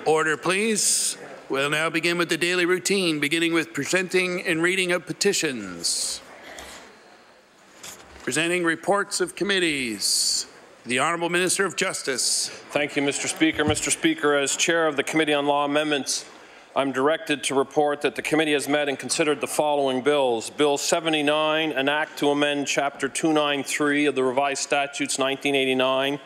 Order, please. We'll now begin with the daily routine, beginning with presenting and reading of petitions. Presenting reports of committees. The Honourable Minister of Justice. Thank you, Mr. Speaker. Mr. Speaker, as Chair of the Committee on Law Amendments, I'm directed to report that the committee has met and considered the following bills. Bill 79, an Act to amend Chapter 293 of the Revised Statutes 1989,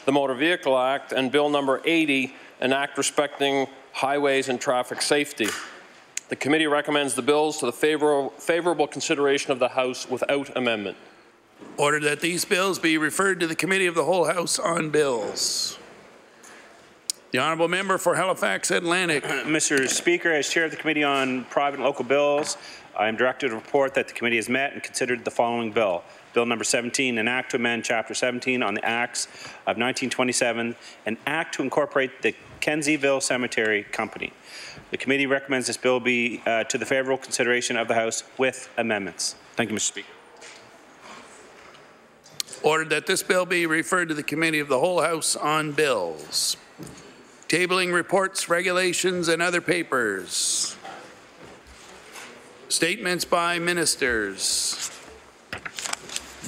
the Motor Vehicle Act, and Bill number 80, an Act respecting highways and traffic safety. The committee recommends the bills to the favourable consideration of the House without amendment. Order that these bills be referred to the Committee of the Whole House on Bills. The Honourable Member for Halifax Atlantic. Mr. Speaker, as Chair of the Committee on Private and Local Bills, I am directed to report that the committee has met and considered the following bill. Bill number 17, an Act to amend Chapter 17 on the Acts of 1927, an Act to incorporate the Kensieville Cemetery Company. The committee recommends this bill be to the favourable consideration of the House with amendments. Thank you, Mr. Speaker. Ordered that this bill be referred to the Committee of the Whole House on Bills. Tabling reports, regulations, and other papers. Statements by ministers.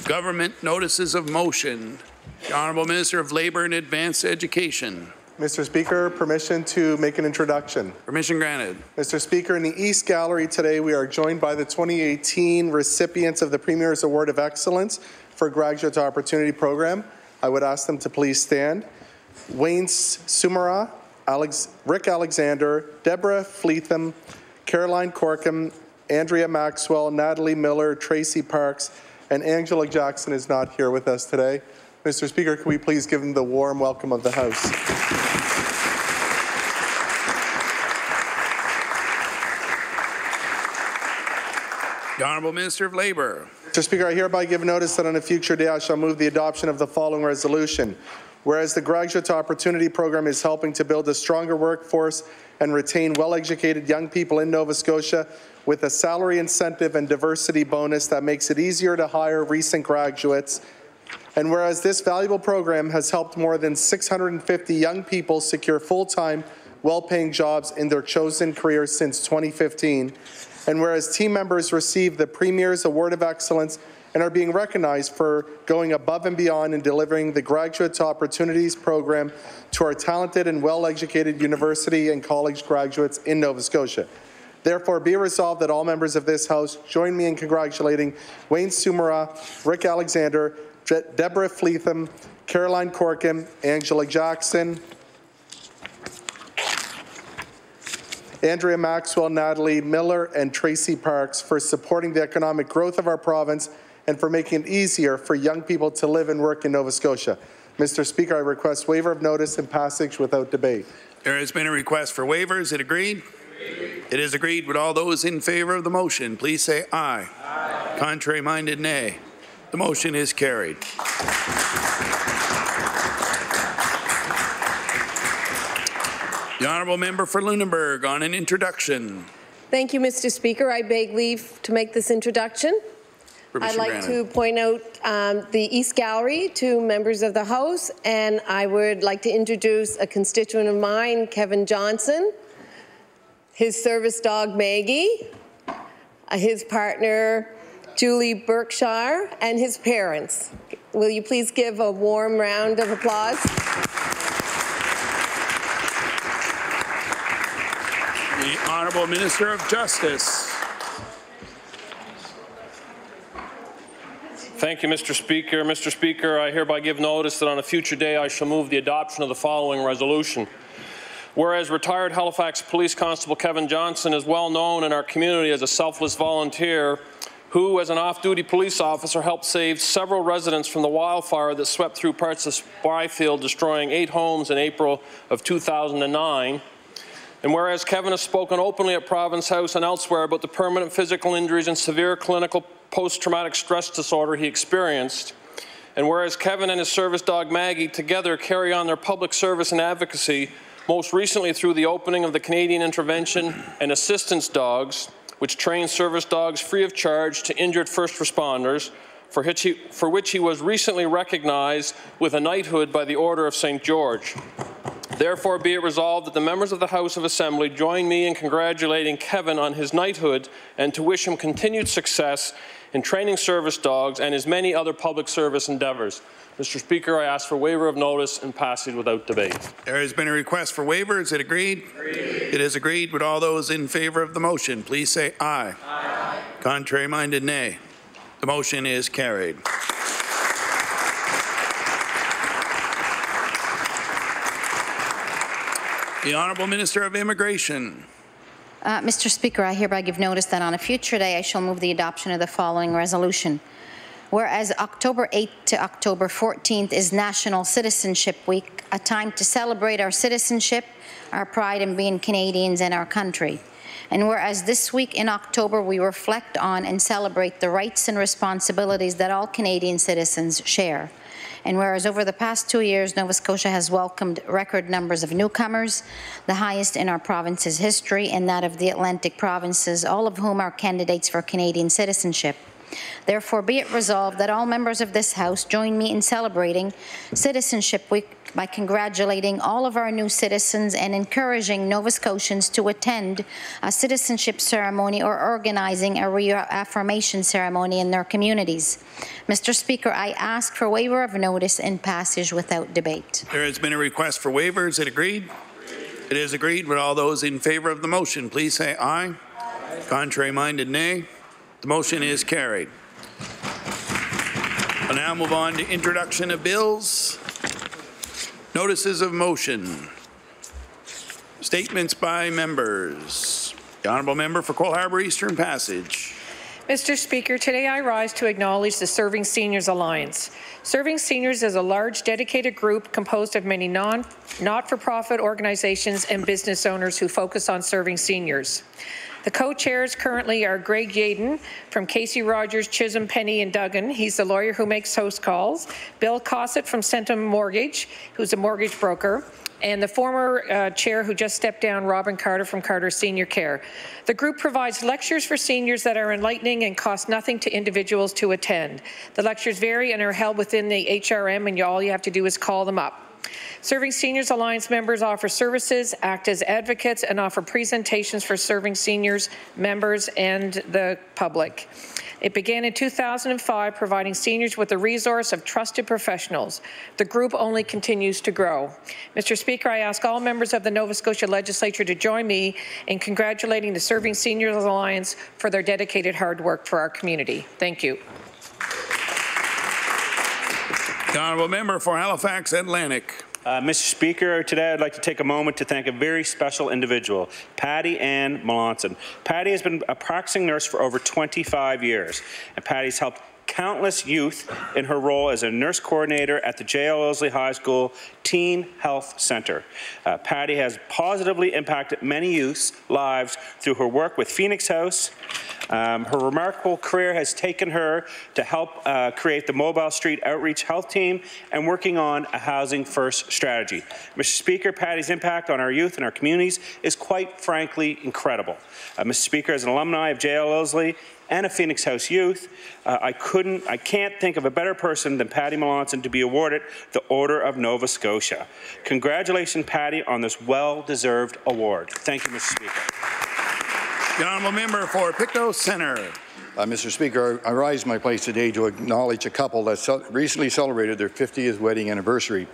Government notices of motion. The Honourable Minister of Labour and Advanced Education. Mr. Speaker, permission to make an introduction. Permission granted. Mr. Speaker, in the East Gallery today we are joined by the 2018 recipients of the Premier's Award of Excellence for Graduate Opportunity Program. I would ask them to please stand. Wayne Sumara, Rick Alexander, Deborah Fleetham, Caroline Corkum, Andrea Maxwell, Natalie Miller, Tracy Parks, and Angela Jackson is not here with us today. Mr. Speaker, can we please give them the warm welcome of the House? The Honourable Minister of Labour. Mr. Speaker, I hereby give notice that on a future day I shall move the adoption of the following resolution. Whereas the Graduate Opportunity Program is helping to build a stronger workforce and retain well-educated young people in Nova Scotia with a salary incentive and diversity bonus that makes it easier to hire recent graduates. And whereas this valuable program has helped more than 650 young people secure full-time, well-paying jobs in their chosen careers since 2015, and whereas team members receive the Premier's Award of Excellence and are being recognized for going above and beyond in delivering the Graduate Opportunities Program to our talented and well-educated university and college graduates in Nova Scotia. Therefore, be resolved that all members of this House join me in congratulating Wayne Sumara, Rick Alexander, Deborah Fleetham, Caroline Corkum, Angela Jackson, Andrea Maxwell, Natalie Miller, and Tracy Parks for supporting the economic growth of our province and for making it easier for young people to live and work in Nova Scotia. Mr. Speaker, I request waiver of notice and passage without debate. There has been a request for waiver. Is it agreed? Agreed. It is agreed. Would all those in favour of the motion please say aye. Aye. Contrary-minded, nay. The motion is carried. The Honourable Member for Lunenburg on an introduction. Thank you, Mr. Speaker. I beg leave to make this introduction. I'd like to point out the East Gallery to members of the House, and I would like to introduce a constituent of mine, Kevin Johnson, his service dog Maggie, his partner Julie Berkshire, and his parents. Will you please give a warm round of applause? The Honourable Minister of Justice. Thank you, Mr. Speaker. Mr. Speaker, I hereby give notice that on a future day I shall move the adoption of the following resolution. Whereas retired Halifax Police Constable Kevin Johnson is well known in our community as a selfless volunteer who, as an off-duty police officer, helped save several residents from the wildfire that swept through parts of Spryfield, destroying 8 homes in April of 2009. And whereas Kevin has spoken openly at Province House and elsewhere about the permanent physical injuries and severe clinical post-traumatic stress disorder he experienced, and whereas Kevin and his service dog Maggie together carry on their public service and advocacy, most recently through the opening of the Canadian Intervention and Assistance Dogs, which trains service dogs free of charge to injured first responders, for which he was recently recognized with a knighthood by the Order of St. George. Therefore, be it resolved that the members of the House of Assembly join me in congratulating Kevin on his knighthood and to wish him continued success in training service dogs and his many other public service endeavours. Mr. Speaker, I ask for waiver of notice and passage without debate. There has been a request for waiver. Is it agreed? Agreed. It is agreed. Would all those in favour of the motion please say aye. Aye. Contrary minded, nay. The motion is carried. The Honourable Minister of Immigration. Mr. Speaker, I hereby give notice that on a future day I shall move the adoption of the following resolution. Whereas October 8th to October 14th is National Citizenship Week, a time to celebrate our citizenship, our pride in being Canadians and our country. And whereas this week in October we reflect on and celebrate the rights and responsibilities that all Canadian citizens share. And whereas over the past 2 years, Nova Scotia has welcomed record numbers of newcomers, the highest in our province's history and that of the Atlantic provinces, all of whom are candidates for Canadian citizenship. Therefore, be it resolved that all members of this House join me in celebrating Citizenship Week by congratulating all of our new citizens and encouraging Nova Scotians to attend a citizenship ceremony or organizing a reaffirmation ceremony in their communities. Mr. Speaker, I ask for waiver of notice and passage without debate. There has been a request for waiver. Is it agreed? It is agreed. Would all those in favour of the motion please say aye. Aye. Contrary minded, nay. The motion is carried. We'll now move on to introduction of bills. Notices of motion. Statements by members. The Honourable Member for Cole Harbour Eastern Passage. Mr. Speaker, today I rise to acknowledge the Serving Seniors Alliance. Serving Seniors is a large, dedicated group composed of many not-for-profit organizations and business owners who focus on serving seniors. The co-chairs currently are Greg Yaden from Casey Rogers, Chisholm, Penny and Duggan. He's the lawyer who makes house calls. Bill Cossett from Centum Mortgage, who's a mortgage broker. And the former chair who just stepped down, Robin Carter from Carter Senior Care. The group provides lectures for seniors that are enlightening and cost nothing to individuals to attend. The lectures vary and are held within the HRM, and all you have to do is call them up. Serving Seniors Alliance members offer services, act as advocates, and offer presentations for serving seniors, members, and the public. It began in 2005, providing seniors with the resource of trusted professionals. The group only continues to grow. Mr. Speaker, I ask all members of the Nova Scotia Legislature to join me in congratulating the Serving Seniors Alliance for their dedicated hard work for our community. Thank you. The Honourable Member for Halifax Atlantic. Mr. Speaker, today I'd like to take a moment to thank a very special individual, Patty Ann Melanson. Patty has been a practicing nurse for over 25 years, and Patty's helped countless youth in her role as a nurse coordinator at the J.L. Owsley High School Teen Health Centre. Patty has positively impacted many youth's lives through her work with Phoenix House. Her remarkable career has taken her to help create the Mobile Street Outreach Health Team and working on a Housing First strategy. Mr. Speaker, Patty's impact on our youth and our communities is quite frankly incredible. Mr. Speaker, as an alumni of J.L. Owsley and a Phoenix House youth, I can't think of a better person than Patty Melanson to be awarded the Order of Nova Scotia. Congratulations, Patty, on this well-deserved award. Thank you, Mr. Speaker. The Honourable Member for Pictou Centre. Mr. Speaker, I rise in my place today to acknowledge a couple that recently celebrated their 50th wedding anniversary.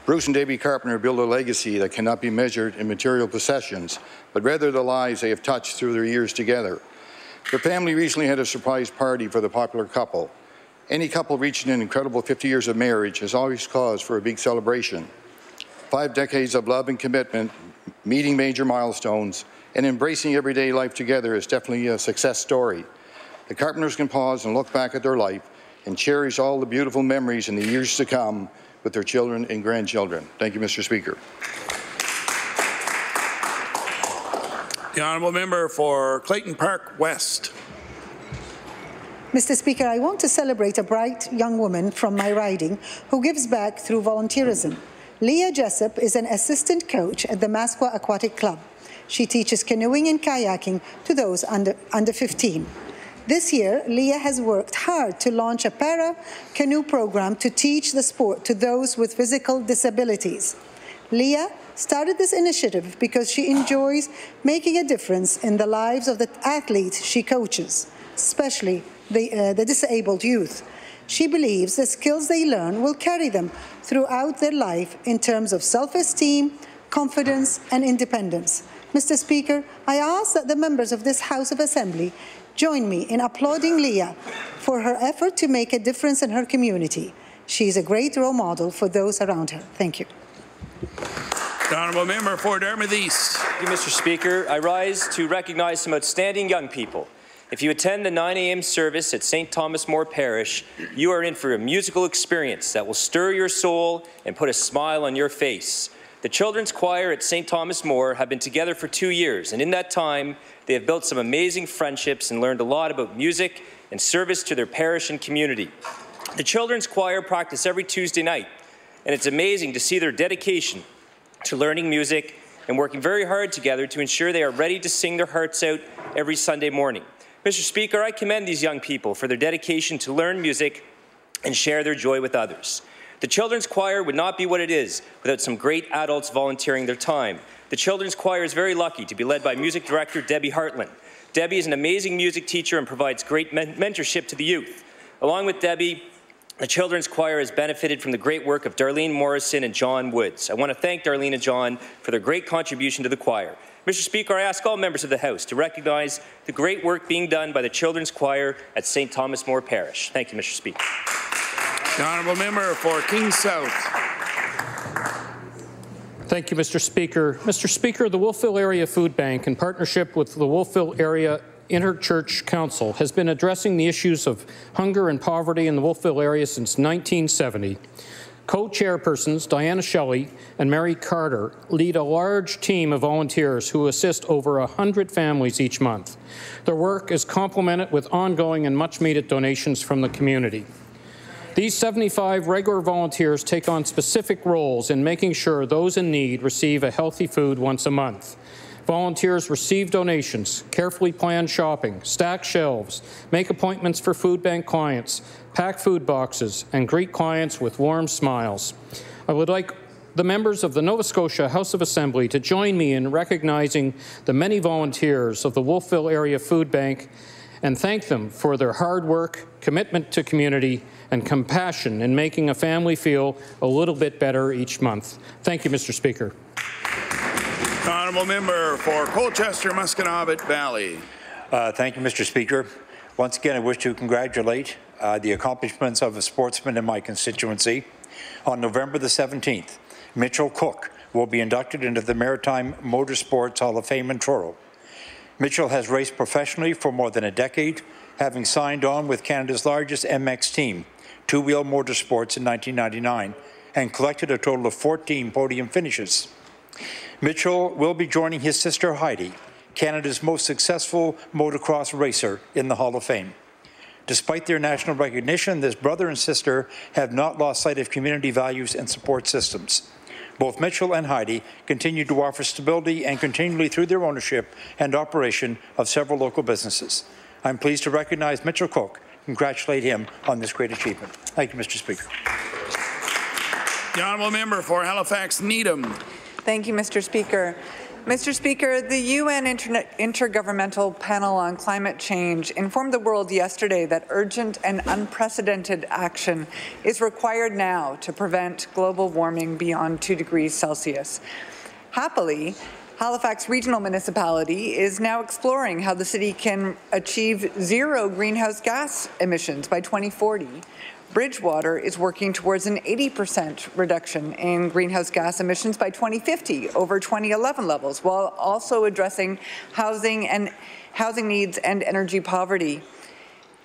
Bruce and Debbie Carpenter built a legacy that cannot be measured in material possessions, but rather the lives they have touched through their years together. Their family recently had a surprise party for the popular couple. Any couple reaching an incredible 50 years of marriage is always cause for a big celebration. 5 decades of love and commitment, meeting major milestones, and embracing everyday life together is definitely a success story. The Carpenters can pause and look back at their life and cherish all the beautiful memories in the years to come with their children and grandchildren. Thank you, Mr. Speaker. The Honourable Member for Clayton Park West. Mr. Speaker, I want to celebrate a bright young woman from my riding who gives back through volunteerism. Lea Jessup is an assistant coach at the Masqua Aquatic Club. She teaches canoeing and kayaking to those under 15. This year, Lea has worked hard to launch a para-canoe program to teach the sport to those with physical disabilities. Lea started this initiative because she enjoys making a difference in the lives of the athletes she coaches, especially the disabled youth. She believes the skills they learn will carry them throughout their life in terms of self-esteem, confidence, and independence. Mr. Speaker, I ask that the members of this House of Assembly join me in applauding Lea for her effort to make a difference in her community. She is a great role model for those around her. Thank you. The Honourable Member for Dartmouth East. Thank you, Mr. Speaker. I rise to recognize some outstanding young people. If you attend the 9 a.m. service at St. Thomas More Parish, you are in for a musical experience that will stir your soul and put a smile on your face. The children's choir at St. Thomas More have been together for 2 years, and in that time, they have built some amazing friendships and learned a lot about music and service to their parish and community. The children's choir practice every Tuesday night, and it's amazing to see their dedication to learning music and working very hard together to ensure they are ready to sing their hearts out every Sunday morning. Mr. Speaker, I commend these young people for their dedication to learn music and share their joy with others. The children's choir would not be what it is without some great adults volunteering their time. The children's choir is very lucky to be led by music director Debbie Hartland. Debbie is an amazing music teacher and provides great mentorship to the youth. Along with Debbie, the children's choir has benefited from the great work of Darlene Morrison and John Woods. I want to thank Darlene and John for their great contribution to the choir. Mr. Speaker, I ask all members of the House to recognize the great work being done by the children's choir at St. Thomas More Parish. Thank you, Mr. Speaker. The Honourable Member for King South. Thank you, Mr. Speaker. Mr. Speaker, the Wolfville Area Food Bank, in partnership with the Wolfville Area Interchurch Council, has been addressing the issues of hunger and poverty in the Wolfville area since 1970. Co-chairpersons Diana Shelley and Mary Carter lead a large team of volunteers who assist over 100 families each month. Their work is complemented with ongoing and much-needed donations from the community. These 75 regular volunteers take on specific roles in making sure those in need receive a healthy food once a month. Volunteers receive donations, carefully plan shopping, stack shelves, make appointments for food bank clients, pack food boxes, and greet clients with warm smiles. I would like the members of the Nova Scotia House of Assembly to join me in recognizing the many volunteers of the Wolfville Area Food Bank and thank them for their hard work, commitment to community, and compassion in making a family feel a little bit better each month. Thank you, Mr. Speaker. The Honourable Member for Colchester Musqueam Valley. Thank you, Mr. Speaker. Once again, I wish to congratulate the accomplishments of a sportsman in my constituency. On November the 17th, Mitchell Cook will be inducted into the Maritime Motorsports Hall of Fame in Truro. Mitchell has raced professionally for more than a decade, having signed on with Canada's largest MX team, Two Wheel Motorsports, in 1999, and collected a total of 14 podium finishes. Mitchell will be joining his sister Heidi, Canada's most successful motocross racer, in the Hall of Fame. Despite their national recognition, this brother and sister have not lost sight of community values and support systems. Both Mitchell and Heidi continue to offer stability and continually through their ownership and operation of several local businesses. I'm pleased to recognize Mitchell Cook, congratulate him on this great achievement. Thank you, Mr. Speaker. The Honourable Member for Halifax Needham. Thank you, Mr. Speaker. Mr. Speaker, the UN Intergovernmental Panel on Climate Change informed the world yesterday that urgent and unprecedented action is required now to prevent global warming beyond 2 degrees Celsius. Happily, Halifax Regional Municipality is now exploring how the city can achieve zero greenhouse gas emissions by 2040. Bridgewater is working towards an 80% reduction in greenhouse gas emissions by 2050 over 2011 levels, while also addressing housing needs and energy poverty.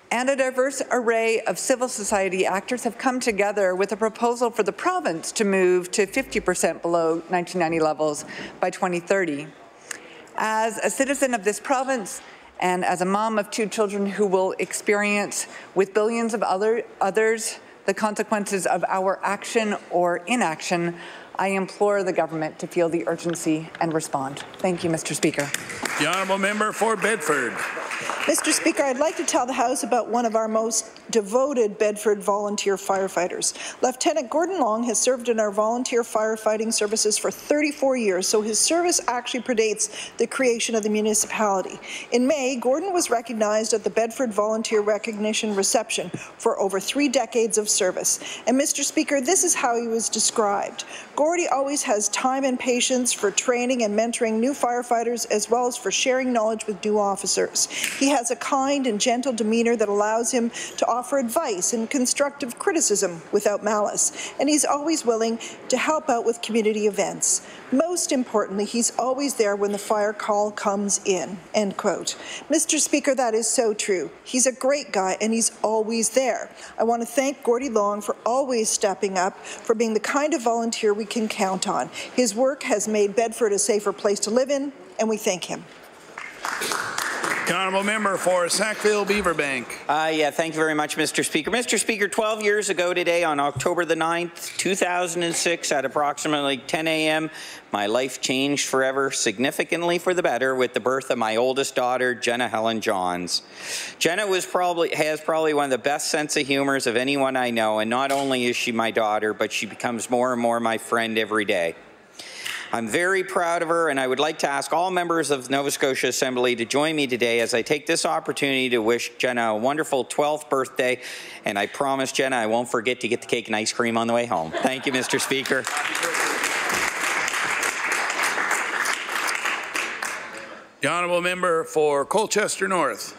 And a diverse array of civil society actors have come together with a proposal for the province to move to 50% below 1990 levels by 2030. As a citizen of this province, and as a mom of 2 children who will experience, with billions of others, the consequences of our action or inaction, I implore the government to feel the urgency and respond. Thank you, Mr. Speaker. The Honourable Member for Bedford. Mr. Speaker, I'd like to tell the House about one of our most devoted Bedford volunteer firefighters. Lieutenant Gordon Long has served in our volunteer firefighting services for 34 years, so his service actually predates the creation of the municipality. In May, Gordon was recognized at the Bedford Volunteer Recognition Reception for over 3 decades of service. And Mr. Speaker, this is how he was described. Gordy always has time and patience for training and mentoring new firefighters, as well as for sharing knowledge with new officers. He has a kind and gentle demeanor that allows him to offer advice and constructive criticism without malice, and he's always willing to help out with community events. Most importantly, he's always there when the fire call comes in." End quote. Mr. Speaker, that is so true. He's a great guy and he's always there. I want to thank Gordy Long for always stepping up, for being the kind of volunteer we can count on. His work has made Bedford a safer place to live in, and we thank him. The honourable member for Sackville Beaverbank. Thank you very much, Mr. Speaker. Mr. Speaker, 12 years ago today, on October the 9th, 2006, at approximately 10 a.m., my life changed forever, significantly for the better, with the birth of my oldest daughter, Jenna Helen Johns. Jenna has probably one of the best sense of humors of anyone I know, and not only is she my daughter, but she becomes more and more my friend every day. I'm very proud of her, and I would like to ask all members of the Nova Scotia Assembly to join me today as I take this opportunity to wish Jenna a wonderful 12th birthday, and I promise, Jenna, I won't forget to get the cake and ice cream on the way home. Thank you, Mr. Speaker. The honourable member for Colchester North.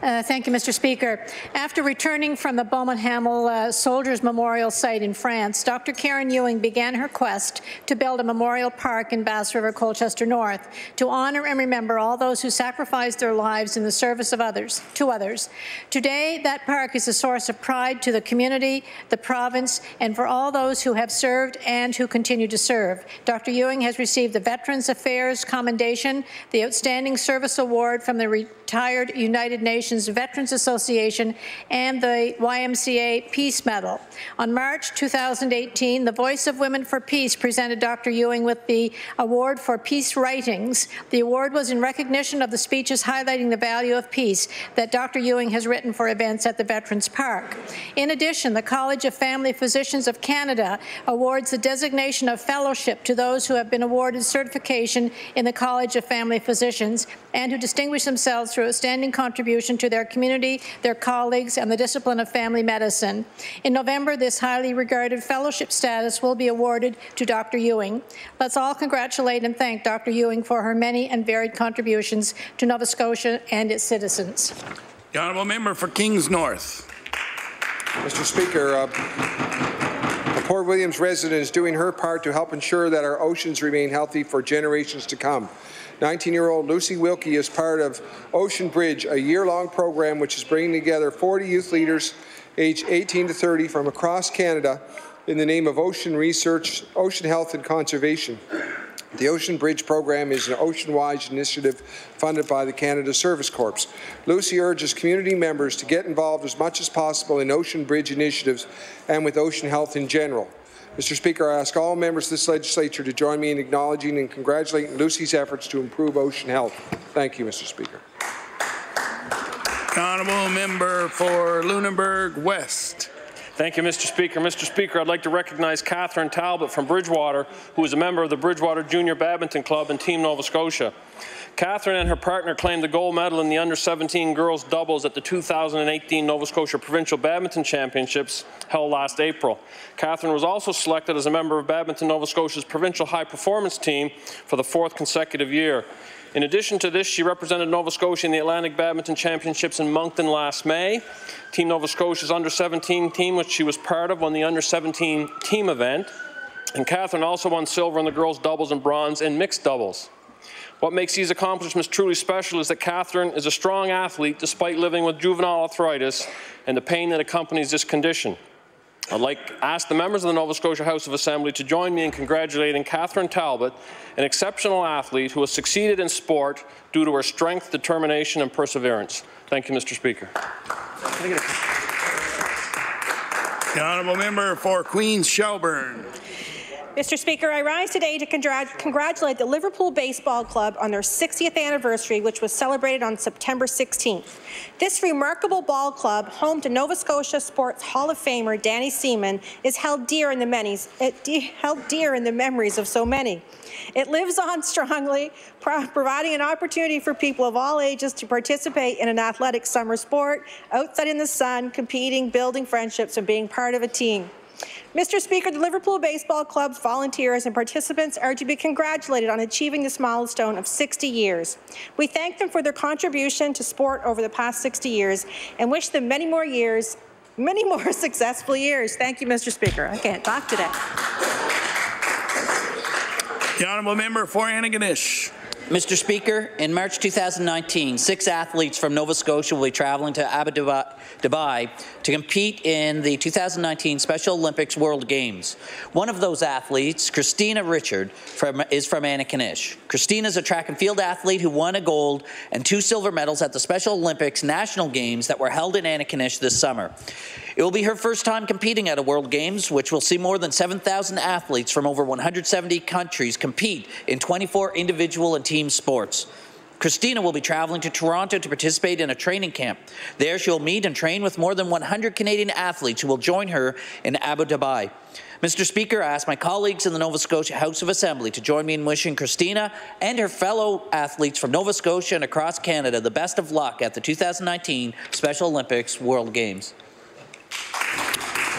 Thank you, Mr. Speaker. After returning from the Beaumont-Hamel Soldiers Memorial site in France, Dr. Karen Ewing began her quest to build a memorial park in Bass River, Colchester North, to honour and remember all those who sacrificed their lives in the service of others. Today, that park is a source of pride to the community, the province, and for all those who have served and who continue to serve. Dr. Ewing has received the Veterans Affairs Commendation, the Outstanding Service Award from the Retired United Nations Veterans Association, and the YMCA Peace Medal. On March 2018, the Voice of Women for Peace presented Dr. Ewing with the Award for Peace Writings. The award was in recognition of the speeches highlighting the value of peace that Dr. Ewing has written for events at the Veterans Park. In addition, the College of Family Physicians of Canada awards the designation of fellowship to those who have been awarded certification in the College of Family Physicians and who distinguish themselves through outstanding contribution to their community, their colleagues, and the discipline of family medicine. In November, this highly regarded fellowship status will be awarded to Dr. Ewing. Let's all congratulate and thank Dr. Ewing for her many and varied contributions to Nova Scotia and its citizens. The honourable member for Kings North. Mr. Speaker, a Port Williams resident is doing her part to help ensure that our oceans remain healthy for generations to come. 19-year-old Lucy Wilkie is part of Ocean Bridge, a year-long program which is bringing together 40 youth leaders aged 18 to 30 from across Canada in the name of ocean research, ocean health and conservation. The Ocean Bridge program is an ocean-wide initiative funded by the Canada Service Corps. Lucy urges community members to get involved as much as possible in Ocean Bridge initiatives and with ocean health in general. Mr. Speaker, I ask all members of this legislature to join me in acknowledging and congratulating Lucy's efforts to improve ocean health. Thank you, Mr. Speaker. Honourable member for Lunenburg West. Thank you, Mr. Speaker. Mr. Speaker, I'd like to recognize Catherine Talbot from Bridgewater, who is a member of the Bridgewater Junior Badminton Club and Team Nova Scotia. Catherine and her partner claimed the gold medal in the under-17 girls doubles at the 2018 Nova Scotia Provincial Badminton Championships held last April. Catherine was also selected as a member of Badminton Nova Scotia's provincial high-performance team for the 4th consecutive year. In addition to this, she represented Nova Scotia in the Atlantic Badminton Championships in Moncton last May. Team Nova Scotia's under-17 team, which she was part of, won the under-17 team event. And Catherine also won silver in the girls' doubles and bronze in mixed doubles. What makes these accomplishments truly special is that Catherine is a strong athlete despite living with juvenile arthritis and the pain that accompanies this condition. I'd like to ask the members of the Nova Scotia House of Assembly to join me in congratulating Catherine Talbot, an exceptional athlete who has succeeded in sport due to her strength, determination, and perseverance. Thank you, Mr. Speaker. The honourable member for Queens Shelburne. Mr. Speaker, I rise today to congratulate the Liverpool Baseball Club on their 60th anniversary, which was celebrated on September 16th. This remarkable ball club, home to Nova Scotia Sports Hall of Famer Danny Seaman, is held dear in the memories of so many. It lives on strongly, providing an opportunity for people of all ages to participate in an athletic summer sport, outside in the sun, competing, building friendships, and being part of a team. Mr. Speaker, the Liverpool Baseball Club's volunteers and participants are to be congratulated on achieving this milestone of 60 years. We thank them for their contribution to sport over the past 60 years and wish them many more successful years. Thank you, Mr. Speaker. I can't talk today. The Honourable Member for Antigonish. Mr. Speaker, in March 2019, 6 athletes from Nova Scotia will be travelling to Abu Dhabi to compete in the 2019 Special Olympics World Games. One of those athletes, Christina Richard, is from Antigonish. Christina is a track and field athlete who won a gold and 2 silver medals at the Special Olympics National Games that were held in Antigonish this summer. It will be her first time competing at a World Games, which will see more than 7,000 athletes from over 170 countries compete in 24 individual and team sports. Christina will be traveling to Toronto to participate in a training camp. There she'll meet and train with more than 100 Canadian athletes who will join her in Abu Dhabi. Mr. Speaker, I ask my colleagues in the Nova Scotia House of Assembly to join me in wishing Christina and her fellow athletes from Nova Scotia and across Canada the best of luck at the 2019 Special Olympics World Games.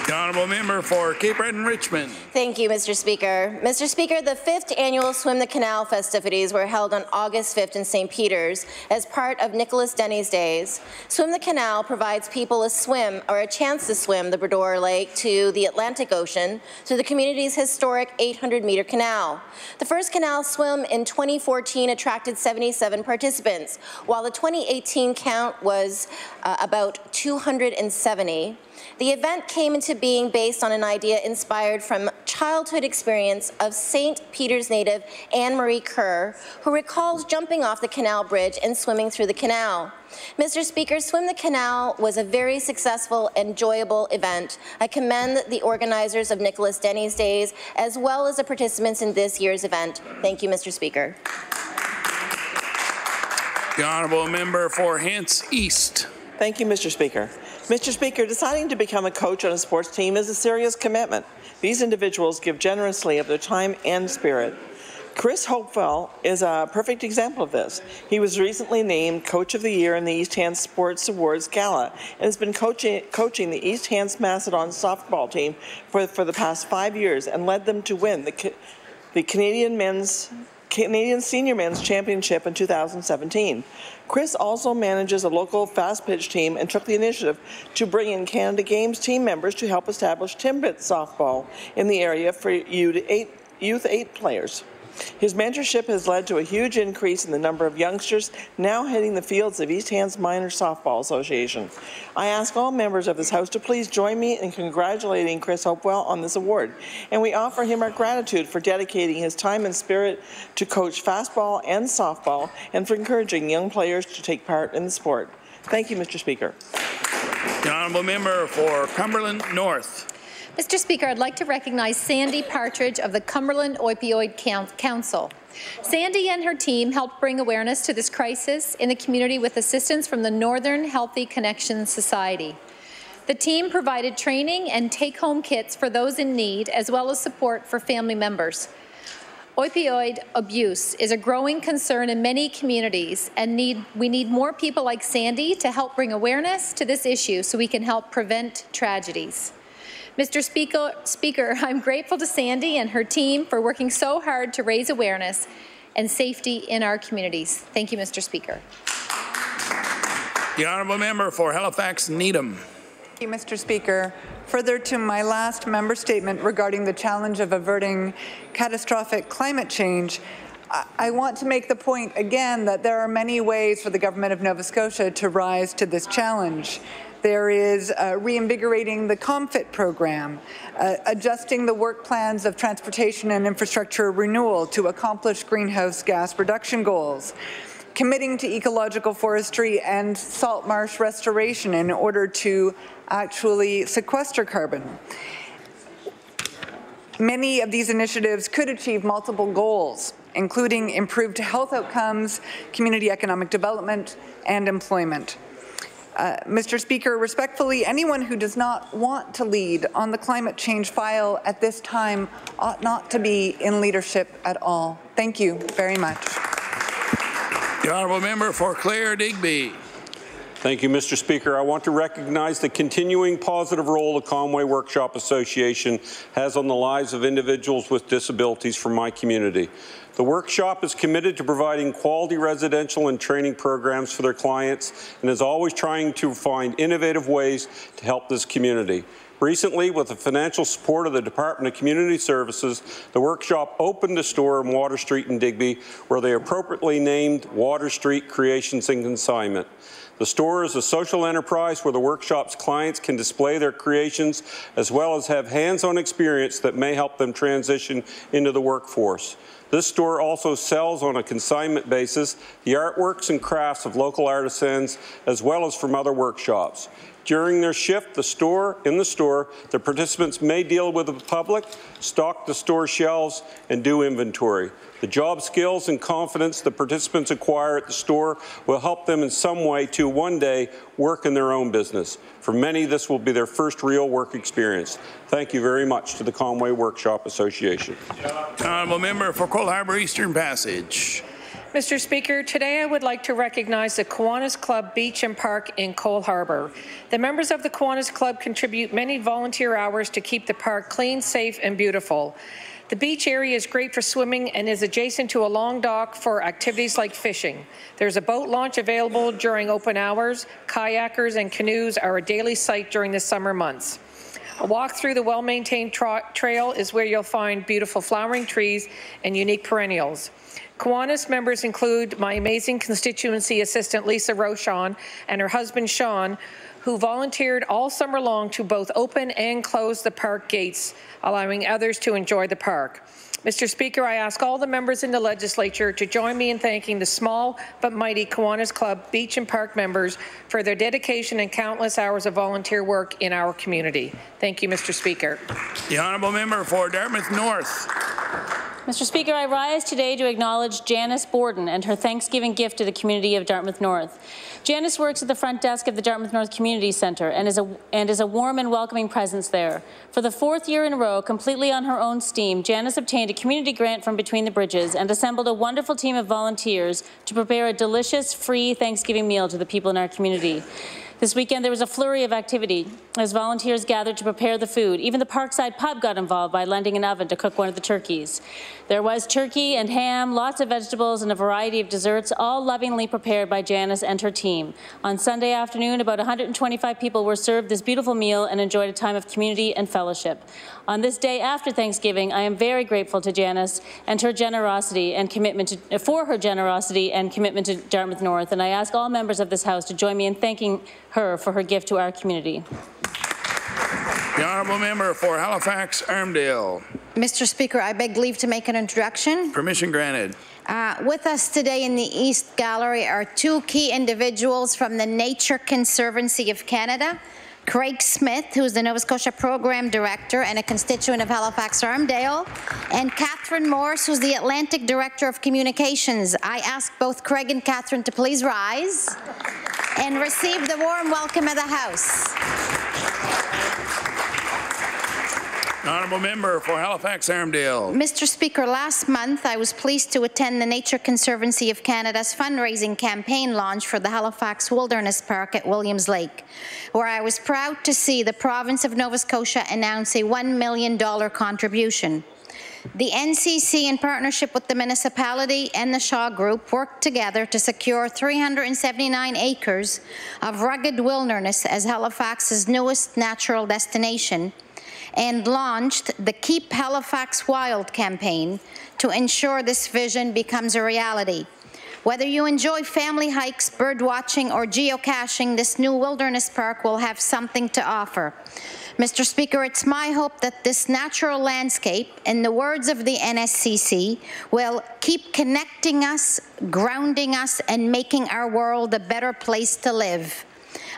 The Honourable Member for Cape Breton Richmond. Thank you, Mr. Speaker. Mr. Speaker, the 5th annual Swim the Canal festivities were held on August 5th in St. Peter's as part of Nicholas Denny's Days. Swim the Canal provides people a swim or a chance to swim the Bredor Lake to the Atlantic Ocean through the community's historic 800-metre canal. The first canal swim in 2014 attracted 77 participants, while the 2018 count was about 270. The event came into being based on an idea inspired from childhood experience of St. Peter's native Anne-Marie Kerr, who recalls jumping off the canal bridge and swimming through the canal. Mr. Speaker, Swim the Canal was a very successful, enjoyable event. I commend the organizers of Nicholas Denny's Days as well as the participants in this year's event. Thank you, Mr. Speaker. The Honourable Member for Hants East. Thank you, Mr. Speaker. Mr. Speaker, deciding to become a coach on a sports team is a serious commitment. These individuals give generously of their time and spirit. Chris Hopewell is a perfect example of this. He was recently named Coach of the Year in the East Hants Sports Awards Gala and has been coaching the East Hants Macedon softball team for the past 5 years and led them to win the Canadian Senior Men's Championship in 2017. Chris also manages a local fast-pitch team and took the initiative to bring in Canada Games team members to help establish Timbit softball in the area for Youth 8 players. His mentorship has led to a huge increase in the number of youngsters now hitting the fields of East Hants Minor Softball Association. I ask all members of this House to please join me in congratulating Chris Hopewell on this award, and we offer him our gratitude for dedicating his time and spirit to coach fastball and softball and for encouraging young players to take part in the sport. Thank you, Mr. Speaker. The Honourable Member for Cumberland North. Mr. Speaker, I'd like to recognize Sandy Partridge of the Cumberland Opioid Council. Sandy and her team helped bring awareness to this crisis in the community with assistance from the Northern Healthy Connections Society. The team provided training and take-home kits for those in need, as well as support for family members. Opioid abuse is a growing concern in many communities, and we need more people like Sandy to help bring awareness to this issue so we can help prevent tragedies. Mr. Speaker, I'm grateful to Sandy and her team for working so hard to raise awareness and safety in our communities. Thank you, Mr. Speaker. The Honourable Member for Halifax Needham. Thank you, Mr. Speaker. Further to my last member statement regarding the challenge of averting catastrophic climate change, I want to make the point again that there are many ways for the Government of Nova Scotia to rise to this challenge. There is reinvigorating the ComFit program, adjusting the work plans of transportation and infrastructure renewal to accomplish greenhouse gas reduction goals, committing to ecological forestry and salt marsh restoration in order to actually sequester carbon. Many of these initiatives could achieve multiple goals, including improved health outcomes, community economic development, and employment. Mr. Speaker, respectfully, anyone who does not want to lead on the climate change file at this time ought not to be in leadership at all. Thank you very much. The honourable member for Clare Digby. Thank you, Mr. Speaker. I want to recognize the continuing positive role the Conway Workshop Association has on the lives of individuals with disabilities from my community. The workshop is committed to providing quality residential and training programs for their clients and is always trying to find innovative ways to help this community. Recently, with the financial support of the Department of Community Services, the workshop opened a store on Water Street in Digby where they appropriately named Water Street Creations and Consignment. The store is a social enterprise where the workshop's clients can display their creations as well as have hands-on experience that may help them transition into the workforce. This store also sells on a consignment basis the artworks and crafts of local artisans as well as from other workshops. During their shift, the participants may deal with the public, stock the store shelves, and do inventory. The job skills and confidence the participants acquire at the store will help them in some way to one day work in their own business. For many, this will be their first real work experience. Thank you very much to the Conway Workshop Association. Honourable member for Cole Harbour Eastern Passage. Mr. Speaker, today I would like to recognize the Kiwanis Club Beach and Park in Cole Harbour. The members of the Kiwanis Club contribute many volunteer hours to keep the park clean, safe and beautiful. The beach area is great for swimming and is adjacent to a long dock for activities like fishing. There's a boat launch available during open hours. Kayakers and canoes are a daily sight during the summer months. A walk through the well-maintained trail is where you'll find beautiful flowering trees and unique perennials. Kiwanis members include my amazing constituency assistant Lisa Rochon and her husband Sean, who volunteered all summer long to both open and close the park gates, allowing others to enjoy the park. Mr. Speaker, I ask all the members in the legislature to join me in thanking the small but mighty Kiwanis Club Beach and Park members for their dedication and countless hours of volunteer work in our community. Thank you, Mr. Speaker. The honourable member for Dartmouth North. Mr. Speaker, I rise today to acknowledge Janice Borden and her Thanksgiving gift to the community of Dartmouth North. Janice works at the front desk of the Dartmouth North Community Centre and is a warm and welcoming presence there. For the 4th year in a row, completely on her own steam, Janice obtained a community grant from Between the Bridges and assembled a wonderful team of volunteers to prepare a delicious, free Thanksgiving meal to the people in our community. This weekend, there was a flurry of activity as volunteers gathered to prepare the food. Even the Parkside pub got involved by lending an oven to cook one of the turkeys. There was turkey and ham, lots of vegetables, and a variety of desserts, all lovingly prepared by Janice and her team. On Sunday afternoon, about 125 people were served this beautiful meal and enjoyed a time of community and fellowship. On this day after Thanksgiving, I am very grateful to Janice and her generosity and commitment to, to Dartmouth North, and I ask all members of this House to join me in thanking her for her gift to our community. The honourable member for Halifax Armdale. Mr. Speaker, I beg leave to make an introduction. Permission granted. With us today in the East Gallery are two key individuals from the Nature Conservancy of Canada. Craig Smith, who's the Nova Scotia Program Director and a constituent of Halifax Armdale, and Catherine Morse, who's the Atlantic Director of Communications. I ask both Craig and Catherine to please rise and receive the warm welcome of the House. Honourable member for Halifax Armdale. Mr. Speaker, last month I was pleased to attend the Nature Conservancy of Canada's fundraising campaign launch for the Halifax Wilderness Park at Williams Lake, where I was proud to see the province of Nova Scotia announce a $1 million contribution. The NCC, in partnership with the municipality and the Shaw Group, worked together to secure 379 acres of rugged wilderness as Halifax's newest natural destination, and launched the Keep Halifax Wild campaign to ensure this vision becomes a reality. Whether you enjoy family hikes, bird watching, or geocaching, this new wilderness park will have something to offer. Mr. Speaker, it's my hope that this natural landscape, in the words of the NSCC, will keep connecting us, grounding us, and making our world a better place to live.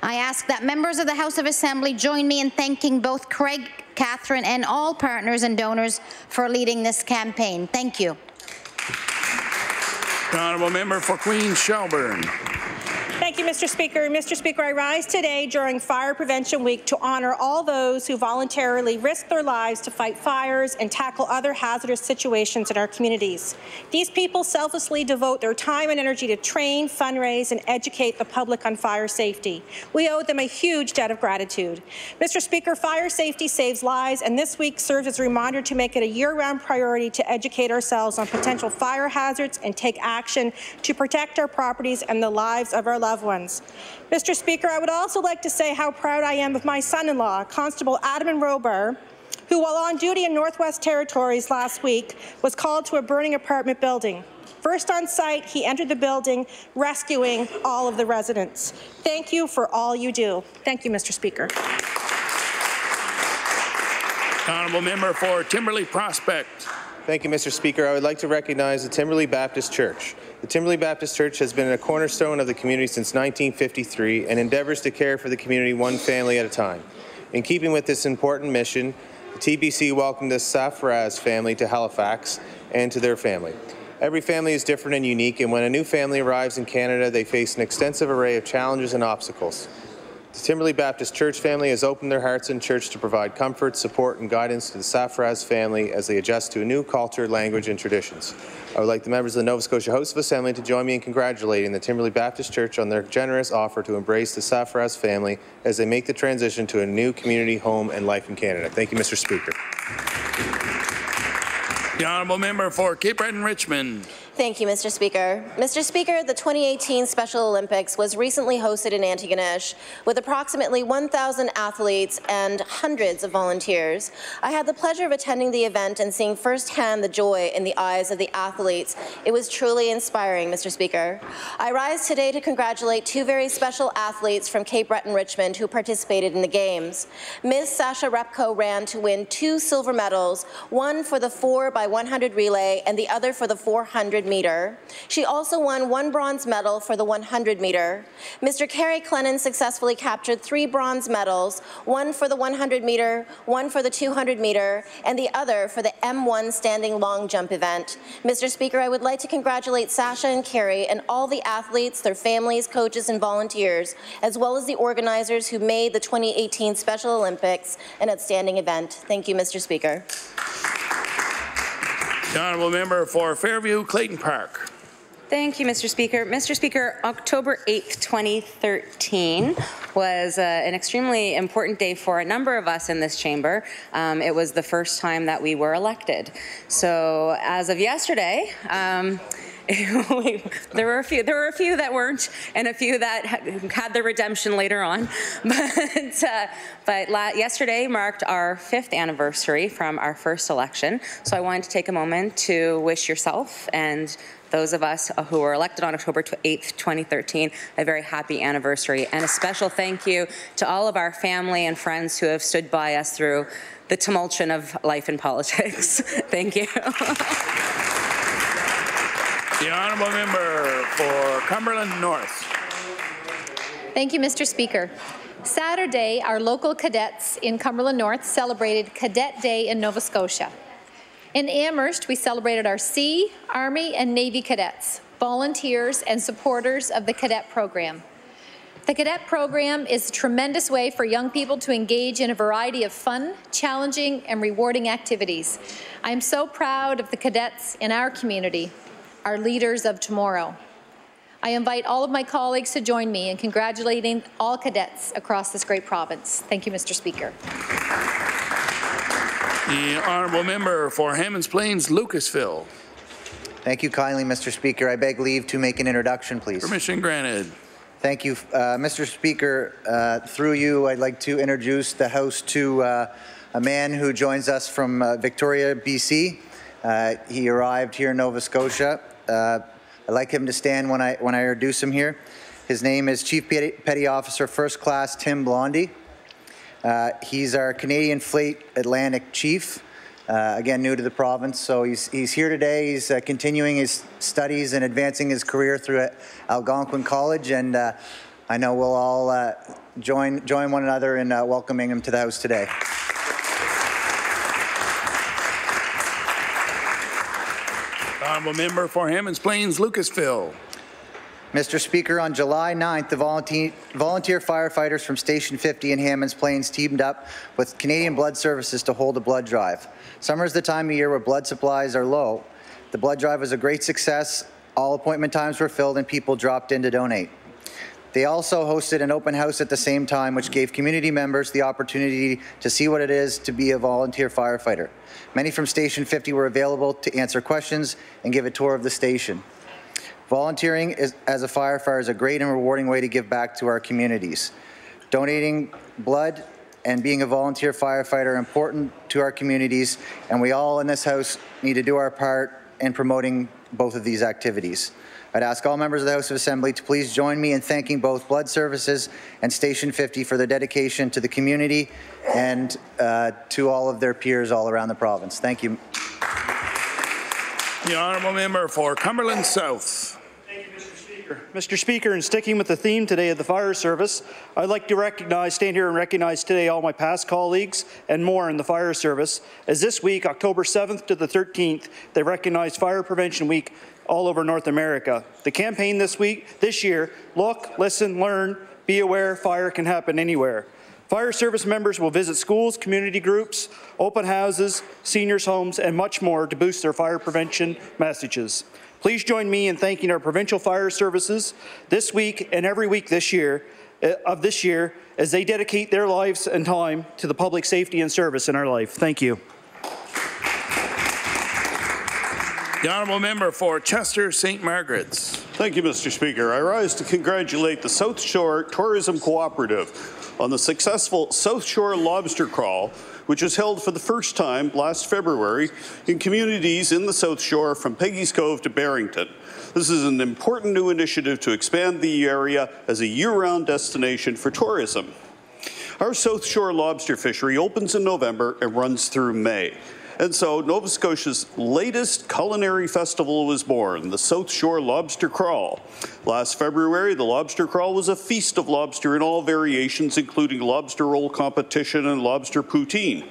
I ask that members of the House of Assembly join me in thanking both Craig Catherine, and all partners and donors for leading this campaign. Thank you. The honourable member for Queen Shelburne. Thank you, Mr. Speaker. Mr. Speaker, I rise today during Fire Prevention Week to honour all those who voluntarily risk their lives to fight fires and tackle other hazardous situations in our communities. These people selflessly devote their time and energy to train, fundraise, and educate the public on fire safety. We owe them a huge debt of gratitude. Mr. Speaker, fire safety saves lives, and this week serves as a reminder to make it a year-round priority to educate ourselves on potential fire hazards and take action to protect our properties and the lives of our loved ones. Mr. Speaker, I would also like to say how proud I am of my son-in-law, Constable Adam Robar, who, while on duty in Northwest Territories last week, was called to a burning apartment building. First on site, he entered the building, rescuing all of the residents. Thank you for all you do. Thank you, Mr. Speaker. Honourable member for Timberley Prospect. Thank you, Mr. Speaker. I would like to recognize the Timberley Baptist Church. The Timberley Baptist Church has been a cornerstone of the community since 1953 and endeavours to care for the community one family at a time. In keeping with this important mission, the TBC welcomed the Safraz family to Halifax and to their family. Every family is different and unique, and when a new family arrives in Canada, they face an extensive array of challenges and obstacles. The Timberley Baptist Church family has opened their hearts in church to provide comfort, support, and guidance to the Safraz family as they adjust to a new culture, language, and traditions. I would like the members of the Nova Scotia House of Assembly to join me in congratulating the Timberley Baptist Church on their generous offer to embrace the Safraz family as they make the transition to a new community, home, and life in Canada. Thank you, Mr. Speaker. The honourable member for Cape Breton-Richmond. Thank you, Mr. Speaker. Mr. Speaker, the 2018 Special Olympics was recently hosted in Antigonish with approximately 1,000 athletes and hundreds of volunteers. I had the pleasure of attending the event and seeing firsthand the joy in the eyes of the athletes. It was truly inspiring, Mr. Speaker. I rise today to congratulate two very special athletes from Cape Breton-Richmond who participated in the Games. Ms. Sasha Repko ran to win 2 silver medals, one for the 4x100 relay and the other for the 400 meter. She also won 1 bronze medal for the 100 meter. Mr. Kerry Clennon successfully captured 3 bronze medals, one for the 100 meter, one for the 200 meter, and the other for the M1 standing long jump event. Mr. Speaker, I would like to congratulate Sasha and Kerry and all the athletes, their families, coaches, and volunteers, as well as the organizers who made the 2018 Special Olympics an outstanding event. Thank you, Mr. Speaker. The honourable member for Fairview Clayton Park. Thank you, Mr. Speaker. Mr. Speaker, October 8th, 2013 was an extremely important day for a number of us in this chamber. It was the first time that we were elected. So as of yesterday, there were a few that weren't, and a few that had the redemption later on. But yesterday marked our 5th anniversary from our first election. So I wanted to take a moment to wish yourself and those of us who were elected on October 8th, 2013, a very happy anniversary. And a special thank you to all of our family and friends who have stood by us through the tumultuation of life in politics. Thank you. The honourable member for Cumberland North. Thank you, Mr. Speaker. Saturday, our local cadets in Cumberland North celebrated Cadet Day in Nova Scotia. In Amherst, we celebrated our Sea, Army, and Navy cadets, volunteers, and supporters of the cadet program. The cadet program is a tremendous way for young people to engage in a variety of fun, challenging, and rewarding activities. I am so proud of the cadets in our community, our leaders of tomorrow. I invite all of my colleagues to join me in congratulating all cadets across this great province. Thank you, Mr. Speaker. The honourable member for Hammonds Plains, Lucasville. Thank you kindly, Mr. Speaker. I beg leave to make an introduction, please. Permission granted. Thank you. Mr. Speaker, through you, I'd like to introduce the House to a man who joins us from Victoria, BC. He arrived here in Nova Scotia. I'd like him to stand when I introduce him here. His name is Chief Petty Officer First Class Tim Blondie. He's our Canadian Fleet Atlantic Chief, again new to the province. So he's here today. He's continuing his studies and advancing his career through Algonquin College, and I know we'll all join one another in welcoming him to the House today. Honourable Member for Hammonds Plains, Lucasville. Mr. Speaker, on July 9th, the volunteer firefighters from Station 50 in Hammonds Plains teamed up with Canadian Blood Services to hold a blood drive. Summer is the time of year where blood supplies are low. The blood drive was a great success. All appointment times were filled and people dropped in to donate. They also hosted an open house at the same time, which gave community members the opportunity to see what it is to be a volunteer firefighter. Many from Station 50 were available to answer questions and give a tour of the station. Volunteering as a firefighter is a great and rewarding way to give back to our communities. Donating blood and being a volunteer firefighter are important to our communities, and we all in this House need to do our part in promoting both of these activities. I'd ask all members of the House of Assembly to please join me in thanking both Blood Services and Station 50 for their dedication to the community and to all of their peers all around the province. Thank you. The Honourable Member for Cumberland South. Thank you, Mr. Speaker. Mr. Speaker, in sticking with the theme today of the fire service, I'd like to stand here and recognize today all my past colleagues and more in the fire service, as this week, October 7th to the 13th, they recognized Fire Prevention Week all over North America. The campaign this year, look, listen, learn, be aware, fire can happen anywhere. Fire service members will visit schools, community groups, open houses, seniors' homes, and much more to boost their fire prevention messages. Please join me in thanking our provincial fire services this week and every week this year as they dedicate their lives and time to the public safety and service in our life. Thank you. The Honourable Member for Chester St. Margaret's. Thank you, Mr. Speaker. I rise to congratulate the South Shore Tourism Cooperative on the successful South Shore Lobster Crawl, which was held for the first time last February in communities in the South Shore from Peggy's Cove to Barrington. This is an important new initiative to expand the area as a year-round destination for tourism. Our South Shore lobster fishery opens in November and runs through May. And so Nova Scotia's latest culinary festival was born, the South Shore Lobster Crawl. Last February, the Lobster Crawl was a feast of lobster in all variations, including lobster roll competition and lobster poutine.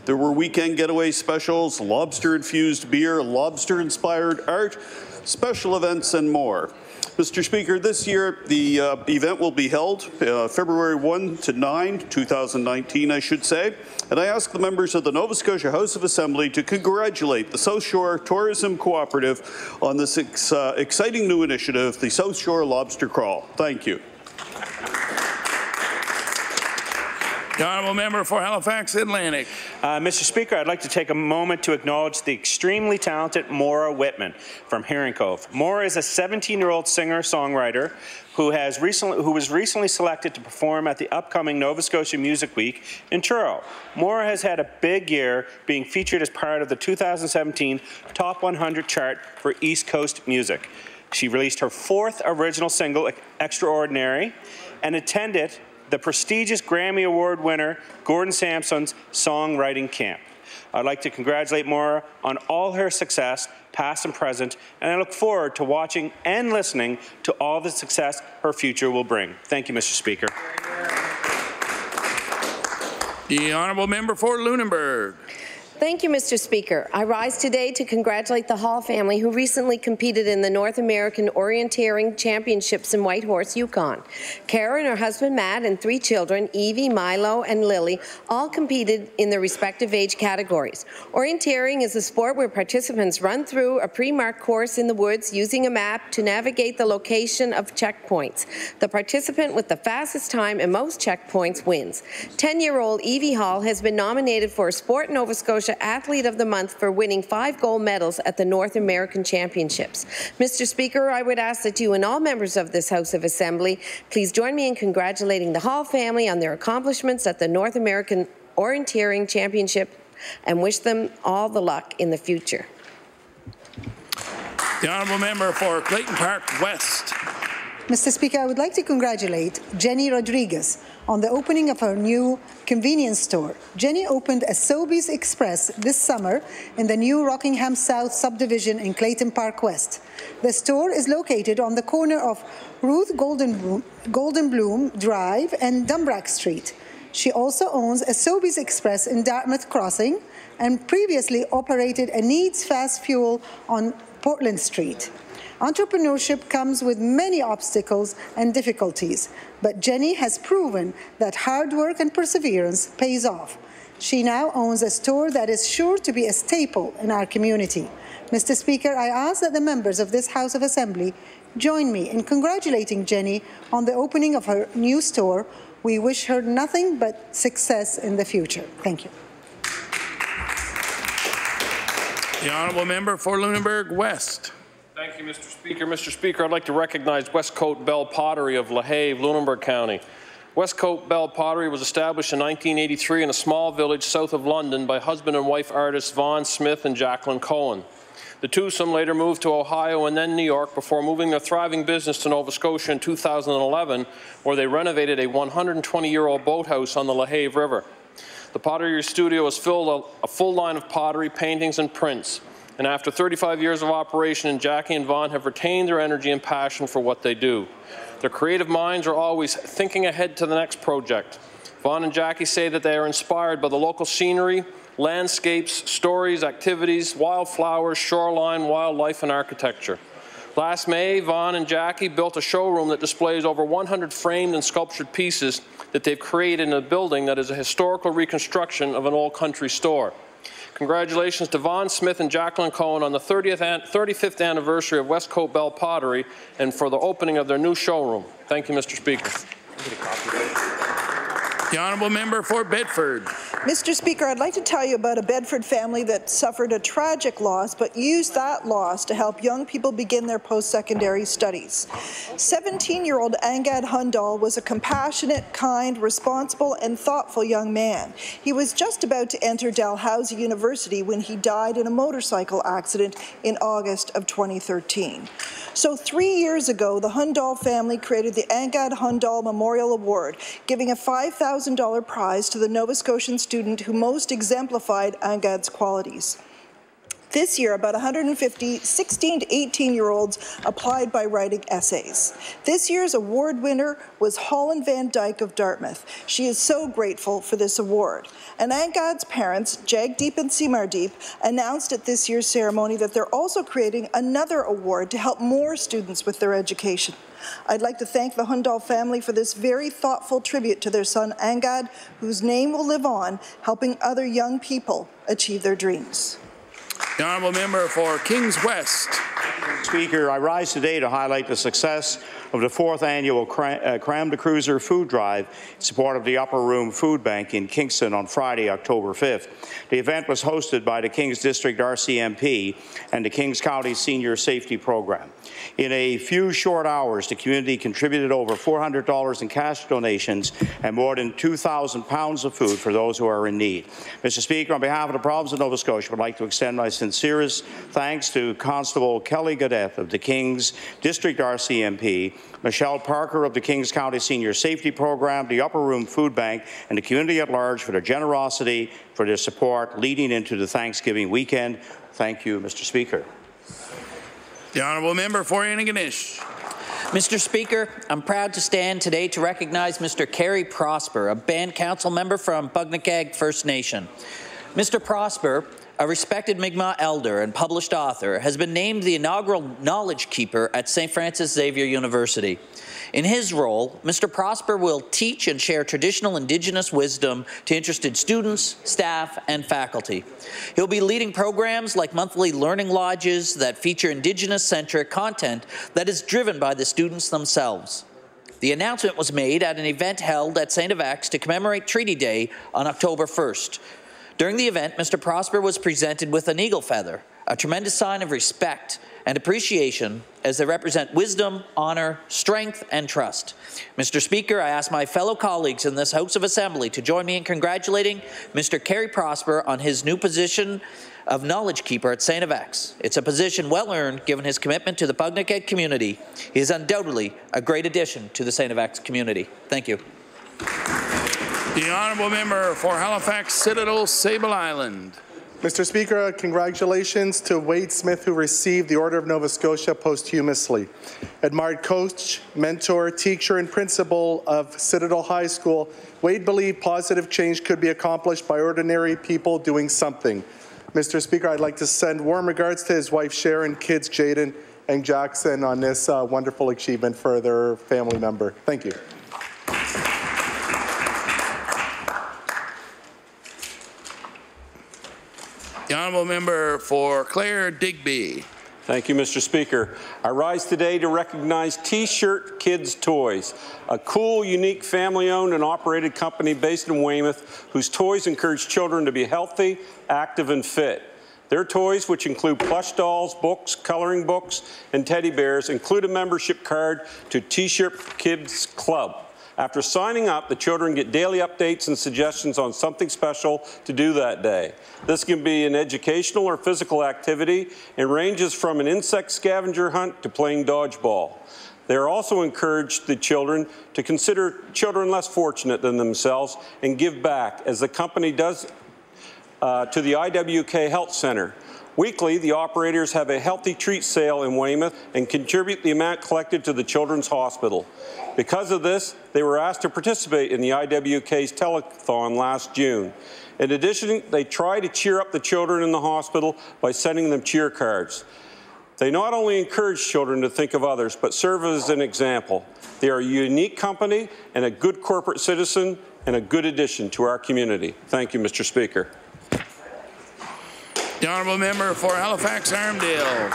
There were weekend getaway specials, lobster-infused beer, lobster-inspired art, special events, and more. Mr. Speaker, this year the event will be held February 1 to 9, 2019, I should say, and I ask the members of the Nova Scotia House of Assembly to congratulate the South Shore Tourism Cooperative on this exciting new initiative, the South Shore Lobster Crawl. Thank you. The Honourable Member for Halifax Atlantic. Mr. Speaker, I'd like to take a moment to acknowledge the extremely talented Maura Whitman from Herring Cove. Maura is a 17-year-old singer-songwriter who was recently selected to perform at the upcoming Nova Scotia Music Week in Truro. Maura has had a big year, being featured as part of the 2017 Top 100 chart for East Coast music. She released her 4th original single, Extraordinary, and attended the prestigious Grammy Award winner Gordon Sampson's songwriting camp. I'd like to congratulate Maura on all her success, past and present, and I look forward to watching and listening to all the success her future will bring. Thank you, Mr. Speaker. The Honourable Member for Lunenburg. Thank you, Mr. Speaker. I rise today to congratulate the Hall family who recently competed in the North American Orienteering Championships in Whitehorse, Yukon. Karen, her husband Matt, and 3 children, Evie, Milo, and Lily, all competed in their respective age categories. Orienteering is a sport where participants run through a pre-marked course in the woods using a map to navigate the location of checkpoints. The participant with the fastest time and most checkpoints wins. 10-year-old Evie Hall has been nominated for a Sport Nova Scotia Athlete of the Month for winning 5 gold medals at the North American Championships. Mr. Speaker, I would ask that you and all members of this House of Assembly please join me in congratulating the Hall family on their accomplishments at the North American Orienteering Championship and wish them all the luck in the future. The Honourable Member for Clayton Park West. Mr. Speaker, I would like to congratulate Jenny Rodriguez on the opening of her new convenience store. Jenny opened a Sobeys Express this summer in the new Rockingham South subdivision in Clayton Park West. The store is located on the corner of Ruth Goldenbloom Drive and Dumbrack Street. She also owns a Sobeys Express in Dartmouth Crossing and previously operated a Needs Fast Fuel on Portland Street. Entrepreneurship comes with many obstacles and difficulties, but Jenny has proven that hard work and perseverance pays off. She now owns a store that is sure to be a staple in our community. Mr. Speaker, I ask that the members of this House of Assembly join me in congratulating Jenny on the opening of her new store. We wish her nothing but success in the future. Thank you. The Honourable Member for Lunenburg West. Thank you, Mr. Speaker. Mr. Speaker, I'd like to recognize Westcote Bell Pottery of LaHave, Lunenburg County. Westcote Bell Pottery was established in 1983 in a small village south of London by husband and wife artists Vaughn Smith and Jacqueline Cohen. The twosome later moved to Ohio and then New York before moving their thriving business to Nova Scotia in 2011, where they renovated a 120-year-old boathouse on the LaHave River. The pottery studio has filled a full line of pottery, paintings, and prints. And after 35 years of operation, Jackie and Vaughn have retained their energy and passion for what they do. Their creative minds are always thinking ahead to the next project. Vaughn and Jackie say that they are inspired by the local scenery, landscapes, stories, activities, wildflowers, shoreline, wildlife, and architecture. Last May, Vaughn and Jackie built a showroom that displays over 100 framed and sculptured pieces that they've created in a building that is a historical reconstruction of an old country store. Congratulations to Vaughn Smith and Jacqueline Cohen on the 35th anniversary of Westcote Bell Pottery and for the opening of their new showroom. Thank you, Mr. Speaker. The Honourable Member for Bedford. Mr. Speaker, I'd like to tell you about a Bedford family that suffered a tragic loss but used that loss to help young people begin their post-secondary studies. 17-year-old Angad Hundal was a compassionate, kind, responsible and thoughtful young man. He was just about to enter Dalhousie University when he died in a motorcycle accident in August of 2013. So 3 years ago, the Hundal family created the Angad Hundal Memorial Award, giving a $5,000 prize to the Nova Scotian student who most exemplified Angad's qualities. This year, about 150 16 to 18-year-olds applied by writing essays. This year's award winner was Holland Van Dyke of Dartmouth. She is so grateful for this award. And Angad's parents, Jagdeep and Simardeep, announced at this year's ceremony that they're also creating another award to help more students with their education. I'd like to thank the Hundal family for this very thoughtful tribute to their son Angad, whose name will live on, helping other young people achieve their dreams. The Honourable Member for Kings West. Speaker, I rise today to highlight the success of the 4th annual Crème de Cruiser food drive in support of the Upper Room Food Bank in Kingston on Friday, October 5th. The event was hosted by the Kings District RCMP and the Kings County Senior Safety Program. In a few short hours, the community contributed over $400 in cash donations and more than 2,000 pounds of food for those who are in need. Mr. Speaker, on behalf of the province of Nova Scotia, I would like to extend my sincerest thanks to Constable Kelly Gaudette of the Kings District RCMP, Michelle Parker of the Kings County Senior Safety Program, the Upper Room Food Bank, and the community at large for their generosity, for their support leading into the Thanksgiving weekend. Thank you, Mr. Speaker. The Honourable Member for Antigonish. Mr. Speaker, I'm proud to stand today to recognize Mr. Kerry Prosper, a band council member from Pugnaquag First Nation. Mr. Prosper, a respected Mi'kmaq elder and published author, has been named the inaugural Knowledge Keeper at St. Francis Xavier University. In his role, Mr. Prosper will teach and share traditional Indigenous wisdom to interested students, staff, and faculty. He'll be leading programs like monthly learning lodges that feature Indigenous-centric content that is driven by the students themselves. The announcement was made at an event held at St. FX to commemorate Treaty Day on October 1st. During the event, Mr. Prosper was presented with an eagle feather, a tremendous sign of respect and appreciation as they represent wisdom, honor, strength, and trust. Mr. Speaker, I ask my fellow colleagues in this House of Assembly to join me in congratulating Mr. Kerry Prosper on his new position of Knowledge Keeper at St. FX. It's a position well earned given his commitment to the Pugnaquag community. He is undoubtedly a great addition to the St. FX community. Thank you. The Honourable Member for Halifax Citadel, Sable Island. Mr. Speaker, congratulations to Wade Smith, who received the Order of Nova Scotia posthumously. Admired coach, mentor, teacher, and principal of Citadel High School, Wade believed positive change could be accomplished by ordinary people doing something. Mr. Speaker, I'd like to send warm regards to his wife Sharon, kids Jaden and Jackson on this wonderful achievement for their family member. Thank you. The honourable member for Clare Digby. Thank you, Mr. Speaker. I rise today to recognize T-Shirt Kids Toys, a cool, unique, family-owned and operated company based in Weymouth whose toys encourage children to be healthy, active, and fit. Their toys, which include plush dolls, books, coloring books, and teddy bears, include a membership card to T-Shirt Kids Club. After signing up, the children get daily updates and suggestions on something special to do that day. This can be an educational or physical activity and ranges from an insect scavenger hunt to playing dodgeball. They are also encouraged the children to consider children less fortunate than themselves and give back, as the company does to the IWK Health Centre. Weekly, the operators have a healthy treat sale in Weymouth and contribute the amount collected to the Children's Hospital. Because of this, they were asked to participate in the IWK's telethon last June. In addition, they try to cheer up the children in the hospital by sending them cheer cards. They not only encourage children to think of others, but serve as an example. They are a unique company and a good corporate citizen and a good addition to our community. Thank you, Mr. Speaker. The honourable member for Halifax Armdale.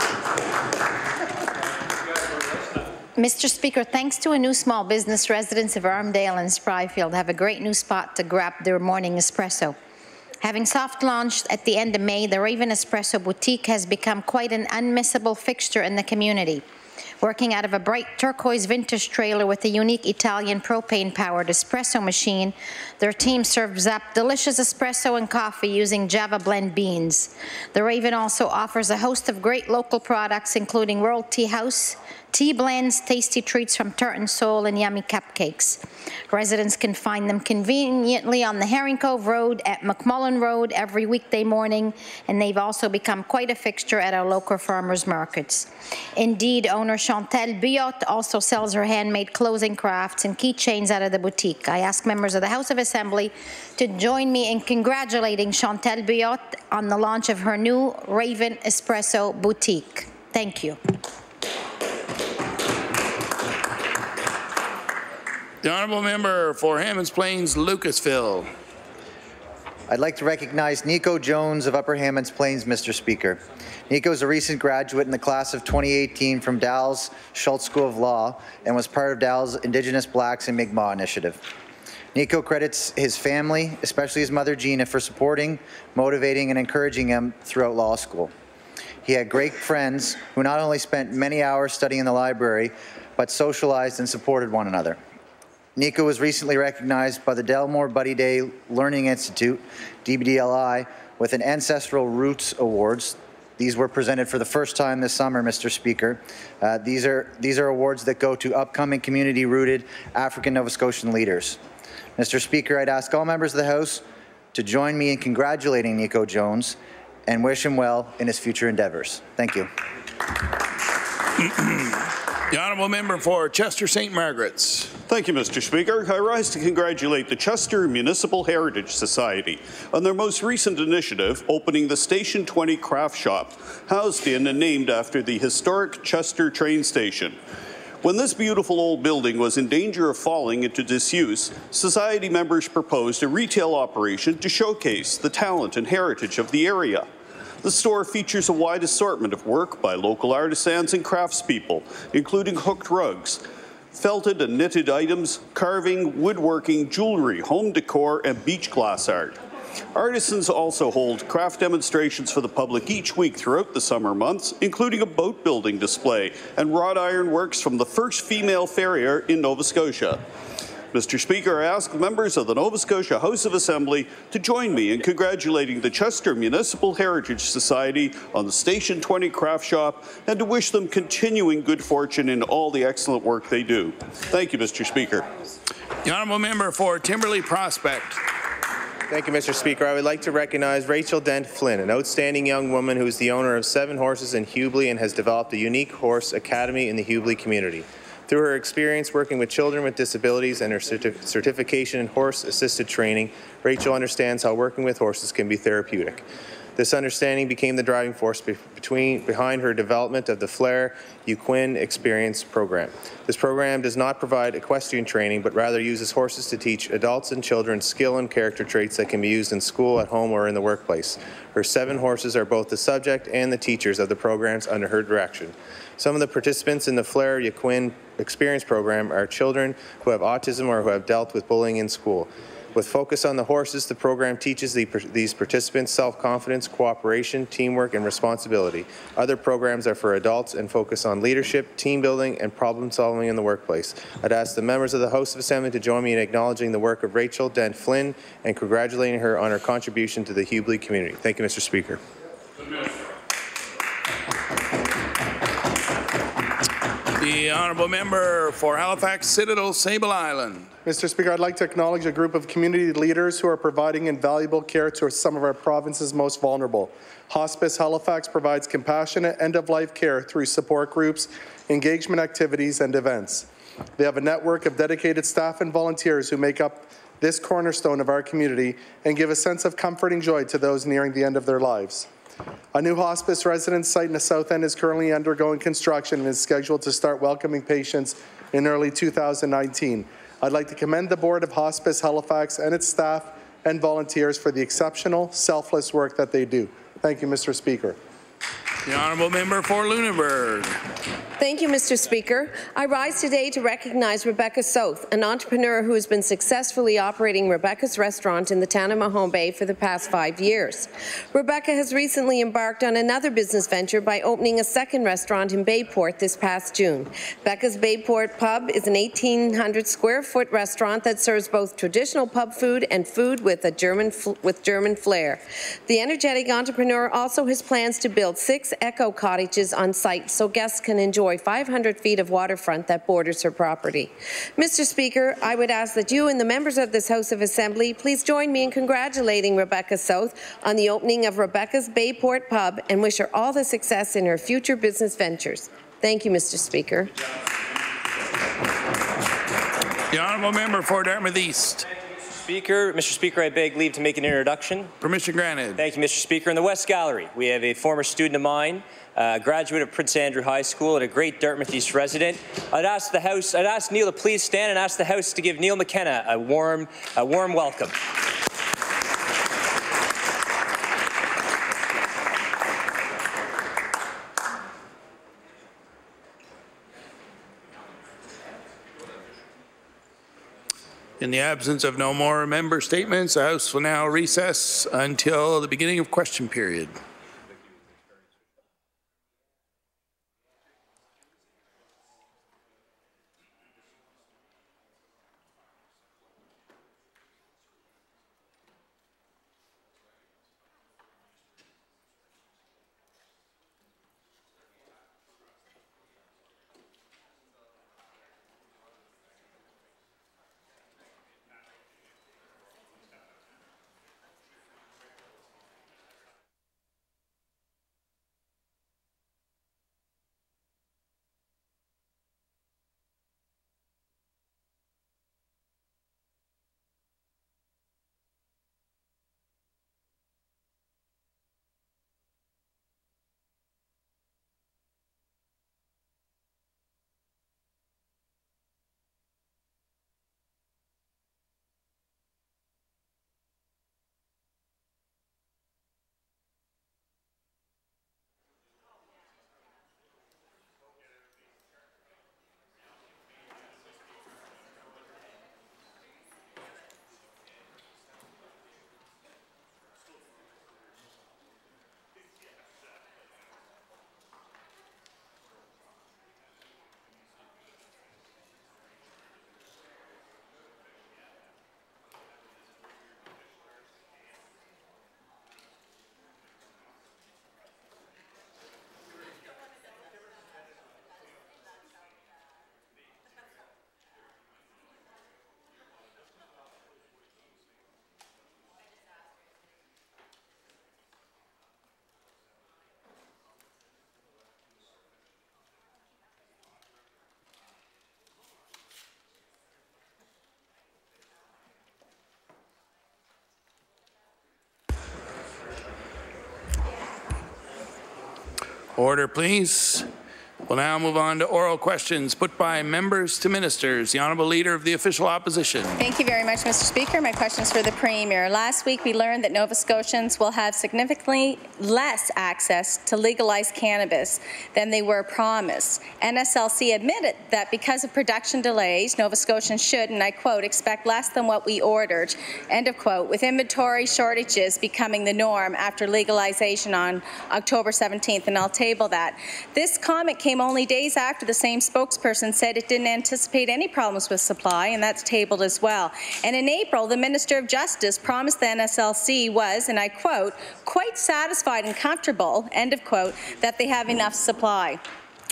Mr. Speaker, thanks to a new small business, residents of Armdale and Spryfield have a great new spot to grab their morning espresso. Having soft launched at the end of May, the Raven Espresso Boutique has become quite an unmissable fixture in the community. Working out of a bright turquoise vintage trailer with a unique Italian propane-powered espresso machine, their team serves up delicious espresso and coffee using Java blend beans. The Raven also offers a host of great local products, including World Tea House, tea blends, tasty treats from Turton Soul, and yummy cupcakes. Residents can find them conveniently on the Herring Cove Road at McMullen Road every weekday morning, and they've also become quite a fixture at our local farmers markets. Indeed, owner Chantal Biot also sells her handmade clothing crafts and keychains out of the boutique. I ask members of the House of Assembly to join me in congratulating Chantal Biot on the launch of her new Raven Espresso Boutique. Thank you. The honourable member for Hammonds Plains Lucasville. I'd like to recognize Nico Jones of Upper Hammonds Plains, Mr. Speaker. Nico is a recent graduate in the class of 2018 from Dal's Schultz School of Law and was part of Dal's Indigenous Blacks in Mi'kmaq initiative. Nico credits his family, especially his mother Gina, for supporting, motivating, and encouraging him throughout law school. He had great friends who not only spent many hours studying in the library, but socialized and supported one another. Nico was recently recognized by the Delmore Buddy Day Learning Institute, DBDLI, with an Ancestral Roots Awards. These were presented for the first time this summer, Mr. Speaker. These are awards that go to upcoming community-rooted African Nova Scotian leaders. Mr. Speaker, I'd ask all members of the House to join me in congratulating Nico Jones and wish him well in his future endeavours. Thank you. The honourable member for Chester St. Margaret's. Thank you, Mr. Speaker. I rise to congratulate the Chester Municipal Heritage Society on their most recent initiative, opening the Station 20 craft shop, housed in and named after the historic Chester train station. When this beautiful old building was in danger of falling into disuse, Society members proposed a retail operation to showcase the talent and heritage of the area. The store features a wide assortment of work by local artisans and craftspeople, including hooked rugs, felted and knitted items, carving, woodworking, jewelry, home decor, and beach glass art. Artisans also hold craft demonstrations for the public each week throughout the summer months, including a boat building display and wrought iron works from the first female farrier in Nova Scotia. Mr. Speaker, I ask members of the Nova Scotia House of Assembly to join me in congratulating the Chester Municipal Heritage Society on the Station 20 craft shop and to wish them continuing good fortune in all the excellent work they do. Thank you, Mr. Speaker. The honourable member for Timberley Prospect. Thank you, Mr. Speaker. I would like to recognize Rachel Dent Flynn, an outstanding young woman who is the owner of 7 horses in Hubli and has developed a unique horse academy in the Hubli community. Through her experience working with children with disabilities and her certification in horse-assisted training, Rachel understands how working with horses can be therapeutic. This understanding became the driving force behind her development of the Flair Quinn Experience program. This program does not provide equestrian training, but rather uses horses to teach adults and children skill and character traits that can be used in school, at home, or in the workplace. Her 7 horses are both the subject and the teachers of the programs under her direction. Some of the participants in the Flair Quinn Experience program are children who have autism or who have dealt with bullying in school. With focus on the horses, the program teaches these participants self-confidence, cooperation, teamwork, and responsibility. Other programs are for adults and focus on leadership, team building, and problem solving in the workplace. I'd ask the members of the House of Assembly to join me in acknowledging the work of Rachel Dent Flynn and congratulating her on her contribution to the Hubli community. Thank you, Mr. Speaker. The honourable member for Halifax Citadel Sable Island. Mr. Speaker, I'd like to acknowledge a group of community leaders who are providing invaluable care to some of our province's most vulnerable. Hospice Halifax provides compassionate end-of-life care through support groups, engagement activities, and events. They have a network of dedicated staff and volunteers who make up this cornerstone of our community and give a sense of comfort and joy to those nearing the end of their lives. A new hospice residence site in the South End is currently undergoing construction and is scheduled to start welcoming patients in early 2019. I'd like to commend the Board of Hospice Halifax and its staff and volunteers for the exceptional, selfless work that they do. Thank you, Mr. Speaker. The honourable member for Lunenburg. Thank you, Mr. Speaker. I rise today to recognize Rebecca South, an entrepreneur who has been successfully operating Rebecca's restaurant in the town of Mahone Bay for the past 5 years. Rebecca has recently embarked on another business venture by opening a second restaurant in Bayport this past June. Becca's Bayport Pub is an 1,800 square foot restaurant that serves both traditional pub food and food with German flair. The energetic entrepreneur also has plans to build 6 eco cottages on site so guests can enjoy 500 feet of waterfront that borders her property. Mr. Speaker, I would ask that you and the members of this House of Assembly please join me in congratulating Rebecca South on the opening of Rebecca's Bayport Pub and wish her all the success in her future business ventures. Thank you, Mr. Speaker. The honourable member for Dartmouth East. Mr. Speaker, I beg leave to make an introduction. Permission granted. Thank you, Mr. Speaker. In the West Gallery, we have a former student of mine, a graduate of Prince Andrew High School and a great Dartmouth East resident. I'd ask Neil to please stand and ask the House to give Neil McKenna a warm welcome. In the absence of no more member statements, the House will now recess until the beginning of question period. Order, please. We'll now move on to oral questions put by members to ministers. The Honourable Leader of the Official Opposition. Thank you very much, Mr. Speaker. My question is for the Premier. Last week we learned that Nova Scotians will have significantly less access to legalized cannabis than they were promised. NSLC admitted that because of production delays, Nova Scotians should, and I quote, expect less than what we ordered, end of quote, with inventory shortages becoming the norm after legalization on October 17th, and I'll table that. This comment came only days after the same spokesperson said it didn't anticipate any problems with supply, and that's tabled as well. And in April, the Minister of Justice promised the NSLC was, and I quote, quite satisfied and comfortable, end of quote, that they have enough supply.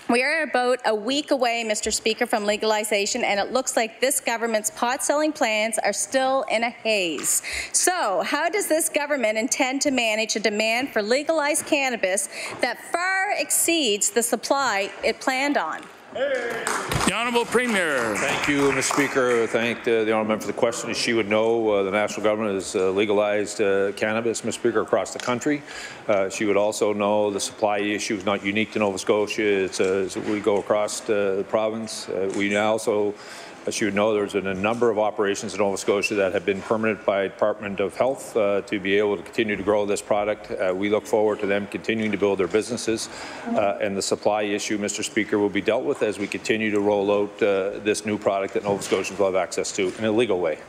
We are about a week away, Mr. Speaker, from legalization, and it looks like this government's pot-selling plans are still in a haze. So, how does this government intend to manage a demand for legalized cannabis that far exceeds the supply it planned on? The Honourable Premier. Thank you, Mr. Speaker. Thank the Honourable Member for the question. As she would know, the national government has legalized cannabis, Mr. Speaker, across the country. She would also know the supply issue is not unique to Nova Scotia. We go across the province. We also, as you would know, there's been a number of operations in Nova Scotia that have been permitted by Department of Health to be able to continue to grow this product. We look forward to them continuing to build their businesses, and the supply issue, Mr. Speaker, will be dealt with as we continue to roll out this new product that Nova Scotians will have access to in a legal way.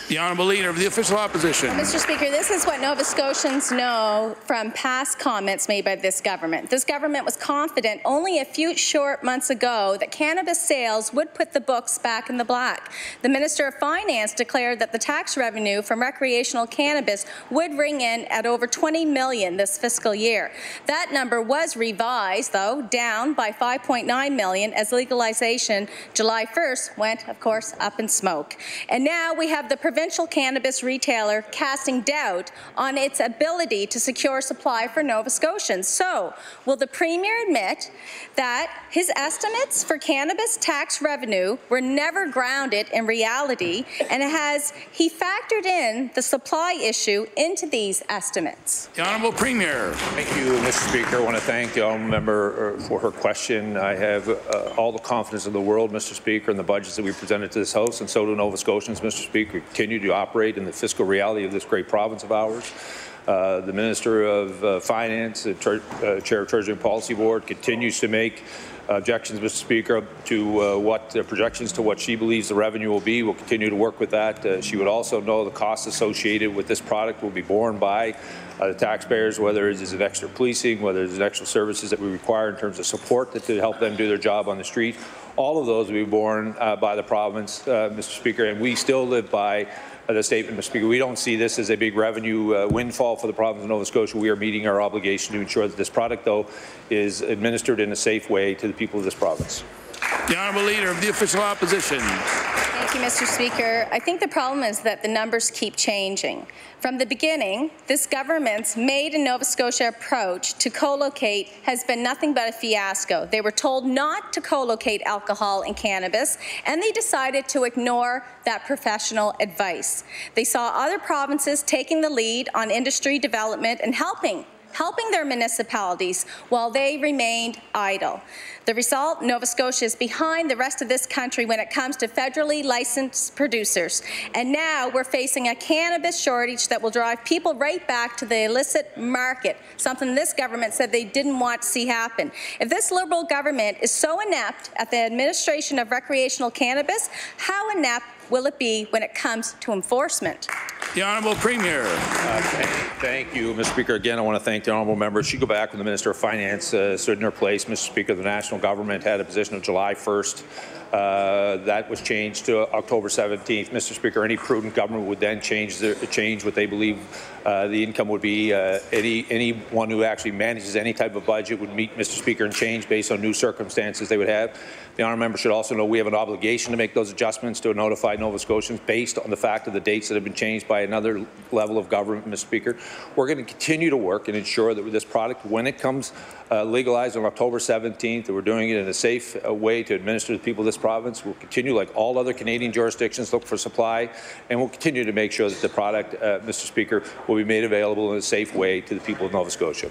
The Honourable Leader of the Official Opposition. Mr. Speaker, this is what Nova Scotians know from past comments made by this government. This government was confident only a few short months ago that cannabis sales would put the books back in the black. The Minister of Finance declared that the tax revenue from recreational cannabis would ring in at over $20 million this fiscal year. That number was revised, though, down by $5.9 million as legalization July 1st went, of course, up in smoke. And now we have the provincial cannabis retailer casting doubt on its ability to secure supply for Nova Scotians. So, will the Premier admit that his estimates for cannabis tax revenue were never grounded in reality, and has he factored in the supply issue into these estimates? The Honourable Premier. Thank you, Mr. Speaker. I want to thank the Honourable Member for her question. I have all the confidence in the world, Mr. Speaker, in the budgets that we presented to this House, and so do Nova Scotians, Mr. Speaker. We continue to operate in the fiscal reality of this great province of ours. The Minister of Finance, Chair of Treasury and Policy Board, continues to make objections, Mr. Speaker, to what projections to what she believes the revenue will be. We'll continue to work with that. She would also know the costs associated with this product will be borne by the taxpayers, whether it is an extra policing, whether it is extra services that we require in terms of support to help them do their job on the street. All of those will be borne by the province, Mr. Speaker, and we still live by the statement, Mr. Speaker. We don't see this as a big revenue windfall for the province of Nova Scotia. We are meeting our obligation to ensure that this product, though, is administered in a safe way to the people of this province. The Honourable Leader of the Official Opposition. Thank you, Mr. Speaker. I think the problem is that the numbers keep changing. From the beginning, this government's Made in Nova Scotia approach to co-locate has been nothing but a fiasco. They were told not to co-locate alcohol and cannabis, and they decided to ignore that professional advice. They saw other provinces taking the lead on industry development and helping their municipalities while they remained idle. The result, Nova Scotia is behind the rest of this country when it comes to federally licensed producers. And now we're facing a cannabis shortage that will drive people right back to the illicit market, something this government said they didn't want to see happen. If this Liberal government is so inept at the administration of recreational cannabis, how inept will it be when it comes to enforcement? The Honourable Premier. Thank you, Mr. Speaker. Again, I want to thank the Honourable Member. She go back when the Minister of Finance stood in her place. Mr. Speaker, the national government had a position of July 1st. That was changed to October 17th. Mr. Speaker, any prudent government would then change what they believe the income would be. Anyone who actually manages any type of budget would meet, Mr. Speaker, and change based on new circumstances they would have. The Honourable Member should also know we have an obligation to make those adjustments to notify Nova Scotians based on the fact of the dates that have been changed by another level of government, Mr. Speaker. We're going to continue to work and ensure that with this product, when it comes legalized on October 17th, that we're doing it in a safe way to administer to the people of this province. We'll continue, like all other Canadian jurisdictions, look for supply, and we'll continue to make sure that the product, Mr. Speaker, will be made available in a safe way to the people of Nova Scotia.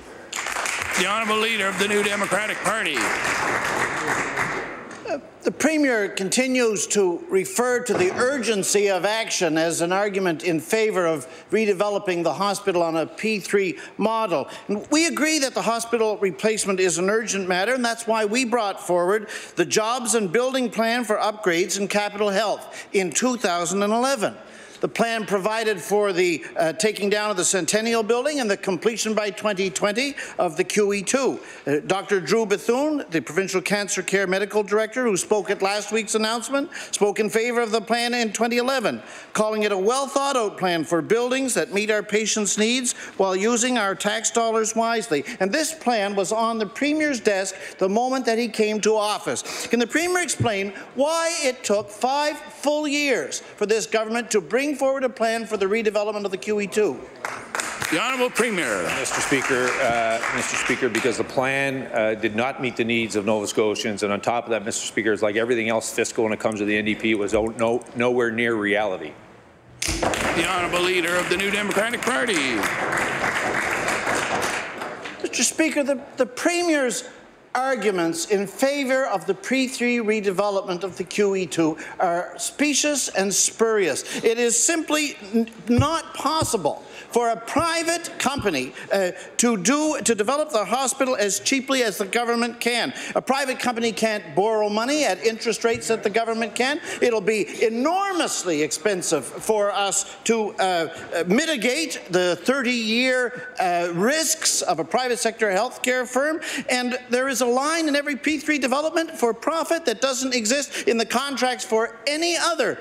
The Honourable Leader of the New Democratic Party. The Premier continues to refer to the urgency of action as an argument in favour of redeveloping the hospital on a P3 model. And we agree that the hospital replacement is an urgent matter, and that's why we brought forward the Jobs and Building Plan for Upgrades in Capital Health in 2011. The plan provided for the taking down of the Centennial Building and the completion by 2020 of the QE2. Dr. Drew Bethune, the Provincial Cancer Care Medical Director, who spoke at last week's announcement, spoke in favour of the plan in 2011, calling it a well-thought-out plan for buildings that meet our patients' needs while using our tax dollars wisely. And this plan was on the Premier's desk the moment that he came to office. Can the Premier explain why it took 5 full years for this government to bring forward a plan for the redevelopment of the QE2? The Honourable Premier. Mr. Speaker, because the plan did not meet the needs of Nova Scotians, and on top of that, Mr. Speaker, it's like everything else fiscal when it comes to the NDP, it was nowhere near reality. The Honourable Leader of the New Democratic Party. Mr. Speaker, the Premier's arguments in favour of the P3 redevelopment of the QE2 are specious and spurious. It is simply not possible for a private company to develop the hospital as cheaply as the government can. A private company can't borrow money at interest rates that the government can. It'll be enormously expensive for us to mitigate the 30-year risks of a private sector healthcare firm, and there is a line in every P3 development for profit that doesn't exist in the contracts for any other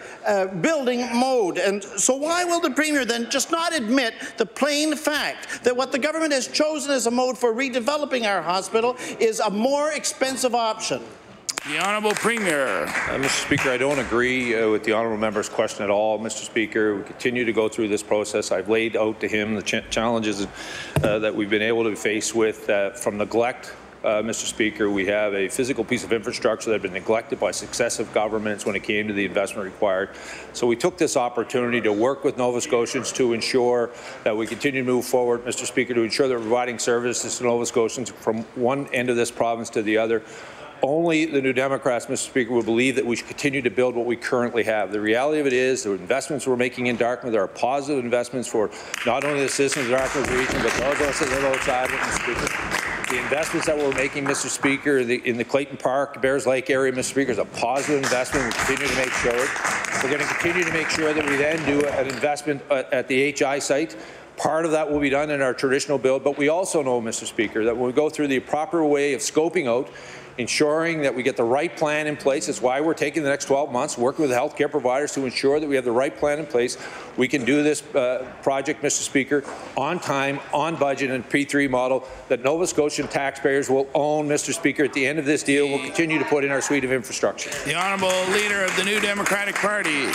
building mode. And so why will the Premier then just not admit the plain fact that what the government has chosen as a mode for redeveloping our hospital is a more expensive option? The Honourable Premier. Mr. Speaker, I don't agree with the Honourable Member's question at all. Mr. Speaker, we continue to go through this process. I've laid out to him the challenges that we've been able to face with from neglect. Mr. Speaker, we have a physical piece of infrastructure that had been neglected by successive governments when it came to the investment required. So we took this opportunity to work with Nova Scotians to ensure that we continue to move forward, Mr. Speaker, to ensure that we're providing services to Nova Scotians from one end of this province to the other. Only the New Democrats, Mr. Speaker, will believe that we should continue to build what we currently have. The reality of it is the investments we're making in Dartmouth are positive investments for not only the citizens of the Dartmouth region, but those of us that live outside of it, Mr. Speaker. The investments that we're making, Mr. Speaker, in the Clayton Park, Bears Lake area, Mr. Speaker, is a positive investment. We continue to make sure. We're going to continue to make sure that we then do an investment at the HI site. Part of that will be done in our traditional build, but we also know, Mr. Speaker, that when we go through the proper way of scoping out, ensuring that we get the right plan in place. That's why we're taking the next 12 months, working with healthcare providers to ensure that we have the right plan in place. We can do this project, Mr. Speaker, on time, on budget, and P3 model that Nova Scotian taxpayers will own, Mr. Speaker. At the end of this deal, we'll continue to put in our suite of infrastructure. The Honourable Leader of the New Democratic Party.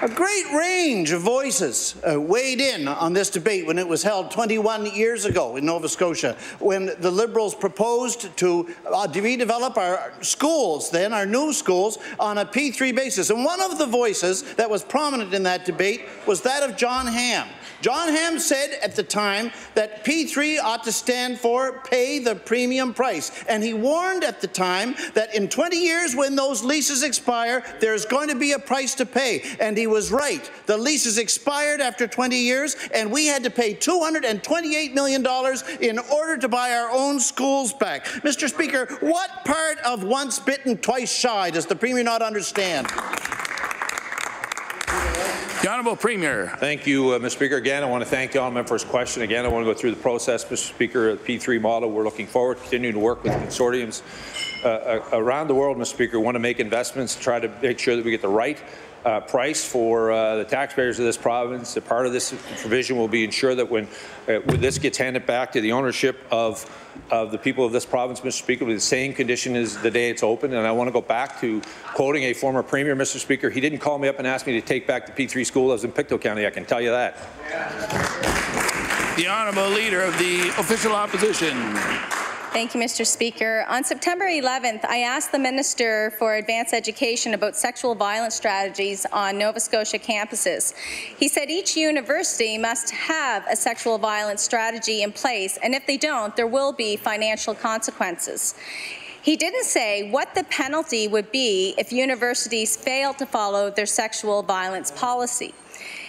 A great range of voices weighed in on this debate when it was held 21 years ago in Nova Scotia, when the Liberals proposed to redevelop our schools, then our new schools, on a P3 basis. And one of the voices that was prominent in that debate was that of John Hamm. John Hamm said at the time that P3 ought to stand for pay the premium price. And he warned at the time that in 20 years when those leases expire, there's going to be a price to pay. And he was right. The leases expired after 20 years, and we had to pay $228 million in order to buy our own schools back. Mr. Speaker, what part of once bitten, twice shy does the Premier not understand? The Honourable Premier. Thank you, Mr. Speaker. Again, I want to thank the Honourable Member for his question. Again, I want to go through the process, Mr. Speaker, of the P3 model. We're looking forward to continuing to work with consortiums around the world, Mr. Speaker. We want to make investments to try to make sure that we get the right price for the taxpayers of this province. A part of this provision will be ensure that when this gets handed back to the ownership of the people of this province, Mr. Speaker, with the same condition as the day it's opened. And I want to go back to quoting a former Premier, Mr. Speaker. He didn't call me up and ask me to take back the P3 school. I was in Pictou County, I can tell you that. The Honourable Leader of the Official Opposition. Thank you, Mr. Speaker. On September 11th, I asked the Minister for Advanced Education about sexual violence strategies on Nova Scotia campuses. He said each university must have a sexual violence strategy in place, and if they don't, there will be financial consequences. He didn't say what the penalty would be if universities failed to follow their sexual violence policy.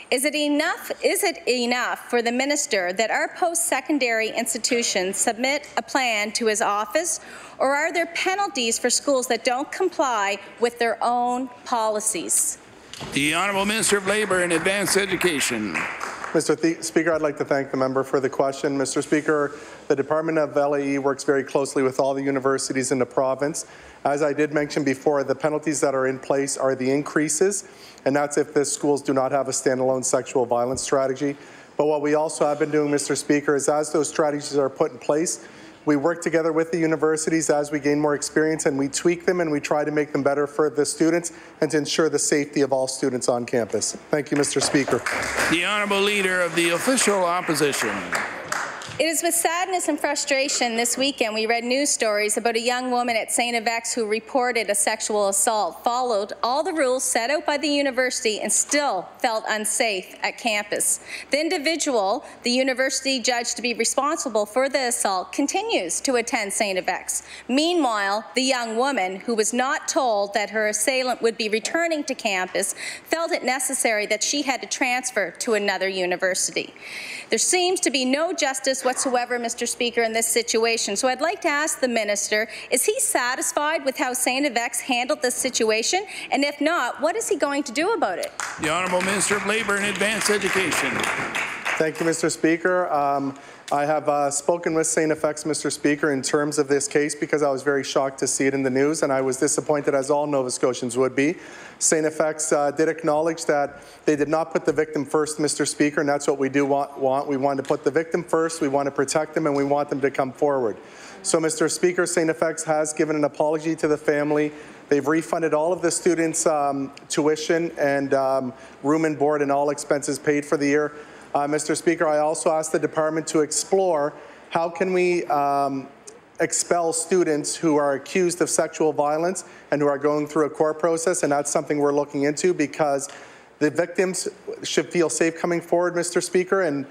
Is it enough for the minister that our post-secondary institutions submit a plan to his office, or are there penalties for schools that don't comply with their own policies? The Honourable Minister of Labour and Advanced Education. Mr. Speaker, I'd like to thank the member for the question. Mr. Speaker, the Department of LAE works very closely with all the universities in the province. As I did mention before, the penalties that are in place are the increases, and that's if the schools do not have a standalone sexual violence strategy. But what we also have been doing, Mr. Speaker, is as those strategies are put in place, we work together with the universities as we gain more experience, and we tweak them and we try to make them better for the students and to ensure the safety of all students on campus. Thank you, Mr. Speaker. The Honourable Leader of the Official Opposition. It is with sadness and frustration this weekend we read news stories about a young woman at St. FX who reported a sexual assault, followed all the rules set out by the university, and still felt unsafe at campus. The individual the university judged to be responsible for the assault continues to attend St. FX. Meanwhile, the young woman, who was not told that her assailant would be returning to campus, felt it necessary that she had to transfer to another university. There seems to be no justice whatsoever, Mr. Speaker, in this situation. So I'd like to ask the Minister, is he satisfied with how St. FX handled this situation? And if not, what is he going to do about it? The Honourable Minister of Labour and Advanced Education. Thank you, Mr. Speaker. I have spoken with St. FX, Mr. Speaker, in terms of this case because I was very shocked to see it in the news, and I was disappointed, as all Nova Scotians would be. St. FX did acknowledge that they did not put the victim first, Mr. Speaker, and that's what we do want. We want to put the victim first, we want to protect them, and we want them to come forward. So, Mr. Speaker, St. FX has given an apology to the family. They've refunded all of the students' tuition and room and board and all expenses paid for the year. Mr. Speaker, I also asked the department to explore how can we expel students who are accused of sexual violence and who are going through a court process, and that's something we're looking into because the victims should feel safe coming forward, Mr. Speaker, and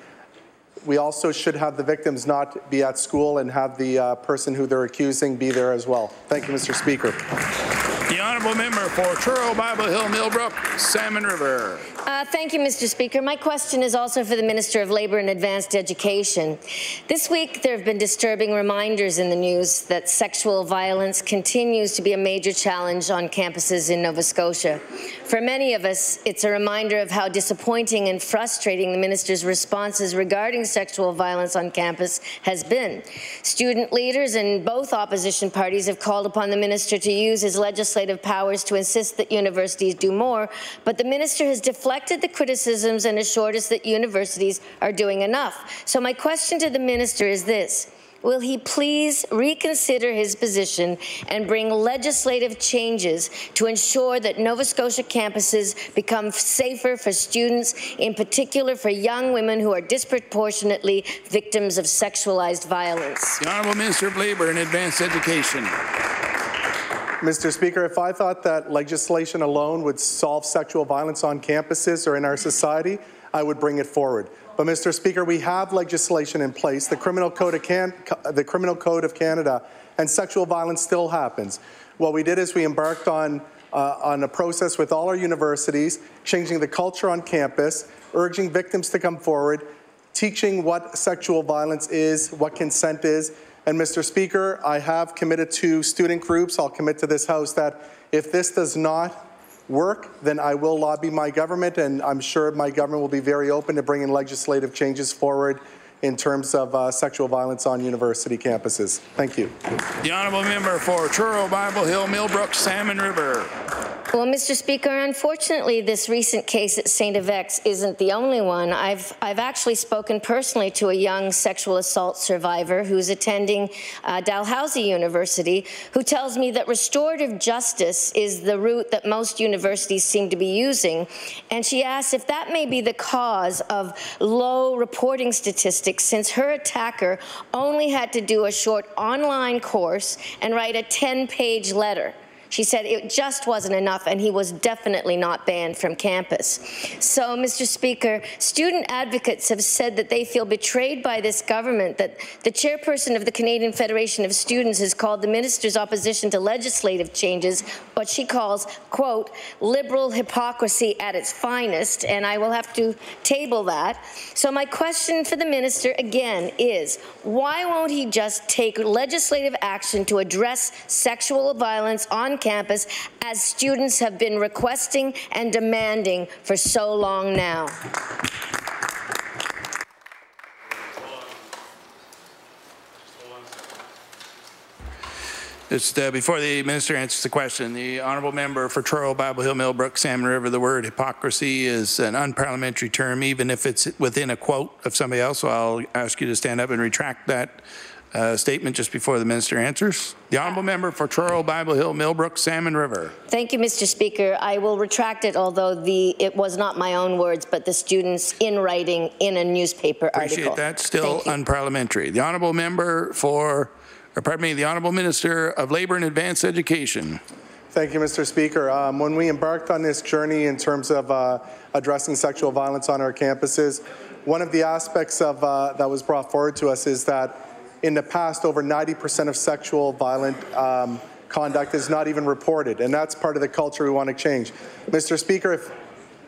we also should have the victims not be at school and have the person who they're accusing be there as well. Thank you, Mr. Speaker. The Honourable Member for Truro, Bible Hill, Millbrook, Salmon River. Thank you, Mr. Speaker. My question is also for the Minister of Labour and Advanced Education. This week, there have been disturbing reminders in the news that sexual violence continues to be a major challenge on campuses in Nova Scotia. For many of us, it's a reminder of how disappointing and frustrating the minister's responses regarding sexual violence on campus has been. Student leaders in both opposition parties have called upon the minister to use his legislative powers to insist that universities do more, but the minister has deflected the criticisms and assured us that universities are doing enough. So my question to the minister is this: will he please reconsider his position and bring legislative changes to ensure that Nova Scotia campuses become safer for students, in particular for young women who are disproportionately victims of sexualized violence? The Honourable Minister of Labour and Advanced Education. Mr. Speaker, if I thought that legislation alone would solve sexual violence on campuses or in our society, I would bring it forward. But, Mr. Speaker, we have legislation in place, the Criminal Code of Canada, and sexual violence still happens. What we did is we embarked on a process with all our universities, changing the culture on campus, urging victims to come forward, teaching what sexual violence is, what consent is. And, Mr. Speaker, I have committed to student groups, I'll commit to this House, that if this does not work, then I will lobby my government, and I'm sure my government will be very open to bringing legislative changes forward in terms of sexual violence on university campuses. Thank you. The Honourable Member for Truro, Bible Hill, Millbrook, Salmon River. Well, Mr. Speaker, unfortunately, this recent case at St. Yvette's isn't the only one. I've actually spoken personally to a young sexual assault survivor who's attending Dalhousie University, who tells me that restorative justice is the route that most universities seem to be using. And she asks if that may be the cause of low reporting statistics, since her attacker only had to do a short online course and write a 10-page letter. She said it just wasn't enough, and he was definitely not banned from campus. So, Mr. Speaker, student advocates have said that they feel betrayed by this government, that the chairperson of the Canadian Federation of Students has called the minister's opposition to legislative changes what she calls, quote, liberal hypocrisy at its finest, and I will have to table that. So my question for the minister again is, why won't he just take legislative action to address sexual violence on campus, as students have been requesting and demanding for so long now? Just before the minister answers the question, the honourable member for Truro, Bible Hill, Millbrook, Salmon River, the word hypocrisy is an unparliamentary term, even if it's within a quote of somebody else. So I'll ask you to stand up and retract that statement just before the minister answers. The honourable member for Truro, Bible Hill, Millbrook, Salmon River. Thank you, Mr. Speaker. I will retract it, although it was not my own words, but the students in writing in a newspaper article. Appreciate that. Still unparliamentary. The honourable member for, or pardon me, the honourable minister of Labour and Advanced Education. Thank you, Mr. Speaker. When we embarked on this journey in terms of addressing sexual violence on our campuses, one of the aspects of that was brought forward to us is that in the past, over 90% of sexual violent conduct is not even reported, and that's part of the culture we want to change. Mr. Speaker,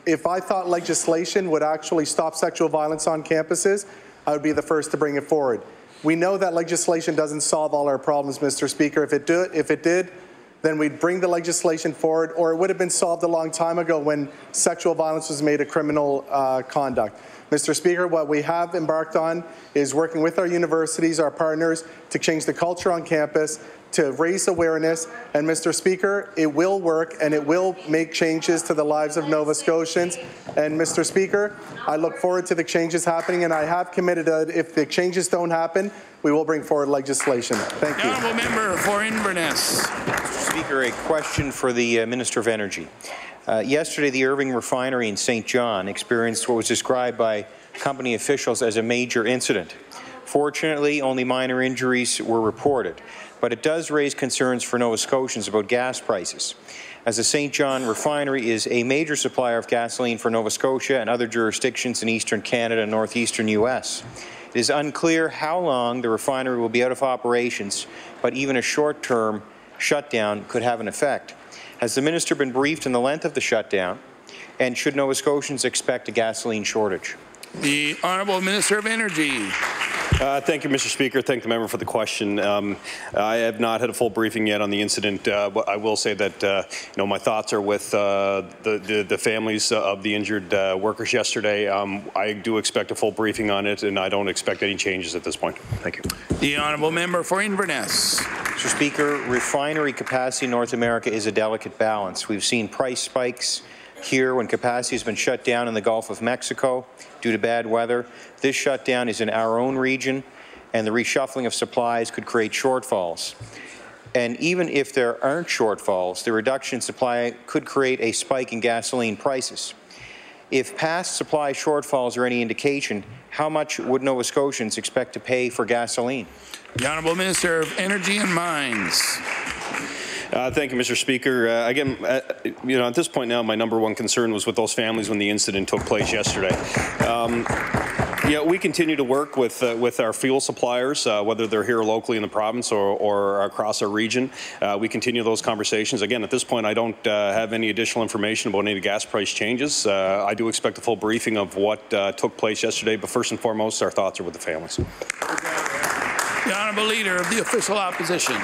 if I thought legislation would actually stop sexual violence on campuses, I would be the first to bring it forward. We know that legislation doesn't solve all our problems, Mr. Speaker. If it did, then we'd bring the legislation forward, or it would have been solved a long time ago when sexual violence was made a criminal conduct. Mr. Speaker, what we have embarked on is working with our universities, our partners, to change the culture on campus, to raise awareness, and Mr. Speaker, it will work and it will make changes to the lives of Nova Scotians. And Mr. Speaker, I look forward to the changes happening, and I have committed that if the changes don't happen, we will bring forward legislation. Thank you. Honourable member for Inverness. Mr. Speaker, a question for the Minister of Energy. Yesterday, the Irving refinery in St. John experienced what was described by company officials as a major incident. Fortunately, only minor injuries were reported, but it does raise concerns for Nova Scotians about gas prices, as the St. John refinery is a major supplier of gasoline for Nova Scotia and other jurisdictions in eastern Canada and northeastern U.S. It is unclear how long the refinery will be out of operations, but even a short-term shutdown could have an effect. Has the minister been briefed on the length of the shutdown, and should Nova Scotians expect a gasoline shortage? The Honourable Minister of Energy. Thank you, Mr. Speaker. Thank the member for the question. I have not had a full briefing yet on the incident. But I will say that my thoughts are with the families of the injured workers yesterday. I do expect a full briefing on it, and I don't expect any changes at this point. Thank you. The honourable member for Inverness. Mr. Speaker, refinery capacity in North America is a delicate balance. We've seen price spikes here when capacity has been shut down in the Gulf of Mexico due to bad weather. This shutdown is in our own region, and the reshuffling of supplies could create shortfalls. And even if there aren't shortfalls, the reduction in supply could create a spike in gasoline prices. If past supply shortfalls are any indication, how much would Nova Scotians expect to pay for gasoline? The Honourable Minister of Energy and Mines. Thank you, Mr. Speaker. Again, at this point now, my number one concern was with those families when the incident took place yesterday. We continue to work with our fuel suppliers, whether they're here locally in the province or across our region. We continue those conversations. Again, at this point, I don't have any additional information about any gas price changes. I do expect a full briefing of what took place yesterday, but first and foremost, our thoughts are with the families. The Honourable Leader of the Official Opposition.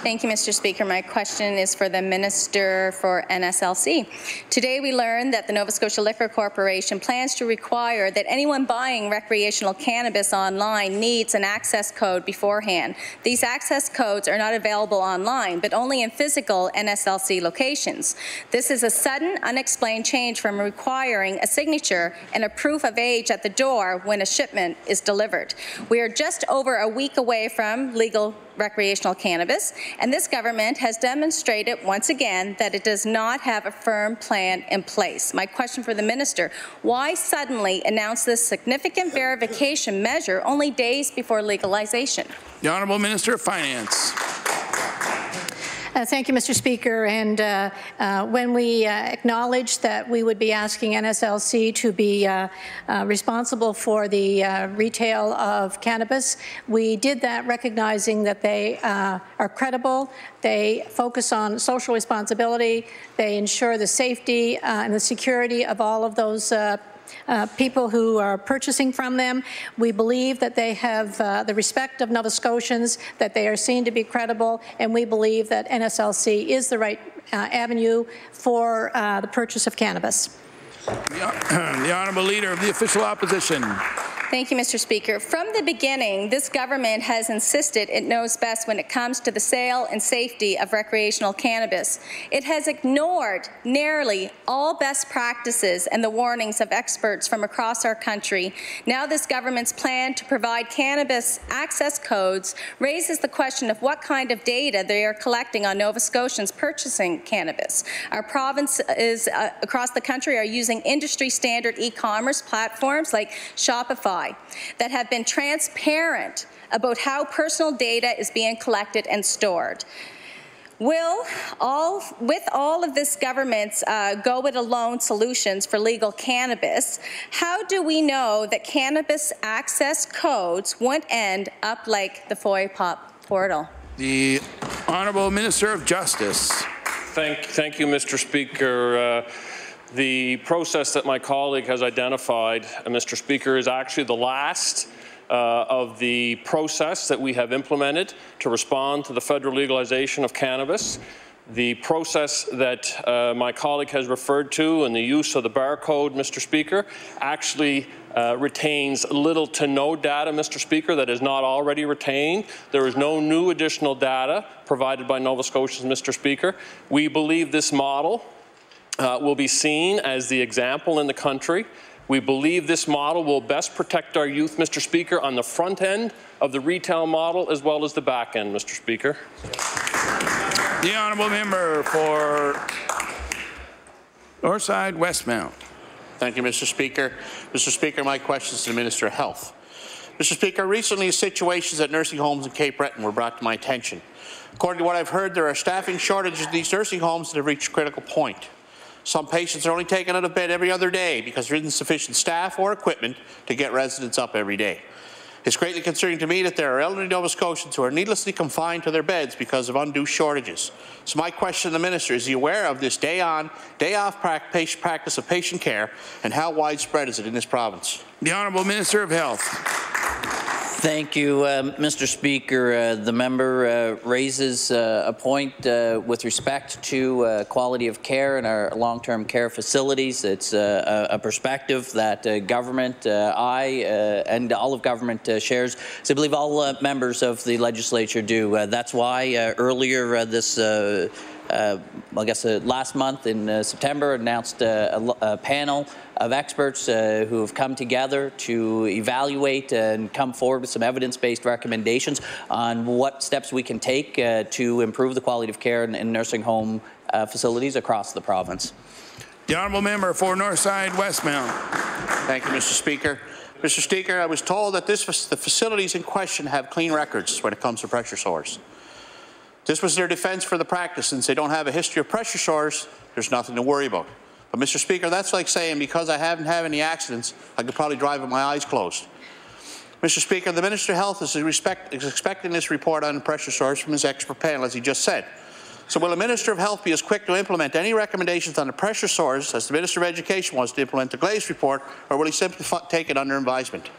Thank you, Mr. Speaker. My question is for the Minister for NSLC. Today we learned that the Nova Scotia Liquor Corporation plans to require that anyone buying recreational cannabis online needs an access code beforehand. These access codes are not available online, but only in physical NSLC locations. This is a sudden, unexplained change from requiring a signature and a proof of age at the door when a shipment is delivered. We are just over a week away from legal recreational cannabis, and this government has demonstrated once again that it does not have a firm plan in place. My question for the minister, why suddenly announce this significant verification measure only days before legalization? The Honourable Minister of Finance. Thank you, Mr. Speaker. And when we acknowledged that we would be asking NSLC to be responsible for the retail of cannabis, we did that recognizing that they are credible, they focus on social responsibility, they ensure the safety and the security of all of those people who are purchasing from them. We believe that they have the respect of Nova Scotians, that they are seen to be credible, and we believe that NSLC is the right avenue for the purchase of cannabis. The Honourable Leader of the Official Opposition. Thank you, Mr. Speaker. From the beginning, this government has insisted it knows best when it comes to the sale and safety of recreational cannabis. It has ignored nearly all best practices and the warnings of experts from across our country. Now this government's plan to provide cannabis access codes raises the question of what kind of data they are collecting on Nova Scotians purchasing cannabis. Our provinces across the country are using industry-standard e-commerce platforms like Shopify that have been transparent about how personal data is being collected and stored. With all of this government's go-it-alone solutions for legal cannabis, how do we know that cannabis access codes won't end up like the FOIA portal? The Honourable Minister of Justice. Thank you, Mr. Speaker. The process that my colleague has identified, Mr. Speaker, is actually the last of the process that we have implemented to respond to the federal legalization of cannabis. The process that my colleague has referred to and the use of the barcode, Mr. Speaker, actually retains little to no data, Mr. Speaker, that is not already retained. There is no new additional data provided by Nova Scotians, Mr. Speaker. We believe this model will be seen as the example in the country. We believe this model will best protect our youth, Mr. Speaker, on the front end of the retail model as well as the back end, Mr. Speaker. The Honourable Member for Northside Westmount. Thank you, Mr. Speaker. Mr. Speaker, my question is to the Minister of Health. Mr. Speaker, recently situations at nursing homes in Cape Breton were brought to my attention. According to what I've heard, there are staffing shortages in these nursing homes that have reached a critical point. Some patients are only taken out of bed every other day because there isn't sufficient staff or equipment to get residents up every day. It's greatly concerning to me that there are elderly Nova Scotians who are needlessly confined to their beds because of undue shortages. So my question to the Minister, is he aware of this day-on, day-off practice of patient care, and how widespread is it in this province? The Honourable Minister of Health. Thank you, Mr. Speaker. The member raises a point with respect to quality of care in our long-term care facilities. It's a perspective that government, and all of government shares. So I believe all members of the legislature do. That's why earlier this last month in September announced a panel of experts who have come together to evaluate and come forward with some evidence-based recommendations on what steps we can take to improve the quality of care in nursing home facilities across the province. The Honourable Member for Northside Westmount. Thank you, Mr. Speaker. Mr. Speaker, I was told that the facilities in question have clean records when it comes to pressure sores. This was their defence for the practice. Since they don't have a history of pressure sores, there's nothing to worry about. But, Mr. Speaker, that's like saying because I haven't had any accidents, I could probably drive with my eyes closed. Mr. Speaker, the Minister of Health is expecting this report on pressure sores from his expert panel, as he just said. So will the Minister of Health be as quick to implement any recommendations on the pressure sores as the Minister of Education was to implement the Glaze report, or will he simply take it under advisement?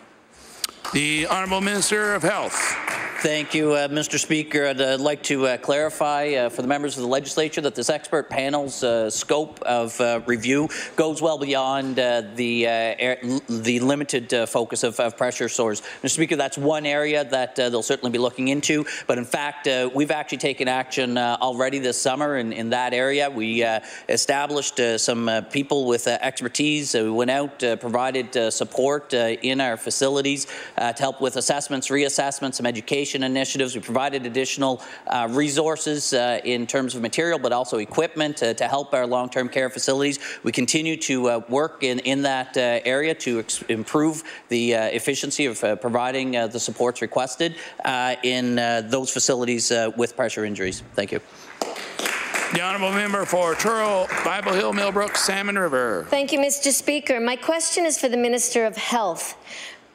The Honourable Minister of Health. Thank you, Mr. Speaker. I'd like to clarify for the members of the legislature that this expert panel's scope of review goes well beyond the limited focus of pressure sores. Mr. Speaker, that's one area that they'll certainly be looking into. But in fact, we've actually taken action already this summer in that area. We established some people with expertise. We went out, provided support in our facilities to help with assessments, reassessments, some education initiatives. We provided additional resources in terms of material, but also equipment to help our long-term care facilities. We continue to work in that area to improve the efficiency of providing the supports requested in those facilities with pressure injuries. Thank you. The honourable member for Truro, Bible Hill, Millbrook, Salmon River. Thank you, Mr. Speaker. My question is for the Minister of Health.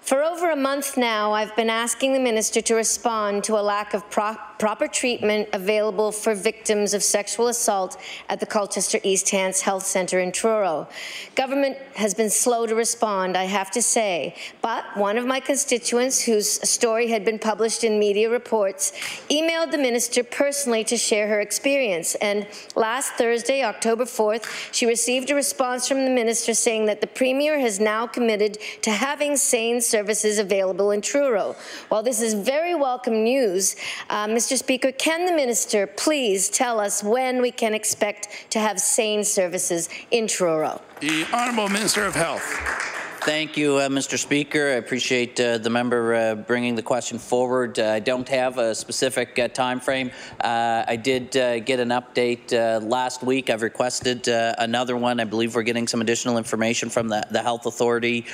For over a month now, I've been asking the minister to respond to a lack of proper treatment available for victims of sexual assault at the Colchester East Hants Health Centre in Truro. Government has been slow to respond, I have to say, but one of my constituents, whose story had been published in media reports, emailed the minister personally to share her experience. And last Thursday, October 4th, she received a response from the minister saying that the Premier has now committed to having sane services available in Truro. While this is very welcome news, Mr. Speaker, can the minister please tell us when we can expect to have sane services in Truro? The Honourable Minister of Health. Thank you, Mr. Speaker. I appreciate the member bringing the question forward. I don't have a specific time frame. I did get an update last week. I've requested another one. I believe we're getting some additional information from the Health Authority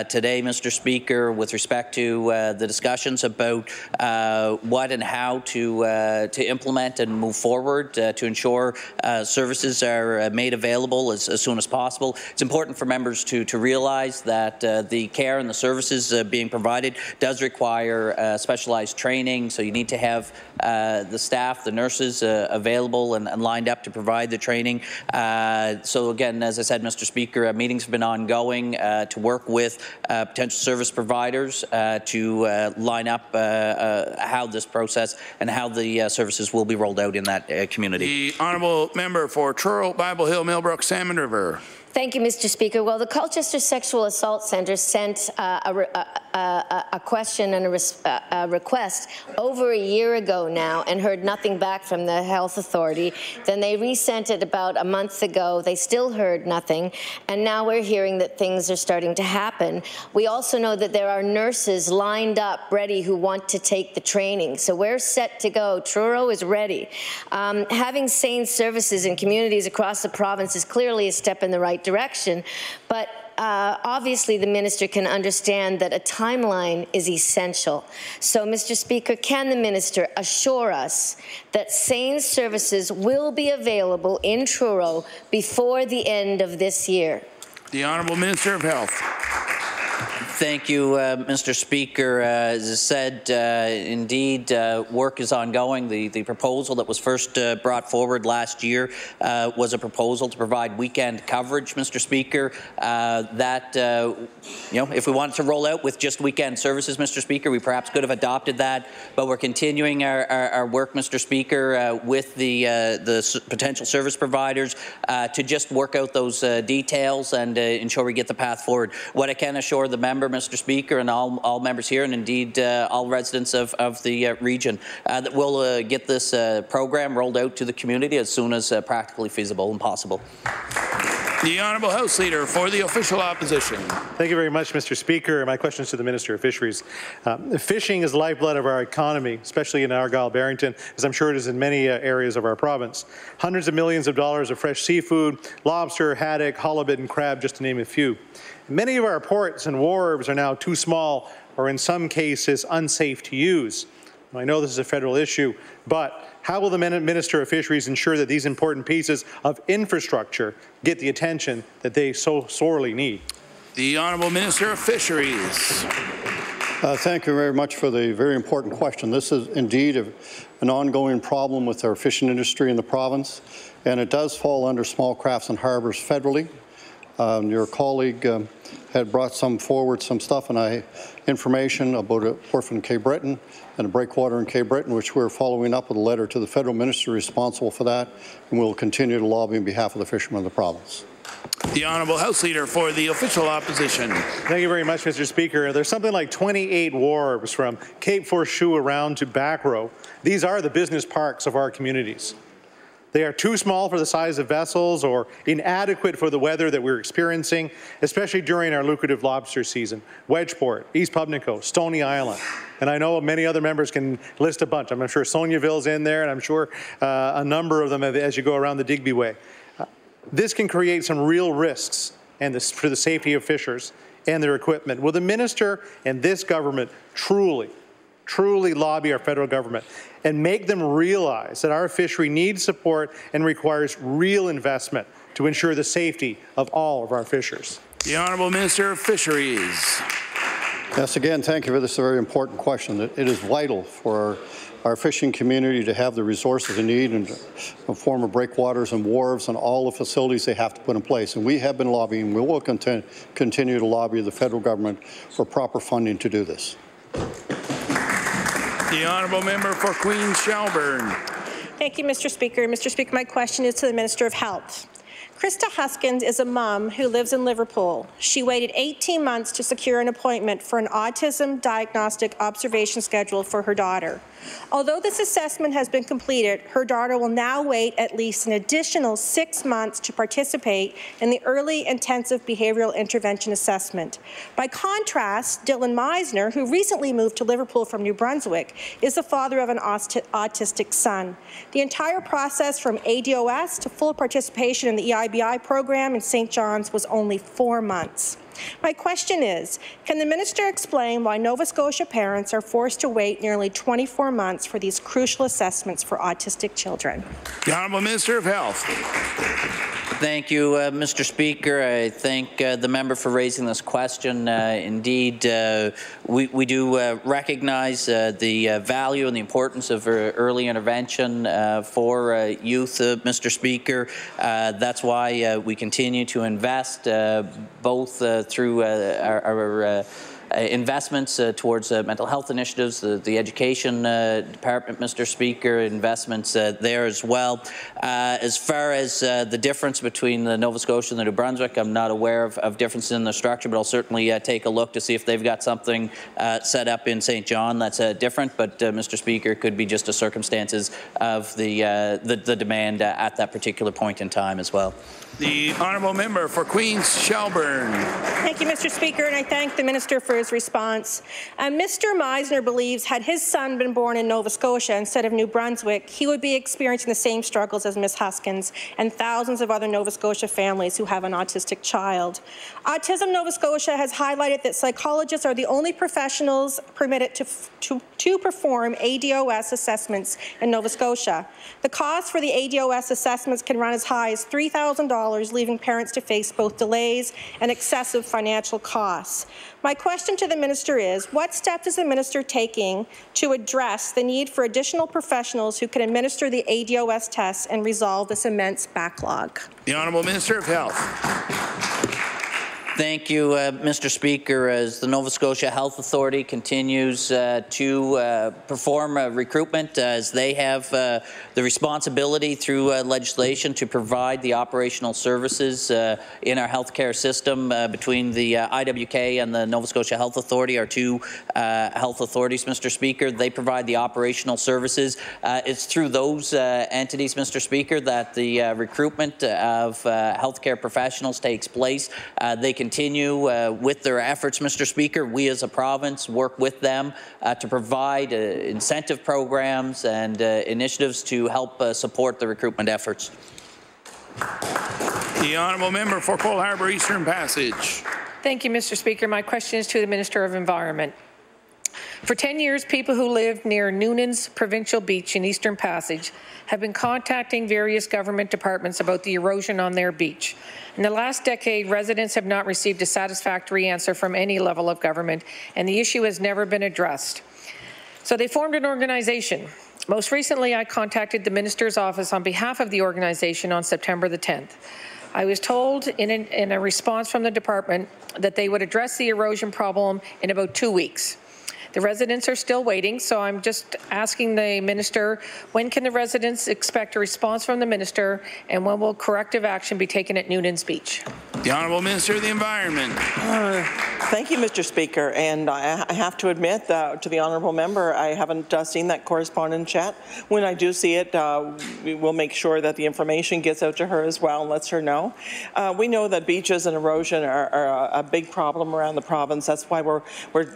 today, Mr. Speaker, with respect to the discussions about what and how to implement and move forward to ensure services are made available as soon as possible. It's important for members to realize that the care and the services being provided does require specialized training, so you need to have the staff, the nurses available and lined up to provide the training. So again, as I said, Mr. Speaker, meetings have been ongoing to work with potential service providers to line up how this process and how the services will be rolled out in that community. The Honourable Member for Truro, Bible Hill, Millbrook, Salmon River. Thank you, Mr. Speaker. Well, the Colchester Sexual Assault Centre sent a question and a request over a year ago now and heard nothing back from the Health Authority. Then they resent it about a month ago. They still heard nothing. And now we're hearing that things are starting to happen. We also know that there are nurses lined up ready who want to take the training. So we're set to go. Truro is ready. Having sane services in communities across the province is clearly a step in the right direction, but obviously the minister can understand that a timeline is essential. So, Mr. Speaker, can the minister assure us that sane services will be available in Truro before the end of this year? The Honourable Minister of Health. Thank you, Mr. Speaker. As I said, indeed, work is ongoing. The proposal that was first brought forward last year was a proposal to provide weekend coverage, Mr. Speaker. If we wanted to roll out with just weekend services, Mr. Speaker, we perhaps could have adopted that. But we're continuing our work, Mr. Speaker, with the potential service providers to just work out those details and ensure we get the path forward. What I can assure the member, Mr. Speaker, and all members here, and indeed all residents of the region, that we'll get this program rolled out to the community as soon as practically feasible and possible. The Honourable House Leader for the Official Opposition. Thank you very much, Mr. Speaker. My question is to the Minister of Fisheries. Fishing is the lifeblood of our economy, especially in Argyll-Barrington, as I'm sure it is in many areas of our province. Hundreds of millions of dollars of fresh seafood, lobster, haddock, halibut and crab, just to name a few. Many of our ports and wharves are now too small or in some cases unsafe to use. I know this is a federal issue, but how will the Minister of Fisheries ensure that these important pieces of infrastructure get the attention that they so sorely need? The Honourable Minister of Fisheries. Thank you very much for the very important question. This is indeed an ongoing problem with our fishing industry in the province, and it does fall under small crafts and harbours federally. Your colleague had brought forward some stuff and information about a wharf in Cape Breton and a breakwater in Cape Breton, which we're following up with a letter to the federal minister responsible for that, and we'll continue to lobby on behalf of the fishermen of the province. The Honourable House Leader for the official opposition. Thank you very much, Mr. Speaker. There's something like 28 wharves from Cape Forshue around to Back Row. These are the business parks of our communities. They are too small for the size of vessels or inadequate for the weather that we're experiencing, especially during our lucrative lobster season. Wedgeport, East Pubnico, Stony Island, and I know many other members can list a bunch. I'm sure Soniaville's in there, and I'm sure a number of them as you go around the Digby Way. This can create some real risks for the safety of fishers and their equipment. Will the minister and this government truly lobby our federal government and make them realize that our fishery needs support and requires real investment to ensure the safety of all of our fishers? The Honourable Minister of Fisheries. Yes, again, thank you for this very important question. It is vital for our fishing community to have the resources they need in the form of breakwaters and wharves and all the facilities they have to put in place. And we have been lobbying, we will continue to lobby the federal government for proper funding to do this. The Honourable Member for Queens Shelburne. Thank you, Mr. Speaker. Mr. Speaker, my question is to the Minister of Health. Krista Huskins is a mom who lives in Liverpool. She waited 18 months to secure an appointment for an autism diagnostic observation schedule for her daughter. Although this assessment has been completed, her daughter will now wait at least an additional 6 months to participate in the early intensive behavioral intervention assessment. By contrast, Dylan Meisner, who recently moved to Liverpool from New Brunswick, is the father of an autistic son. The entire process from ADOS to full participation in the EIBI program in St. John's was only 4 months. My question is, can the minister explain why Nova Scotia parents are forced to wait nearly 24 months for these crucial assessments for autistic children? The Honourable Minister of Health. Thank you, Mr. Speaker. I thank the member for raising this question. Indeed, we do recognize the value and the importance of early intervention for youth, Mr. Speaker. That's why we continue to invest both through our investments towards mental health initiatives, the education department, Mr. Speaker, investments there as well. As far as the difference between the Nova Scotia and the New Brunswick, I'm not aware of differences in the structure, but I'll certainly take a look to see if they've got something set up in St. John that's different. But Mr. Speaker, it could be just the circumstances of the demand at that particular point in time as well. The Honourable Member for Queens Shelburne. Thank you, Mr. Speaker, and I thank the Minister for his response. Mr. Meisner believes had his son been born in Nova Scotia instead of New Brunswick, he would be experiencing the same struggles as Ms. Huskins and thousands of other Nova Scotia families who have an autistic child. Autism Nova Scotia has highlighted that psychologists are the only professionals permitted to perform ADOS assessments in Nova Scotia. The cost for the ADOS assessments can run as high as $3,000, leaving parents to face both delays and excessive financial costs. My question to the minister is, what steps is the minister taking to address the need for additional professionals who can administer the ADOS tests and resolve this immense backlog? The Honourable Minister of Health. Thank you, Mr. Speaker. As the Nova Scotia Health Authority continues to perform recruitment, as they have the responsibility through legislation to provide the operational services in our healthcare system between the IWK and the Nova Scotia Health Authority, our two health authorities, Mr. Speaker. They provide the operational services. It's through those entities, Mr. Speaker, that the recruitment of healthcare professionals takes place. They continue with their efforts, Mr. Speaker. We as a province work with them to provide incentive programs and initiatives to help support the recruitment efforts. The Honourable Member for Cole Harbour Eastern Passage. Thank you, Mr. Speaker. My question is to the Minister of Environment. For 10 years, people who live near Noonan's Provincial Beach in Eastern Passage have been contacting various government departments about the erosion on their beach. In the last decade, residents have not received a satisfactory answer from any level of government, and the issue has never been addressed. So they formed an organization. Most recently, I contacted the Minister's office on behalf of the organization on September the 10th. I was told in a response from the department that they would address the erosion problem in about 2 weeks. The residents are still waiting, so I'm just asking the minister, when can the residents expect a response from the minister, and when will corrective action be taken at Noonan's Beach? The Honourable Minister of the Environment. Thank you, Mr. Speaker. And I have to admit to the Honourable Member, I haven't seen that correspondence chat. When I do see it, we will make sure that the information gets out to her as well and lets her know. We know that beaches and erosion are a big problem around the province. That's why we're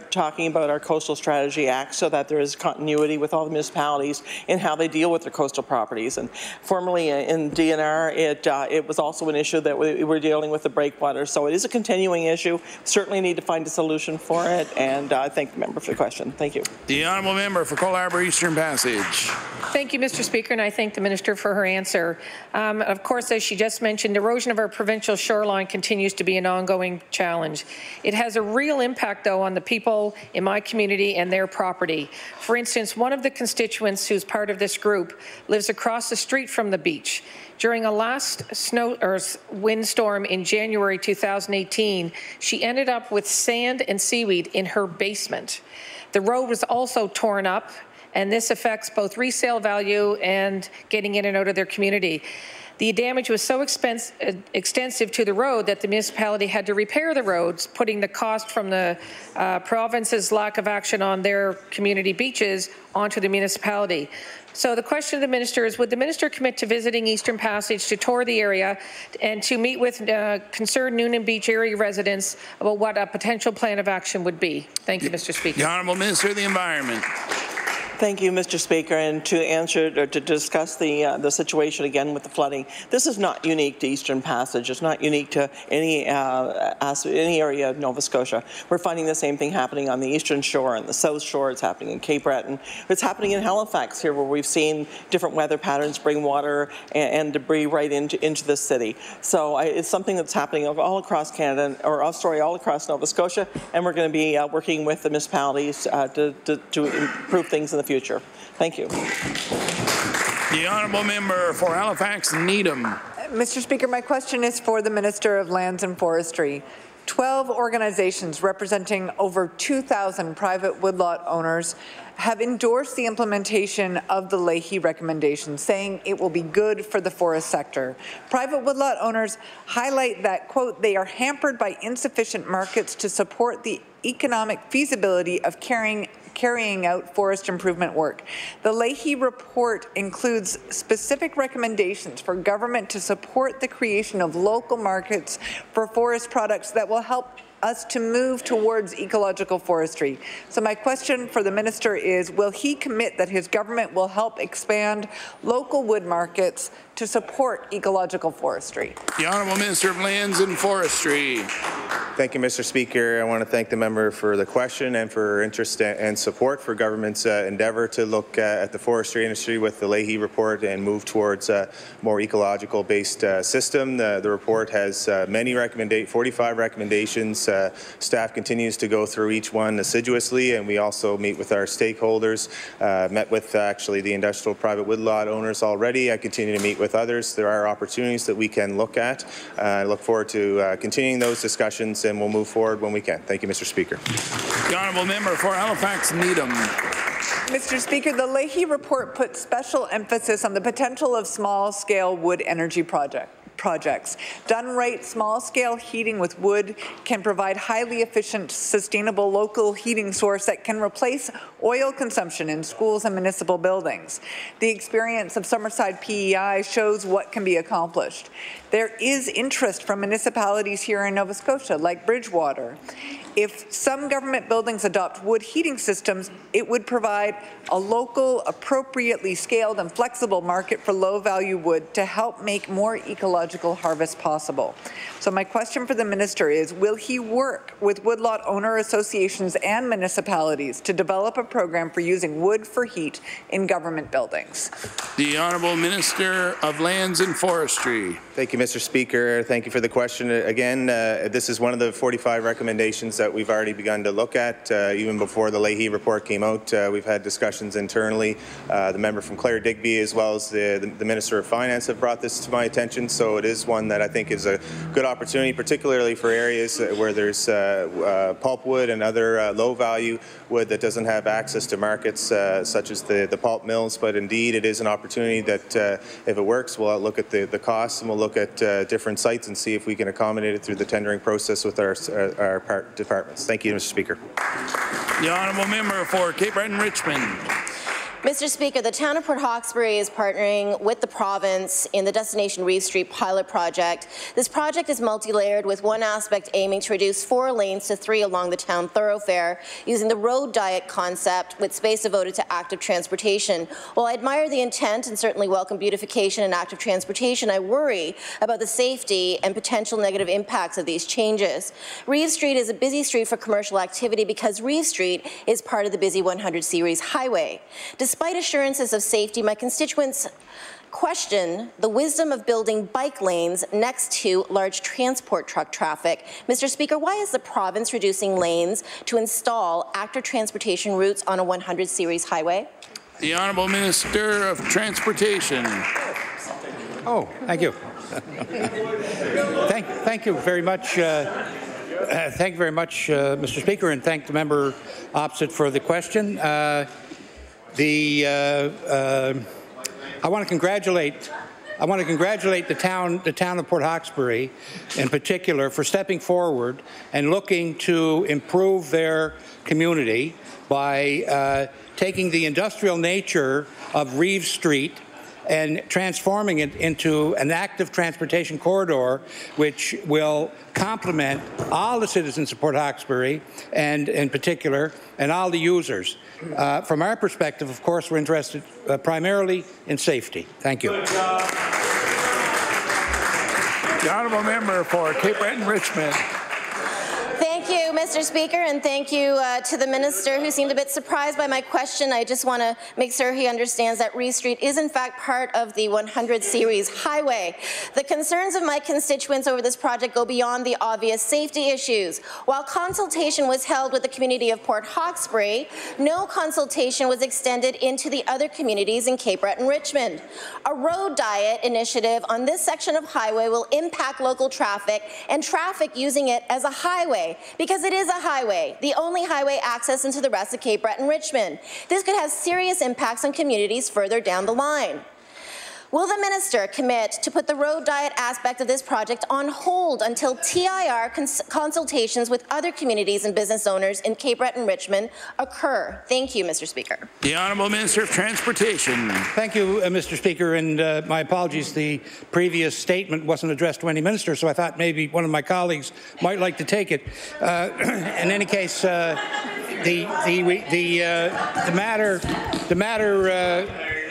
talking about our Coastal Strategy Act, so that there is continuity with all the municipalities in how they deal with their coastal properties. And formerly in DNR, it was also an issue that we were dealing with the breakwater. So it is a continuing issue. Certainly need to find a solution for it, and I thank the member for the question. Thank you. The Honourable Member for Cole Harbour Eastern Passage. Thank you, Mr. Speaker, and I thank the minister for her answer. Of course, as she just mentioned, erosion of our provincial shoreline continues to be an ongoing challenge. It has a real impact, though, on the people in my community and their property. For instance, one of the constituents who's part of this group lives across the street from the beach. During a last windstorm in January 2018, she ended up with sand and seaweed in her basement. The road was also torn up, and this affects both resale value and getting in and out of their community. The damage was so extensive to the road that the municipality had to repair the roads, putting the cost from the province's lack of action on their community beaches onto the municipality. So the question to the minister is, would the minister commit to visiting Eastern Passage to tour the area and to meet with concerned Noonan Beach area residents about what a potential plan of action would be? Thank you, Mr. Speaker. The Honourable Minister of the Environment. Thank you, Mr. Speaker. And to answer or to discuss the situation again with the flooding, this is not unique to Eastern Passage. It's not unique to any area of Nova Scotia. We're finding the same thing happening on the eastern shore and the south shore. It's happening in Cape Breton. It's happening in Halifax here, where we've seen different weather patterns bring water and debris right into the city. So it's something that's happening all across Canada, or all across Nova Scotia, and we're going to be working with the municipalities to improve things in the future. Thank you. The Honourable Member for Halifax Needham. Mr. Speaker, my question is for the Minister of Lands and Forestry. 12 organizations representing over 2,000 private woodlot owners have endorsed the implementation of the Leahy recommendations, saying it will be good for the forest sector. Private woodlot owners highlight that, quote, they are hampered by insufficient markets to support the economic feasibility of carrying out forest improvement work. The Leahy report includes specific recommendations for government to support the creation of local markets for forest products that will help us to move towards ecological forestry. So my question for the minister is, will he commit that his government will help expand local wood markets to support ecological forestry? The Honourable Minister of Lands and Forestry. Thank you, Mr. Speaker. I want to thank the member for the question and for interest and support for government's endeavour to look at the forestry industry with the Leahy report and move towards a more ecological-based system. The report has 45 recommendations. Staff continues to go through each one assiduously, and we also meet with our stakeholders. Met with actually the industrial private woodlot owners already. I continue to meet with others. There are opportunities that we can look at. I look forward to continuing those discussions, and we'll move forward when we can. Thank you, Mr. Speaker. The Honourable Member for Halifax Needham. Mr. Speaker, the Leahy report puts special emphasis on the potential of small-scale wood energy projects. Done right, small-scale heating with wood can provide highly efficient, sustainable local heating source that can replace oil consumption in schools and municipal buildings. The experience of Summerside PEI shows what can be accomplished. There is interest from municipalities here in Nova Scotia, like Bridgewater. If some government buildings adopt wood heating systems, it would provide a local, appropriately scaled and flexible market for low-value wood to help make more ecological harvest possible. So my question for the minister is, will he work with woodlot owner associations and municipalities to develop a program for using wood for heat in government buildings? The Honourable Minister of Lands and Forestry. Thank you, Mr. Speaker. Thank you for the question. Again, this is one of the 45 recommendations that that we've already begun to look at. Even before the Leahy report came out, we've had discussions internally. The member from Clare Digby, as well as the Minister of Finance, have brought this to my attention. So it is one that I think is a good opportunity, particularly for areas where there's pulpwood and other low-value wood that doesn't have access to markets such as the pulp mills. But indeed, it is an opportunity that, if it works, we'll look at the costs and we'll look at different sites and see if we can accommodate it through the tendering process with our departments. Thank you, Mr. Speaker. The honourable member for Cape Breton-Richmond. Mr. Speaker, the town of Port Hawkesbury is partnering with the province in the Destination Reeve Street pilot project. This project is multi-layered, with one aspect aiming to reduce 4 lanes to 3 along the town thoroughfare using the road diet concept with space devoted to active transportation. While I admire the intent and certainly welcome beautification and active transportation, I worry about the safety and potential negative impacts of these changes. Reeve Street is a busy street for commercial activity because Reeve Street is part of the busy 100 series highway. Despite assurances of safety, my constituents question the wisdom of building bike lanes next to large transport truck traffic. Mr. Speaker, why is the province reducing lanes to install active transportation routes on a 100 series highway? The Honourable Minister of Transportation. Oh, thank you. Thank you very much. Thank you very much, Mr. Speaker, and thank the member opposite for the question. I want to congratulate the town of Port Hawkesbury in particular for stepping forward and looking to improve their community by taking the industrial nature of Reeve Street and transforming it into an active transportation corridor which will complement all the citizens of Port Hawkesbury and in particular and all the users. From our perspective, of course, we're interested primarily in safety. Thank you. The honourable member for Cape Breton-Richmond. Thank you, Mr. Speaker, and thank you to the minister who seemed a bit surprised by my question. I just want to make sure he understands that Reeve Street is in fact part of the 100 series highway. The concerns of my constituents over this project go beyond the obvious safety issues. While consultation was held with the community of Port Hawkesbury, no consultation was extended into the other communities in Cape Breton-Richmond. A road diet initiative on this section of highway will impact local traffic and traffic using it as a highway, because it is a highway, the only highway access into the rest of Cape Breton-Richmond. This could have serious impacts on communities further down the line. Will the minister commit to put the road diet aspect of this project on hold until TIR consultations with other communities and business owners in Cape Breton-Richmond occur? Thank you, Mr. Speaker. The Honourable Minister of Transportation. Thank you, Mr. Speaker, and my apologies. The previous statement wasn't addressed to any minister, so I thought maybe one of my colleagues might like to take it. In any case, the matter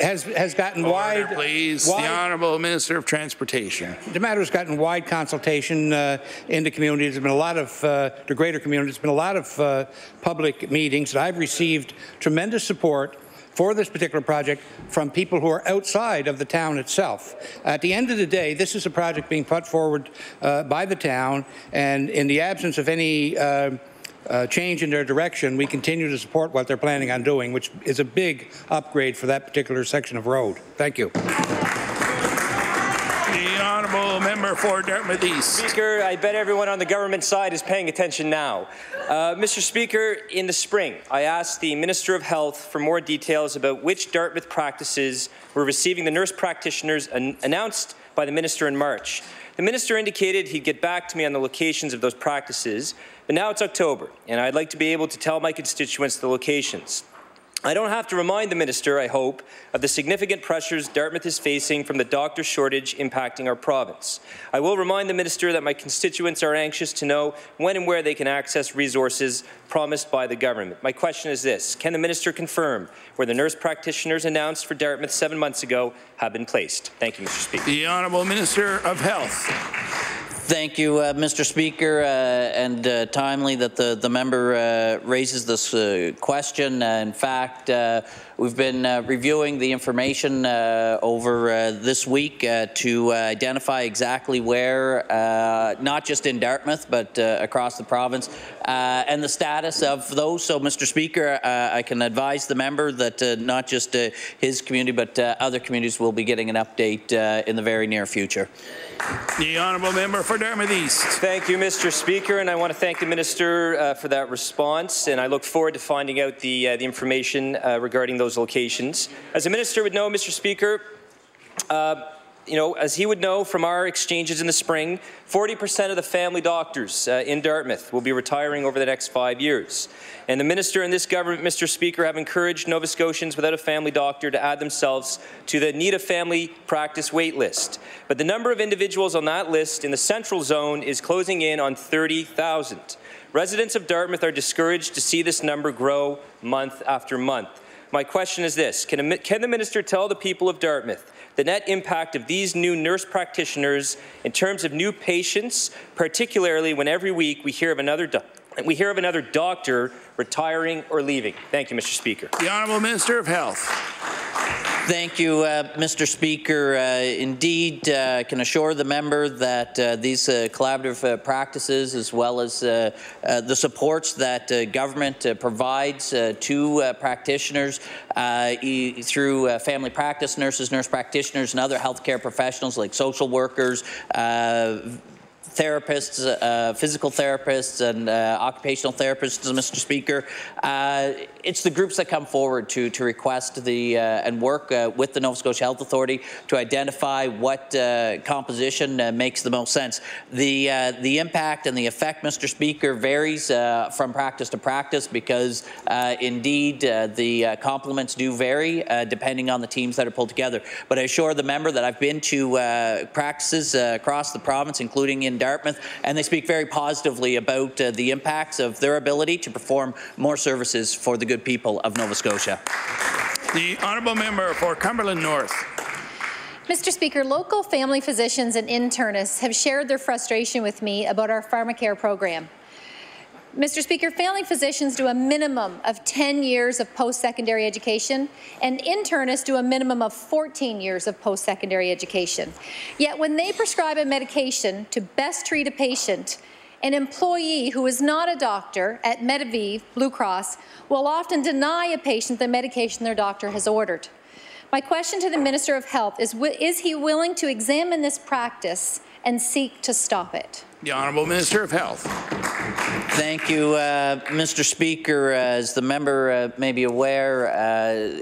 has gotten wide. Please, the Honourable Minister of Transportation. The matter has gotten wide consultation in the community. There's been a lot of the greater community. There's been a lot of public meetings, and I've received tremendous support for this particular project from people who are outside of the town itself. At the end of the day, this is a project being put forward by the town, and in the absence of any change in their direction, we continue to support what they're planning on doing, which is a big upgrade for that particular section of road. Thank you. The Honourable Member for Dartmouth East. Speaker, I bet everyone on the government side is paying attention now. Mr. Speaker, in the spring, I asked the Minister of Health for more details about which Dartmouth practices were receiving the nurse practitioners announced by the Minister in March. The Minister indicated he'd get back to me on the locations of those practices, but now it's October, and I'd like to be able to tell my constituents the locations. I don't have to remind the Minister, I hope, of the significant pressures Dartmouth is facing from the doctor shortage impacting our province. I will remind the Minister that my constituents are anxious to know when and where they can access resources promised by the government. My question is this: can the Minister confirm where the nurse practitioners announced for Dartmouth 7 months ago have been placed? Thank you, Mr. Speaker. The Honourable Minister of Health. Thank you, Mr. Speaker, and timely that the member raises this question. In fact, we've been reviewing the information over this week to identify exactly where, not just in Dartmouth, but across the province, and the status of those. So, Mr. Speaker, I can advise the member that not just his community, but other communities will be getting an update in the very near future. The honourable member for Dartmouth East. Thank you, Mr. Speaker, and I want to thank the minister for that response, and I look forward to finding out the information regarding those locations. As the minister would know, Mr. Speaker, as he would know from our exchanges in the spring, 40% of the family doctors in Dartmouth will be retiring over the next 5 years. And the minister and this government, Mr. Speaker, have encouraged Nova Scotians without a family doctor to add themselves to the need a family practice wait list. But the number of individuals on that list in the central zone is closing in on 30,000. Residents of Dartmouth are discouraged to see this number grow month after month. My question is this: can the minister tell the people of Dartmouth the net impact of these new nurse practitioners in terms of new patients, particularly when every week we hear of another doctor retiring or leaving? Thank you, Mr. Speaker. The Honourable Minister of Health. Thank you, Mr. Speaker. Indeed, can assure the member that these collaborative practices, as well as the supports that government provides to practitioners through family practice nurses, nurse practitioners, and other healthcare professionals like social workers, therapists, physical therapists, and occupational therapists, Mr. Speaker. It's the groups that come forward to request and work with the Nova Scotia Health Authority to identify what composition makes the most sense. The impact and the effect, Mr. Speaker, varies from practice to practice because indeed the complements do vary depending on the teams that are pulled together. But I assure the member that I've been to practices across the province, including in Dartmouth, and they speak very positively about the impacts of their ability to perform more services for the good people of Nova Scotia. The honourable member for Cumberland North. Mr. Speaker, local family physicians and internists have shared their frustration with me about our pharmacare program. Mr. Speaker, family physicians do a minimum of 10 years of post-secondary education, and internists do a minimum of 14 years of post-secondary education. Yet when they prescribe a medication to best treat a patient, an employee who is not a doctor at Medivive Blue Cross will often deny a patient the medication their doctor has ordered. My question to the Minister of Health is he willing to examine this practice and seek to stop it? The Honourable Minister of Health. Thank you, Mr. Speaker. As the member may be aware,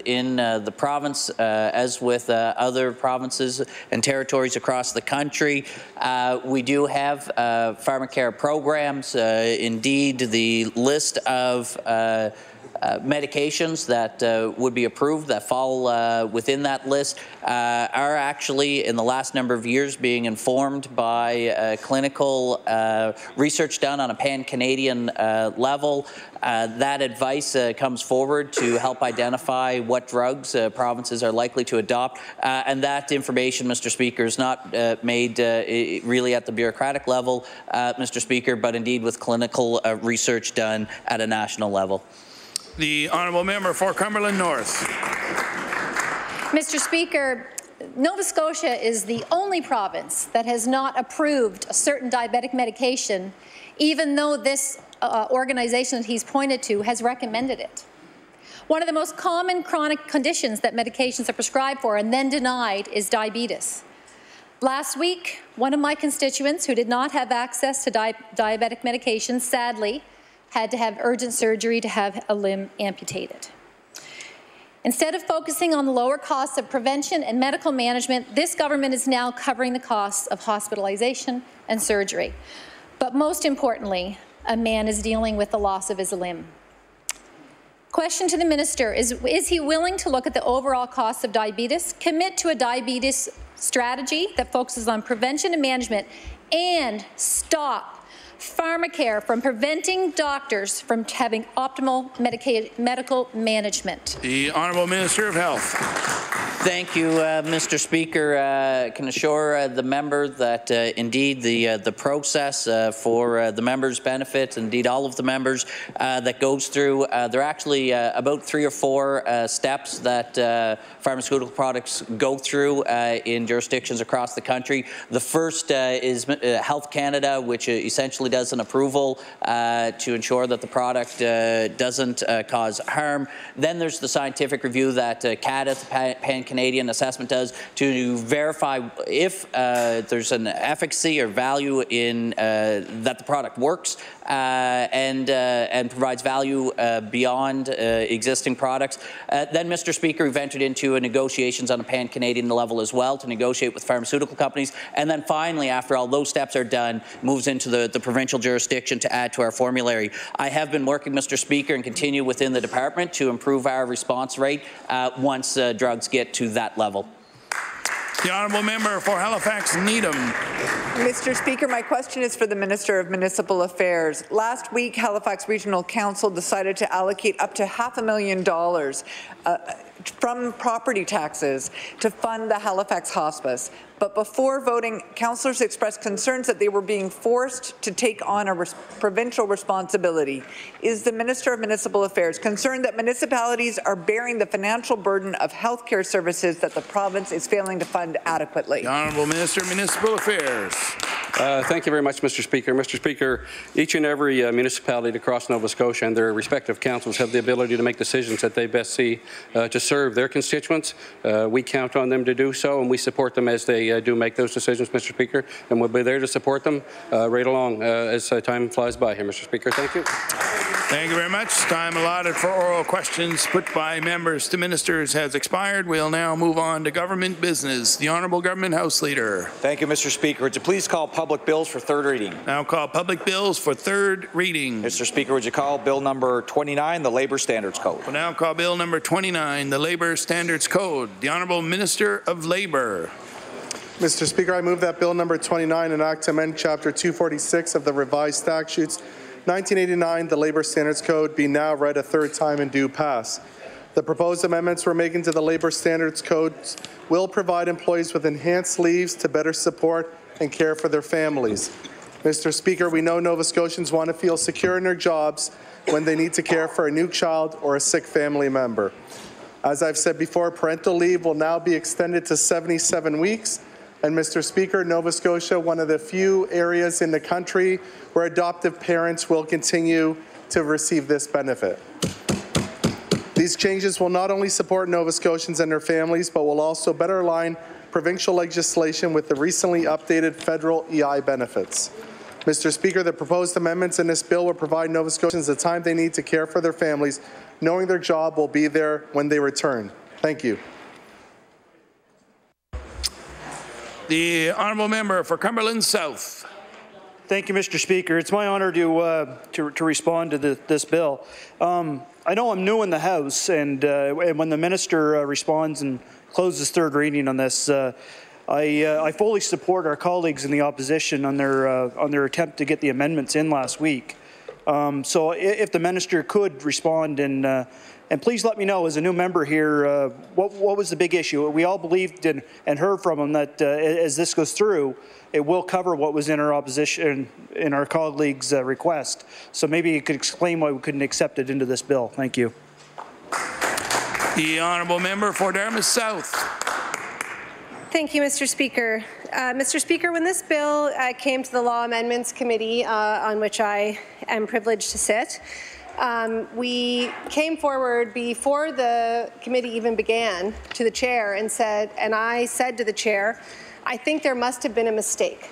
in the province, as with other provinces and territories across the country, we do have pharmacare programs. Indeed, the list of medications that would be approved that fall within that list are actually, in the last number of years, being informed by clinical research done on a pan-Canadian level. That advice comes forward to help identify what drugs provinces are likely to adopt, and that information, Mr. Speaker, is not made really at the bureaucratic level, Mr. Speaker, but indeed with clinical research done at a national level. The honourable member for Cumberland North. Mr. Speaker, Nova Scotia is the only province that has not approved a certain diabetic medication, even though this organization that he's pointed to has recommended it. One of the most common chronic conditions that medications are prescribed for and then denied is diabetes. Last week, one of my constituents who did not have access to diabetic medication, sadly, had to have urgent surgery to have a limb amputated. Instead of focusing on the lower costs of prevention and medical management, this government is now covering the costs of hospitalization and surgery. But most importantly, a man is dealing with the loss of his limb. Question to the minister is he willing to look at the overall costs of diabetes, commit to a diabetes strategy that focuses on prevention and management, and stop pharmacare from preventing doctors from having optimal medical management? The Honourable Minister of Health. Thank you, Mr. Speaker. I can assure the member that indeed the process for the members' benefit, indeed all of the members that goes through, there are actually about 3 or 4 steps that pharmaceutical products go through in jurisdictions across the country. The first is Health Canada, which essentially does an approval to ensure that the product doesn't cause harm. Then there's the scientific review that CADA, the Pan-Canadian Assessment, does to verify if there's an efficacy or value in that the product works and provides value beyond existing products. Then, Mr. Speaker, we've entered into negotiations on a pan-Canadian level as well to negotiate with pharmaceutical companies. And then finally, after all those steps are done, moves into the provincial jurisdiction to add to our formulary. I have been working, Mr. Speaker, and continue within the department to improve our response rate once drugs get to that level. The honourable member for Halifax Needham. Mr. Speaker, my question is for the Minister of Municipal Affairs. Last week, Halifax Regional Council decided to allocate up to $500,000 from property taxes to fund the Halifax Hospice. But before voting, councillors expressed concerns that they were being forced to take on a provincial responsibility. Is the Minister of Municipal Affairs concerned that municipalities are bearing the financial burden of healthcare services that the province is failing to fund adequately? The Honourable Minister of Municipal Affairs. Thank you very much, Mr. Speaker. Mr. Speaker, each and every municipality across Nova Scotia and their respective councils have the ability to make decisions that they best see to serve their constituents. We count on them to do so, and we support them as they do make those decisions, Mr. Speaker, and we'll be there to support them right along as time flies by here, Mr. Speaker. Thank you. Thank you very much. Time allotted for oral questions put by members to ministers has expired. We'll now move on to government business. The Honourable Government House Leader. Thank you, Mr. Speaker. Would you please call public bills for third reading? Now call public bills for third reading. Mr. Speaker, would you call Bill number 29, the Labour Standards Code? We'll now call Bill number 29, the Labour Standards Code. The Honourable Minister of Labour. Mr. Speaker, I move that Bill number 29, an act to amend Chapter 246 of the Revised Statutes 1989, the Labour Standards Code, be now read a third time and do pass. The proposed amendments we're making to the Labour Standards Code will provide employees with enhanced leaves to better support and care for their families. Mr. Speaker, we know Nova Scotians want to feel secure in their jobs when they need to care for a new child or a sick family member. As I've said before, parental leave will now be extended to 77 weeks. And Mr. Speaker, Nova Scotia, one of the few areas in the country where adoptive parents will continue to receive this benefit. These changes will not only support Nova Scotians and their families, but will also better align provincial legislation with the recently updated federal EI benefits. Mr. Speaker, the proposed amendments in this bill will provide Nova Scotians the time they need to care for their families, knowing their job will be there when they return. Thank you. The Honourable Member for Cumberland South. Thank you, Mr. Speaker. It's my honour to respond to this bill. I know I'm new in the House, and when the Minister responds and closes third reading on this, I fully support our colleagues in the opposition on their attempt to get the amendments in last week. So if the Minister could respond and please let me know, as a new member here, what was the big issue? We all believed and heard from him that as this goes through, it will cover what was in our opposition, in our colleagues' request. So maybe you could explain why we couldn't accept it into this bill. Thank you. The Honourable Member for Dartmouth South. Thank you, Mr. Speaker. Mr. Speaker, when this bill came to the Law Amendments Committee, on which I am privileged to sit, we came forward before the committee even began to the chair and I said to the chair, I think there must have been a mistake.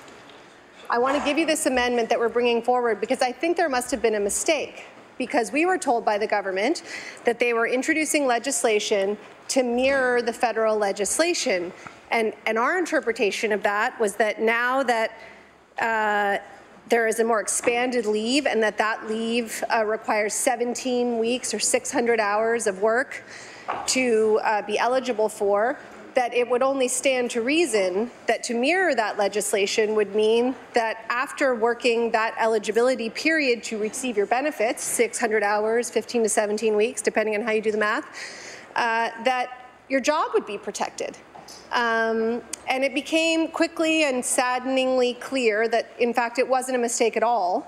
I want to give you this amendment that we're bringing forward because I think there must have been a mistake, because we were told by the government that they were introducing legislation to mirror the federal legislation. And our interpretation of that was that now that there is a more expanded leave, and that leave requires 17 weeks or 600 hours of work to be eligible for, that it would only stand to reason that to mirror that legislation would mean that after working that eligibility period to receive your benefits, 600 hours, 15 to 17 weeks, depending on how you do the math, that your job would be protected. And it became quickly and saddeningly clear that, in fact, it wasn't a mistake at all,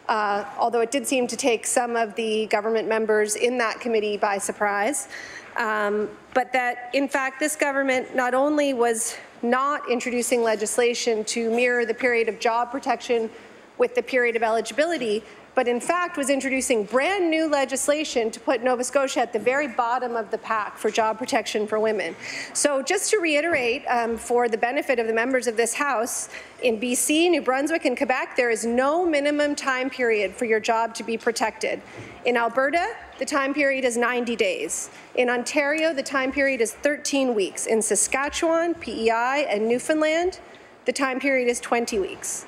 although it did seem to take some of the government members in that committee by surprise, but that, in fact, this government not only was not introducing legislation to mirror the period of job protection with the period of eligibility, but in fact was introducing brand new legislation to put Nova Scotia at the very bottom of the pack for job protection for women. So just to reiterate, for the benefit of the members of this House, in BC, New Brunswick and Quebec, there is no minimum time period for your job to be protected. In Alberta, the time period is 90 days. In Ontario, the time period is 13 weeks. In Saskatchewan, PEI, and Newfoundland, the time period is 20 weeks.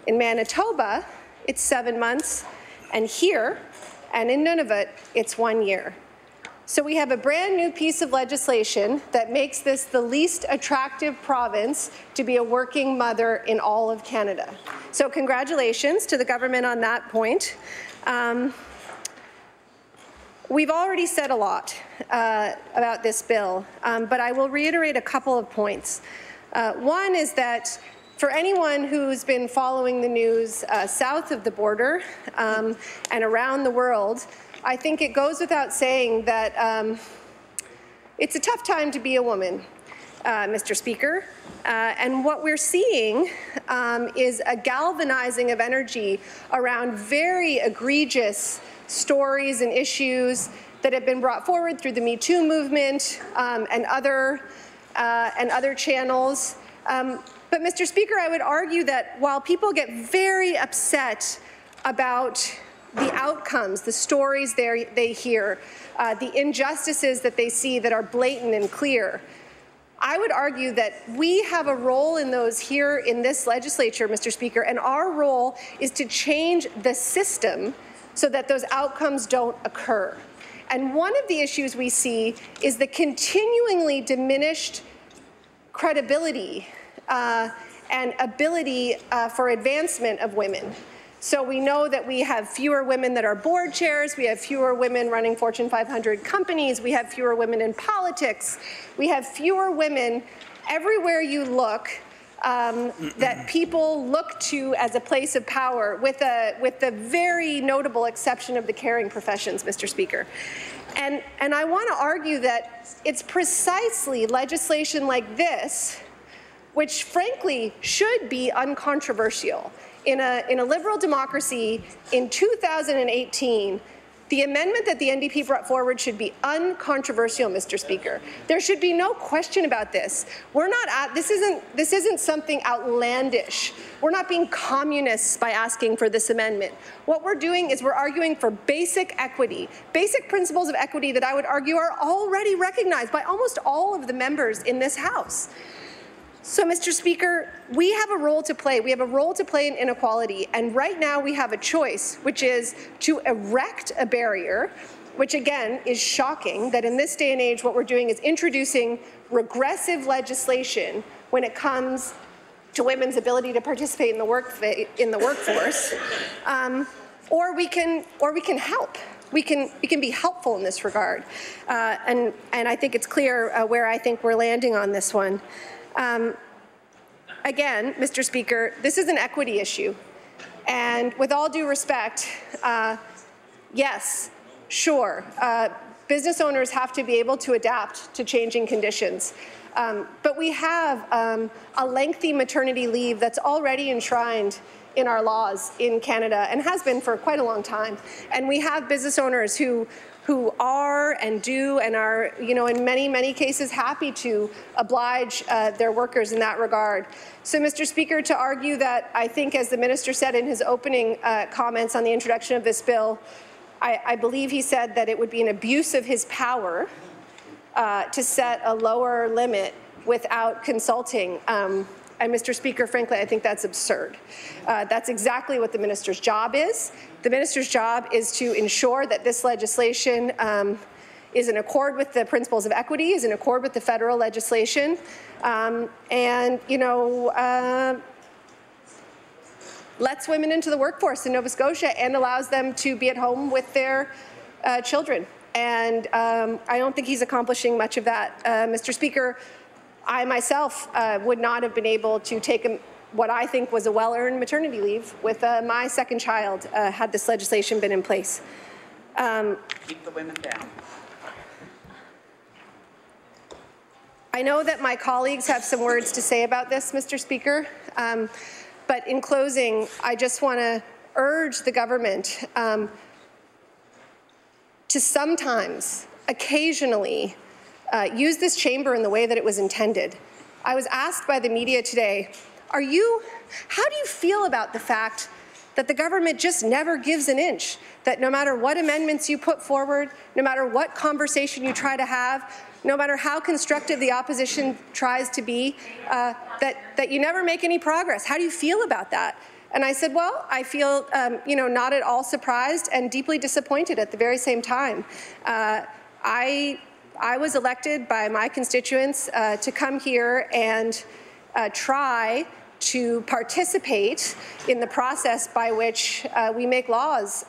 In Manitoba, it's 7 months, and here, and in Nunavut, it's 1 year. So we have a brand new piece of legislation that makes this the least attractive province to be a working mother in all of Canada. So congratulations to the government on that point. We've already said a lot about this bill, but I will reiterate a couple of points. One is that for anyone who's been following the news south of the border and around the world, I think it goes without saying that it's a tough time to be a woman, Mr. Speaker. And what we're seeing is a galvanizing of energy around very egregious stories and issues that have been brought forward through the Me Too movement and other channels. But, Mr. Speaker, I would argue that while people get very upset about the outcomes, the stories they hear, the injustices that they see that are blatant and clear, I would argue that we have a role in those here in this legislature, Mr. Speaker, and our role is to change the system so that those outcomes don't occur. And one of the issues we see is the continuingly diminished credibility and ability for advancement of women. So we know that we have fewer women that are board chairs, we have fewer women running Fortune 500 companies, we have fewer women in politics, we have fewer women everywhere you look that people look to as a place of power, with the very notable exception of the caring professions, Mr. Speaker. And I want to argue that it's precisely legislation like this which frankly should be uncontroversial. In a liberal democracy in 2018, the amendment that the NDP brought forward should be uncontroversial, Mr. Speaker. There should be no question about this. We're not this isn't something outlandish. We're not being communists by asking for this amendment. What we're doing is we're arguing for basic equity, basic principles of equity that I would argue are already recognized by almost all of the members in this House. So, Mr. Speaker, we have a role to play. We have a role to play in inequality, and right now we have a choice, which is to erect a barrier, which again is shocking that in this day and age what we're doing is introducing regressive legislation when it comes to women's ability to participate in the workforce, or we can help. We can be helpful in this regard, and I think it's clear where I think we're landing on this one. Again, Mr. Speaker, this is an equity issue, and with all due respect, yes, sure, business owners have to be able to adapt to changing conditions, but we have a lengthy maternity leave that's already enshrined in our laws in Canada and has been for quite a long time, and we have business owners who are and do and are, you know, in many cases happy to oblige their workers in that regard. So, Mr. Speaker, to argue that, I think as the minister said in his opening comments on the introduction of this bill, I believe he said that it would be an abuse of his power to set a lower limit without consulting. And Mr. Speaker, frankly, I think that's absurd. That's exactly what the minister's job is. The minister's job is to ensure that this legislation is in accord with the principles of equity, is in accord with the federal legislation, and, you know, lets women into the workforce in Nova Scotia and allows them to be at home with their children And I don't think he's accomplishing much of that. Mr. Speaker, I myself would not have been able to take what I think was a well-earned maternity leave with my second child had this legislation been in place. Keep the women down. I know that my colleagues have some words to say about this, Mr. Speaker, but in closing, I just want to urge the government to sometimes, occasionally, use this chamber in the way that it was intended. I was asked by the media today, how do you feel about the fact that the government just never gives an inch, that no matter what amendments you put forward, no matter what conversation you try to have, no matter how constructive the opposition tries to be, that you never make any progress? How do you feel about that? And I said, well, I feel, not at all surprised and deeply disappointed at the very same time. I was elected by my constituents to come here and try to participate in the process by which we make laws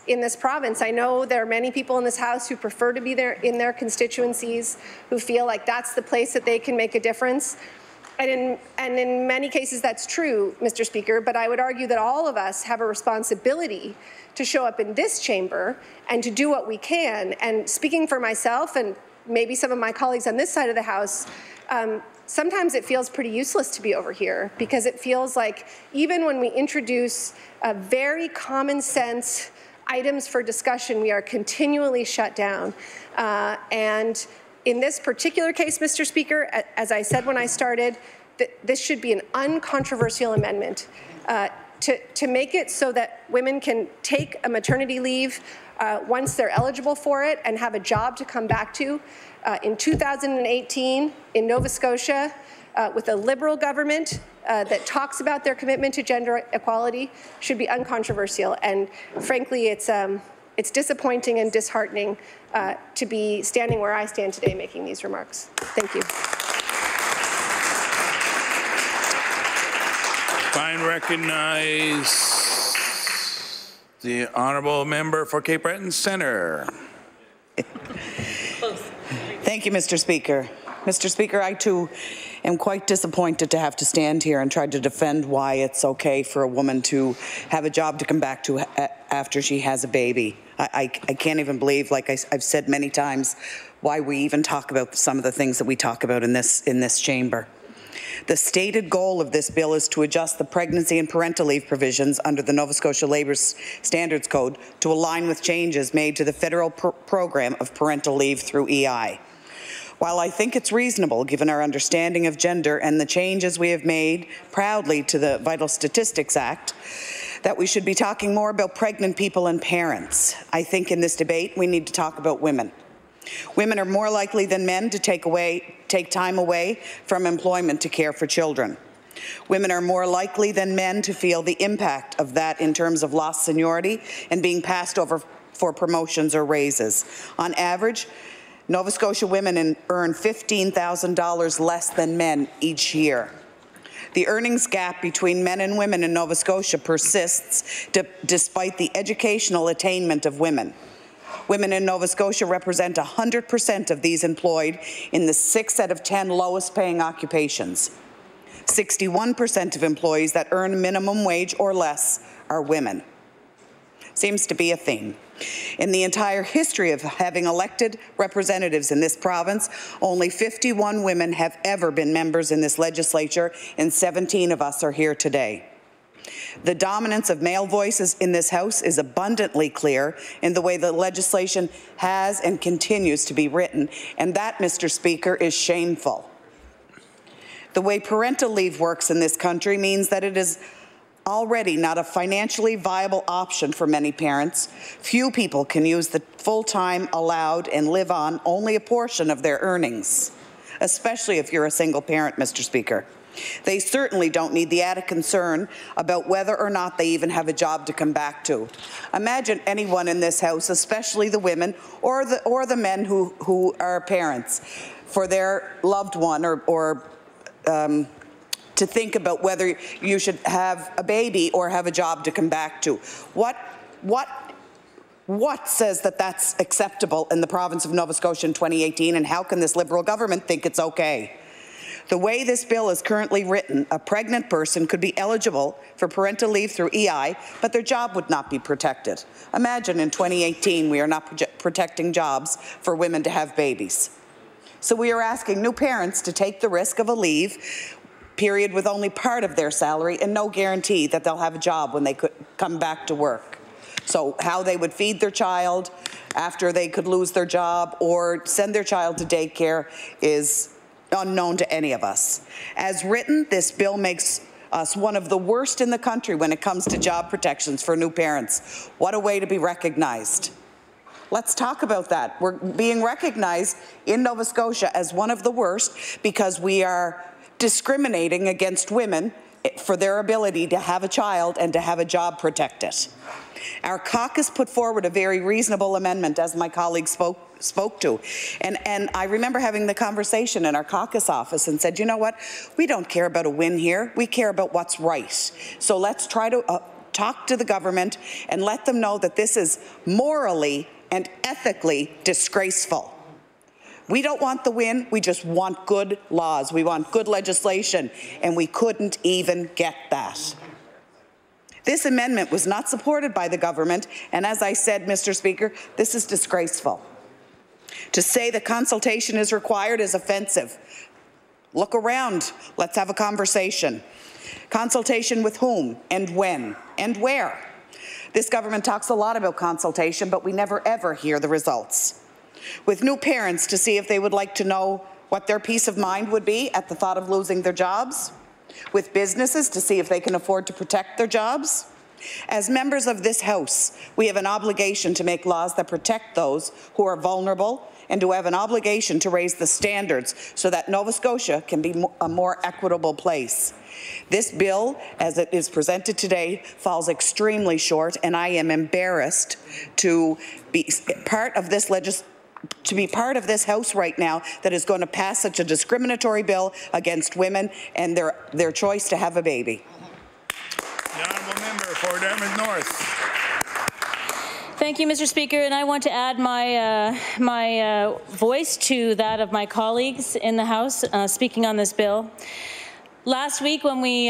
in this province. I know there are many people in this House who prefer to be there in their constituencies, who feel like that's the place that they can make a difference. And in many cases that's true, Mr. Speaker, but I would argue that all of us have a responsibility to show up in this chamber and to do what we can. And speaking for myself and maybe some of my colleagues on this side of the House, sometimes it feels pretty useless to be over here, because it feels like even when we introduce very common sense items for discussion, we are continually shut down. And in this particular case, Mr. Speaker, as I said when I started, this should be an uncontroversial amendment to make it so that women can take a maternity leave once they're eligible for it and have a job to come back to. In 2018, in Nova Scotia, with a Liberal government that talks about their commitment to gender equality, should be uncontroversial. And frankly, it's disappointing and disheartening to be standing where I stand today making these remarks. Thank you. I recognize the honourable member for Cape Breton Centre. Thank you, Mr. Speaker. Mr. Speaker, I too am quite disappointed to have to stand here and try to defend why it's okay for a woman to have a job to come back to after she has a baby. I can't even believe, like I've said many times, why we even talk about some of the things that we talk about in this chamber. The stated goal of this bill is to adjust the pregnancy and parental leave provisions under the Nova Scotia Labour Standards Code to align with changes made to the federal program of parental leave through EI. While I think it's reasonable, given our understanding of gender and the changes we have made proudly to the Vital Statistics Act, that we should be talking more about pregnant people and parents, I think in this debate we need to talk about women. Women are more likely than men to take time away from employment to care for children. Women are more likely than men to feel the impact of that in terms of lost seniority and being passed over for promotions or raises. On average, Nova Scotia women earn $15,000 less than men each year. The earnings gap between men and women in Nova Scotia persists despite the educational attainment of women. Women in Nova Scotia represent 100% of these employed in the 6 out of 10 lowest paying occupations. 61% of employees that earn minimum wage or less are women. Seems to be a theme. In the entire history of having elected representatives in this province, only 51 women have ever been members in this legislature, and 17 of us are here today. The dominance of male voices in this House is abundantly clear in the way the legislation has and continues to be written, and that, Mr. Speaker, is shameful. The way parental leave works in this country means that it is already not a financially viable option for many parents. Few people can use the full time allowed and live on only a portion of their earnings, especially if you're a single parent, Mr. Speaker. They certainly don't need the added concern about whether or not they even have a job to come back to. Imagine anyone in this House, especially the women or the men who are parents, for their loved one or to think about whether you should have a baby or have a job to come back to. What What says that that's acceptable in the province of Nova Scotia in 2018, and how can this Liberal government think it's okay? The way this bill is currently written, a pregnant person could be eligible for parental leave through EI, but their job would not be protected. Imagine in 2018 we are not protecting jobs for women to have babies. So we are asking new parents to take the risk of a leave period with only part of their salary and no guarantee that they'll have a job when they could come back to work. So how they would feed their child after they could lose their job or send their child to daycare is unknown to any of us. As written, this bill makes us one of the worst in the country when it comes to job protections for new parents. What a way to be recognized. Let's talk about that. We're being recognized in Nova Scotia as one of the worst because we are discriminating against women for their ability to have a child and to have a job protected. Our caucus put forward a very reasonable amendment, as my colleague spoke to. And I remember having the conversation in our caucus office and said, you know what, we don't care about a win here, we care about what's right. So let's try to talk to the government and let them know that this is morally and ethically disgraceful. We don't want the win, we just want good laws, we want good legislation, and we couldn't even get that. This amendment was not supported by the government, and as I said, Mr. Speaker, this is disgraceful. To say that consultation is required is offensive. Look around, let's have a conversation. Consultation with whom, and when, and where? This government talks a lot about consultation, but we never ever hear the results. With new parents to see if they would like to know what their peace of mind would be at the thought of losing their jobs. With businesses to see if they can afford to protect their jobs. As members of this House, we have an obligation to make laws that protect those who are vulnerable and who have an obligation to raise the standards so that Nova Scotia can be a more equitable place. This bill, as it is presented today, falls extremely short, and I am embarrassed to be part of this House right now that is going to pass such a discriminatory bill against women and their choice to have a baby. The Honourable Member for Dartmouth North. Thank you, Mr. Speaker, and I want to add my voice to that of my colleagues in the House speaking on this bill. Last week, when we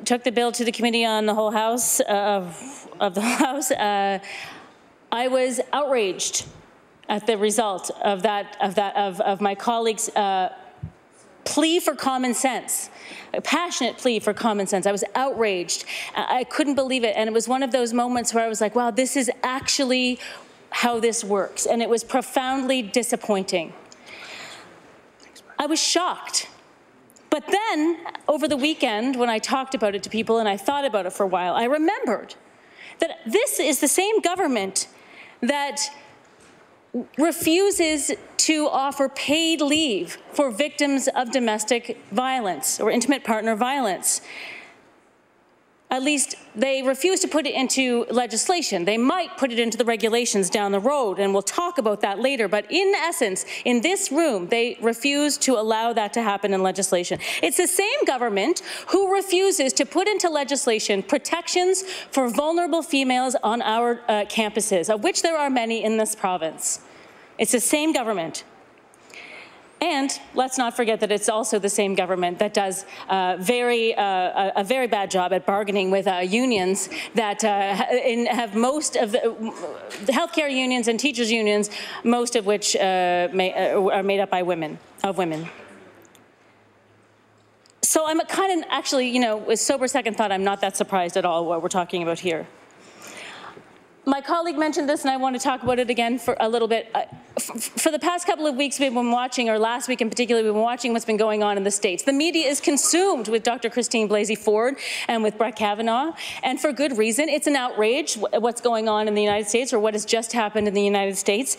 took the bill to the Committee on the Whole House of the House, I was outraged at the result of my colleagues' plea for common sense, a passionate plea for common sense. I was outraged. I couldn't believe it, and it was one of those moments where I was like, wow, this is actually how this works, and it was profoundly disappointing. I was shocked. But then, over the weekend, when I talked about it to people and I thought about it for a while, I remembered that this is the same government that refuses to offer paid leave for victims of domestic violence or intimate partner violence. At least they refuse to put it into legislation. They might put it into the regulations down the road, and we'll talk about that later. But in essence, in this room, they refuse to allow that to happen in legislation. It's the same government who refuses to put into legislation protections for vulnerable females on our campuses, of which there are many in this province. It's the same government. And let's not forget that it's also the same government that does a very bad job at bargaining with unions that have most of the healthcare unions and teachers unions, most of which are made up by women. So I'm kind of actually, with sober second thought, I'm not that surprised at all what we're talking about here. My colleague mentioned this, and I want to talk about it again for a little bit. For the past couple of weeks, we've been watching, or last week in particular, we've been watching what's been going on in the States. The media is consumed with Dr. Christine Blasey Ford and with Brett Kavanaugh, and for good reason. It's an outrage what's going on in the United States, or what has just happened in the United States.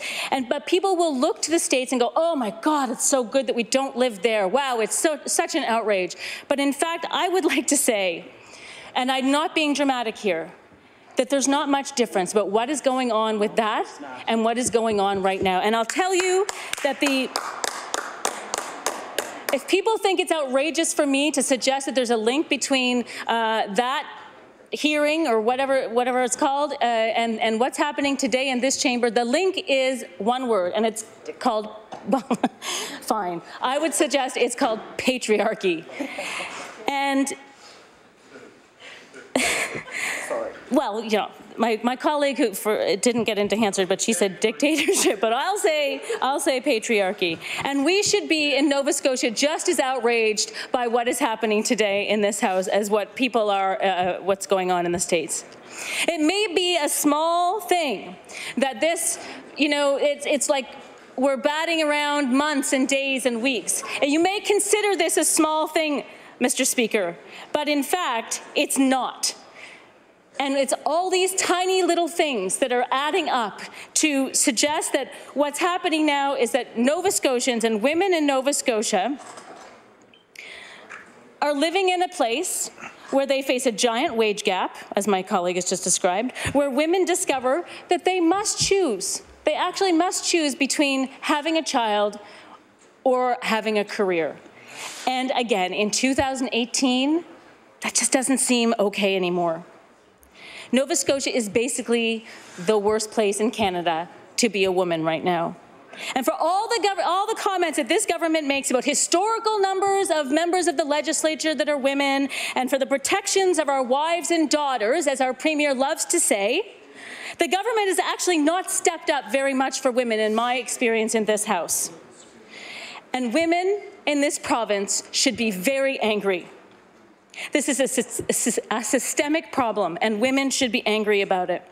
But people will look to the States and go, oh my God, it's so good that we don't live there. Wow, it's such an outrage. But in fact, I would like to say, and I'm not being dramatic here, that there's not much difference about what is going on with that and what is going on right now. And I'll tell you that if people think it's outrageous for me to suggest that there's a link between that hearing or whatever it's called, and what's happening today in this chamber, the link is one word, and it's called, fine, I would suggest it's called patriarchy. And, well, you know, my colleague who didn't get into Hansard, but she said dictatorship, but I'll say patriarchy. And we should be in Nova Scotia just as outraged by what is happening today in this House as what people are, what's going on in the States. It may be a small thing that this, you know, it's like we're batting around months and days and weeks. And you may consider this a small thing, Mr. Speaker, but in fact, it's not. And it's all these tiny little things that are adding up to suggest that what's happening now is that Nova Scotians and women in Nova Scotia are living in a place where they face a giant wage gap, as my colleague has just described, where women discover that they must choose. They actually must choose between having a child or having a career. And again, in 2018, that just doesn't seem okay anymore. Nova Scotia is basically the worst place in Canada to be a woman right now. And for all the comments that this government makes about historical numbers of members of the legislature that are women, and for the protections of our wives and daughters, as our Premier loves to say, the government has actually not stepped up very much for women in my experience in this House. And women in this province should be very angry. This is a systemic problem, and women should be angry about it.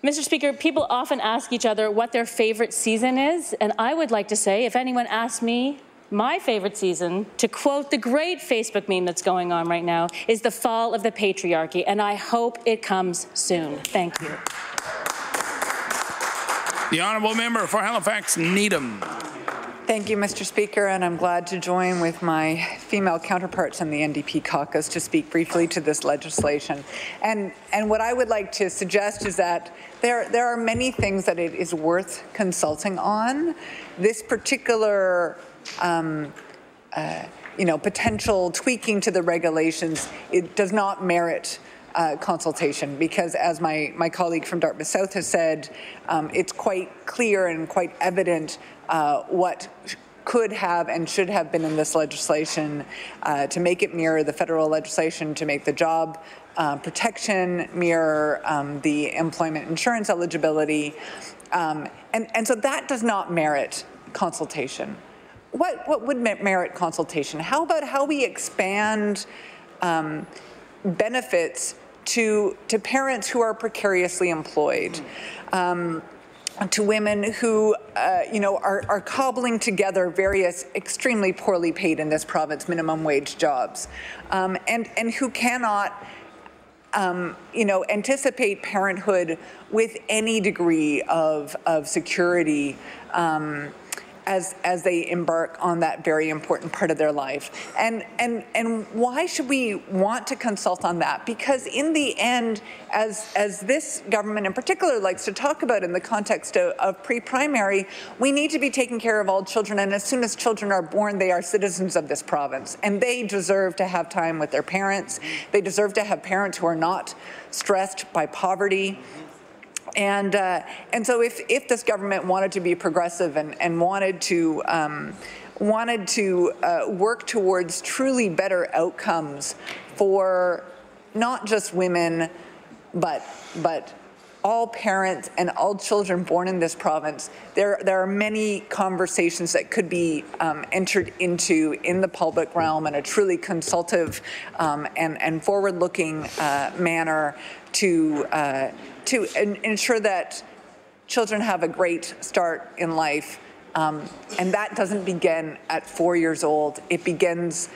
Mr. Speaker, people often ask each other what their favorite season is, and I would like to say, if anyone asked me my favorite season, to quote the great Facebook meme that's going on right now, is the fall of the patriarchy, and I hope it comes soon. Thank you. The Honourable Member for Halifax Needham. Thank you, Mr. Speaker, and I'm glad to join with my female counterparts in the NDP caucus to speak briefly to this legislation. And what I would like to suggest is that there are many things that it is worth consulting on. This particular potential tweaking to the regulations, it does not merit consultation, because as my colleague from Dartmouth South has said, it's quite clear and quite evident what could have and should have been in this legislation to make it mirror the federal legislation, to make the job protection mirror the employment insurance eligibility. And so that does not merit consultation. What would merit consultation? How about how we expand benefits to parents who are precariously employed, to women who are cobbling together various extremely poorly paid in this province minimum wage jobs, and who cannot anticipate parenthood with any degree of security as they embark on that very important part of their life. And why should we want to consult on that? Because in the end, as this government in particular likes to talk about in the context of pre-primary, we need to be taking care of all children, and as soon as children are born, they are citizens of this province, and they deserve to have time with their parents. They deserve to have parents who are not stressed by poverty. And so if this government wanted to be progressive and wanted to work towards truly better outcomes for not just women, but all parents and all children born in this province, there are many conversations that could be entered into in the public realm in a truly consultative and forward-looking manner to ensure that children have a great start in life, and that doesn't begin at 4 years old. It begins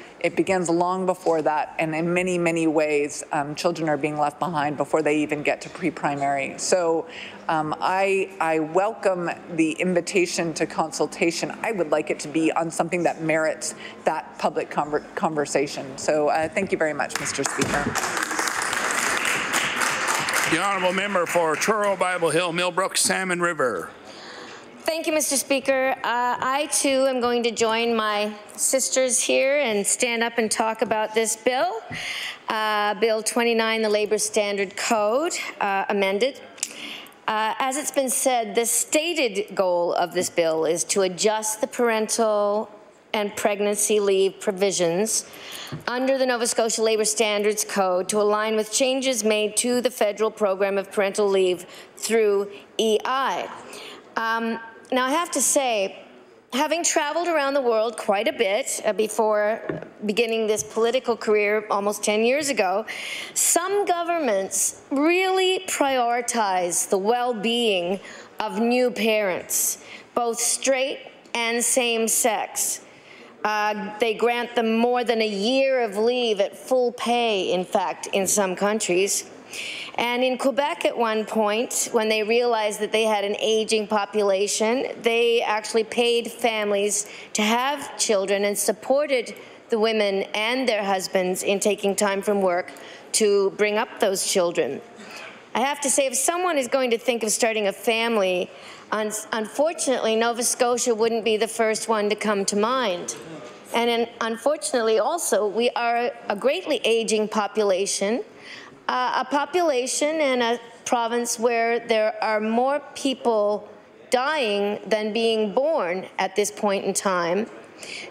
long before that, and in many, many ways, children are being left behind before they even get to pre-primary. So I welcome the invitation to consultation. I would like it to be on something that merits that public conversation. So thank you very much, Mr. Speaker. The Honourable Member for Truro, Bible Hill, Millbrook, Salmon River. Thank you, Mr. Speaker. I, too, am going to join my sisters here and stand up and talk about this bill, Bill 29, the Labour Standard Code, amended. As it's been said, the stated goal of this bill is to adjust the parental and pregnancy leave provisions under the Nova Scotia Labour Standards Code to align with changes made to the federal program of parental leave through EI. Now, I have to say, having traveled around the world quite a bit before beginning this political career almost 10 years ago, some governments really prioritize the well-being of new parents, both straight and same-sex. They grant them more than a year of leave at full pay, in fact, in some countries. And in Quebec at one point, when they realized that they had an aging population, they actually paid families to have children and supported the women and their husbands in taking time from work to bring up those children. I have to say, if someone is going to think of starting a family, unfortunately, Nova Scotia wouldn't be the first one to come to mind. And unfortunately, also, we are a greatly aging population. A population in a province where there are more people dying than being born at this point in time.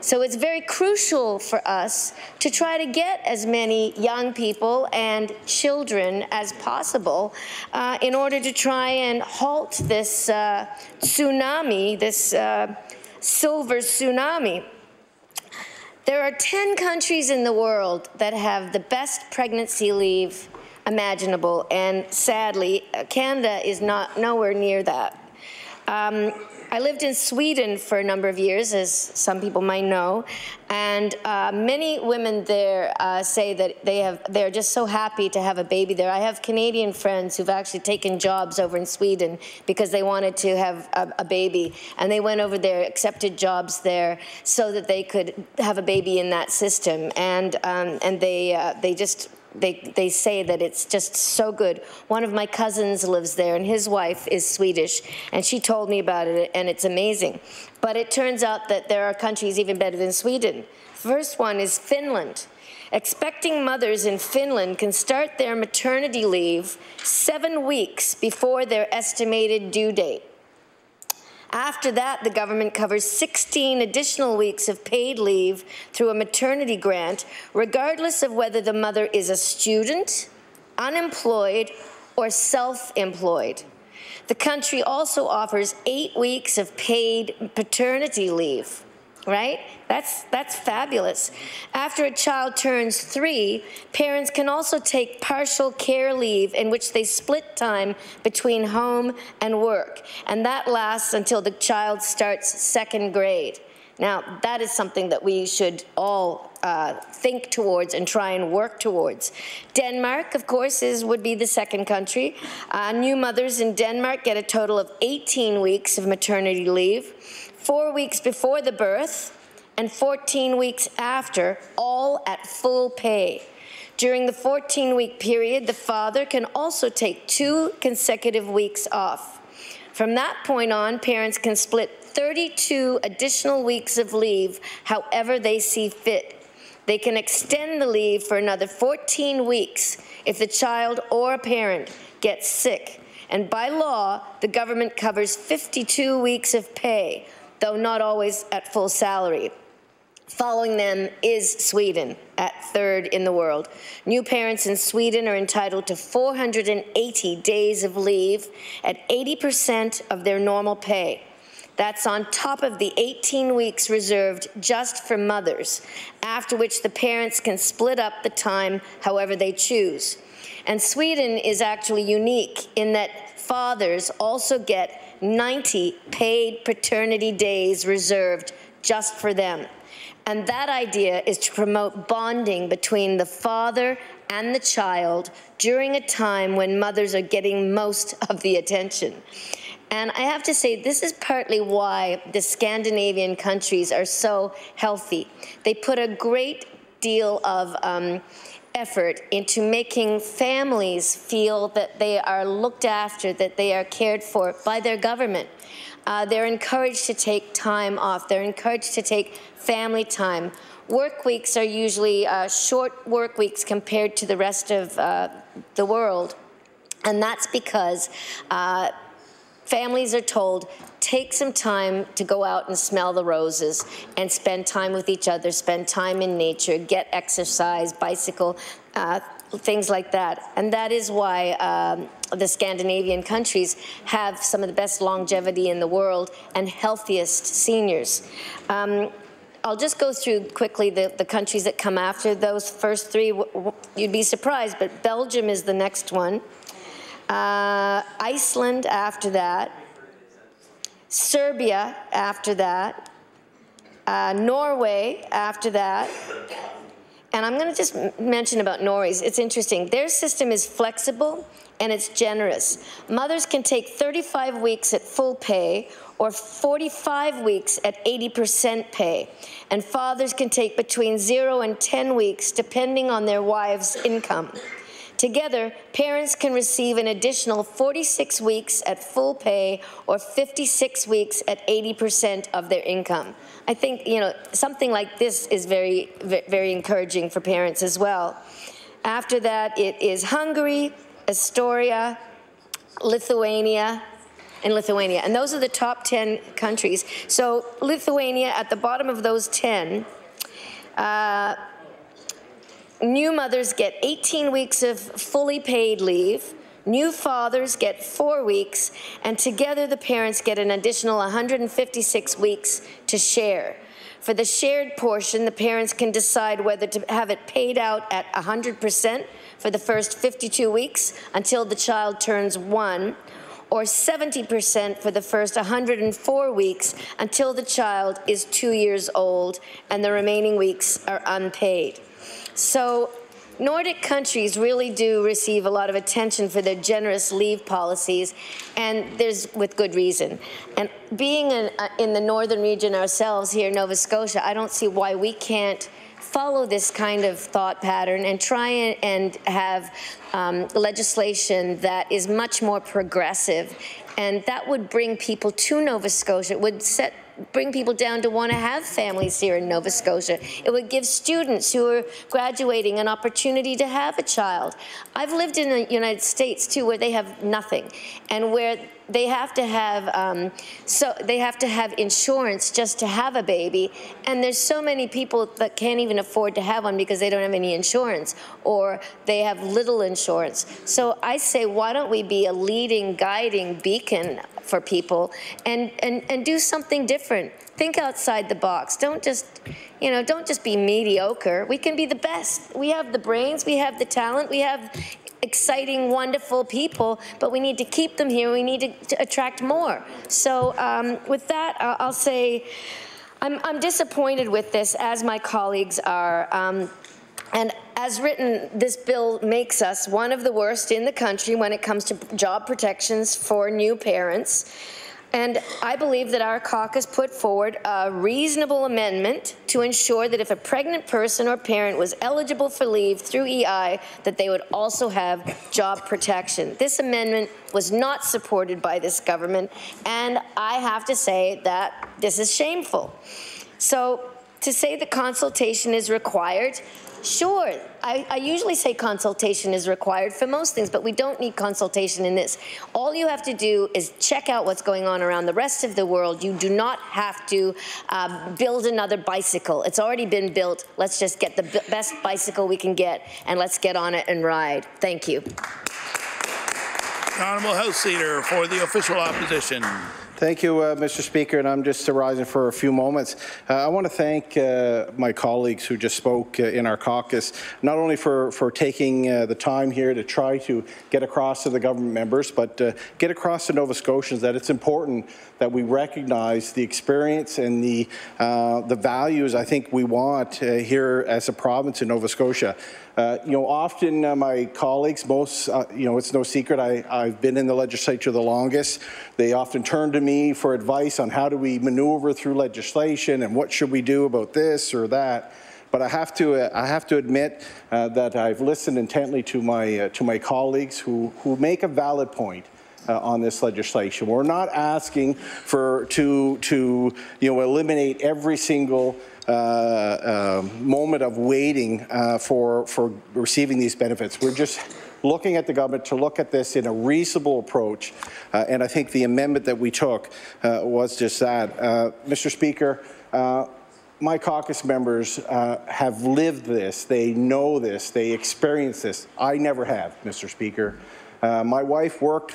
So it's very crucial for us to try to get as many young people and children as possible in order to try and halt this tsunami, this silver tsunami. There are 10 countries in the world that have the best pregnancy leave imaginable, and sadly, Canada is nowhere near that. I lived in Sweden for a number of years, as some people might know, and many women there say that they're just so happy to have a baby there. I have Canadian friends who've actually taken jobs over in Sweden because they wanted to have a baby, and they went over there, accepted jobs there, so that they could have a baby in that system, and they say that it's just so good. One of my cousins lives there, and his wife is Swedish, and she told me about it, and it's amazing. But it turns out that there are countries even better than Sweden. First one is Finland. Expecting mothers in Finland can start their maternity leave 7 weeks before their estimated due date. After that, the government covers 16 additional weeks of paid leave through a maternity grant, regardless of whether the mother is a student, unemployed, or self-employed. The country also offers 8 weeks of paid paternity leave, right? That's fabulous. After a child turns 3, parents can also take partial care leave in which they split time between home and work, and that lasts until the child starts 2nd grade. Now, that is something that we should all think towards and try and work towards. Denmark, of course, would be the second country. New mothers in Denmark get a total of 18 weeks of maternity leave, 4 weeks before the birth, and 14 weeks after, all at full pay. During the 14-week period, the father can also take 2 consecutive weeks off. From that point on, parents can split 32 additional weeks of leave however they see fit. They can extend the leave for another 14 weeks if the child or a parent gets sick. And by law, the government covers 52 weeks of pay, though not always at full salary. Following them is Sweden, at 3rd in the world. New parents in Sweden are entitled to 480 days of leave at 80% of their normal pay. That's on top of the 18 weeks reserved just for mothers, after which the parents can split up the time however they choose. And Sweden is actually unique in that fathers also get 90 paid paternity days reserved just for them. And that idea is to promote bonding between the father and the child during a time when mothers are getting most of the attention. And I have to say, this is partly why the Scandinavian countries are so healthy. They put a great deal of effort into making families feel that they are looked after, that they are cared for by their government. They're encouraged to take time off. They're encouraged to take family time. Work weeks are usually short work weeks compared to the rest of the world. And that's because families are told, take some time to go out and smell the roses and spend time with each other, spend time in nature, get exercise, bicycle, things like that. And that is why the Scandinavian countries have some of the best longevity in the world and healthiest seniors. I'll just go through quickly the countries that come after those first three. You'd be surprised, but Belgium is the next one. Iceland after that. Serbia after that. Norway after that. And I'm going to just mention about Norway's. It's interesting. Their system is flexible and it's generous. Mothers can take 35 weeks at full pay or 45 weeks at 80% pay. And fathers can take between 0 and 10 weeks depending on their wives' income. Together, parents can receive an additional 46 weeks at full pay or 56 weeks at 80% of their income. I think, you know, something like this is very, very encouraging for parents as well. After that, it is Hungary, Estonia, Lithuania, and Lithuania. And those are the top 10 countries. So Lithuania, at the bottom of those 10, new mothers get 18 weeks of fully paid leave. New fathers get 4 weeks, and together the parents get an additional 156 weeks to share. For the shared portion, the parents can decide whether to have it paid out at 100% for the first 52 weeks until the child turns 1, or 70% for the first 104 weeks until the child is 2 years old, and the remaining weeks are unpaid. So Nordic countries really do receive a lot of attention for their generous leave policies, and there's with good reason. And being in the northern region ourselves here in Nova Scotia, I don't see why we can't follow this kind of thought pattern and try and have legislation that is much more progressive, and that would bring people to Nova Scotia. It would bring people down to want to have families here in Nova Scotia. It would give students who are graduating an opportunity to have a child. I've lived in the United States too, where they have nothing, and where they have to have insurance just to have a baby, and there's so many people that can't even afford to have one because they don't have any insurance, or they have little insurance. So I say, why don't we be a leading, guiding beacon for people and do something different? Think outside the box. Don't just be mediocre. We can be the best. We have the brains, we have the talent, we have exciting, wonderful people, but we need to keep them here. We need to attract more. So with that, I'll say I'm disappointed with this, as my colleagues are. And as written, this bill makes us one of the worst in the country when it comes to job protections for new parents. And I believe that our caucus put forward a reasonable amendment to ensure that if a pregnant person or parent was eligible for leave through EI, that they would also have job protection. This amendment was not supported by this government, and I have to say that this is shameful. So to say that consultation is required, sure, I usually say consultation is required for most things, but we don't need consultation in this. All you have to do is check out what's going on around the rest of the world. You do not have to build another bicycle. It's already been built. Let's just get the best bicycle we can get, and let's get on it and ride. Thank you. Honourable House Leader for the official opposition. Thank you, Mr. Speaker, and I'm just rising for a few moments. I want to thank my colleagues who just spoke in our caucus, not only for taking the time here to try to get across to the government members, but get across to Nova Scotians that it's important that we recognize the experience and the values I think we want here as a province in Nova Scotia. Often my colleagues, it's no secret, I've been in the legislature the longest. They often turn to me for advice on how do we maneuver through legislation and what should we do about this or that. But I have to admit that I've listened intently to my colleagues who make a valid point on this legislation. We're not asking to eliminate every single moment of waiting for receiving these benefits. We're just looking at the government to look at this in a reasonable approach, and I think the amendment that we took was just that. Mr. Speaker, my caucus members have lived this, they know this, they experience this. I never have, Mr. Speaker. My wife worked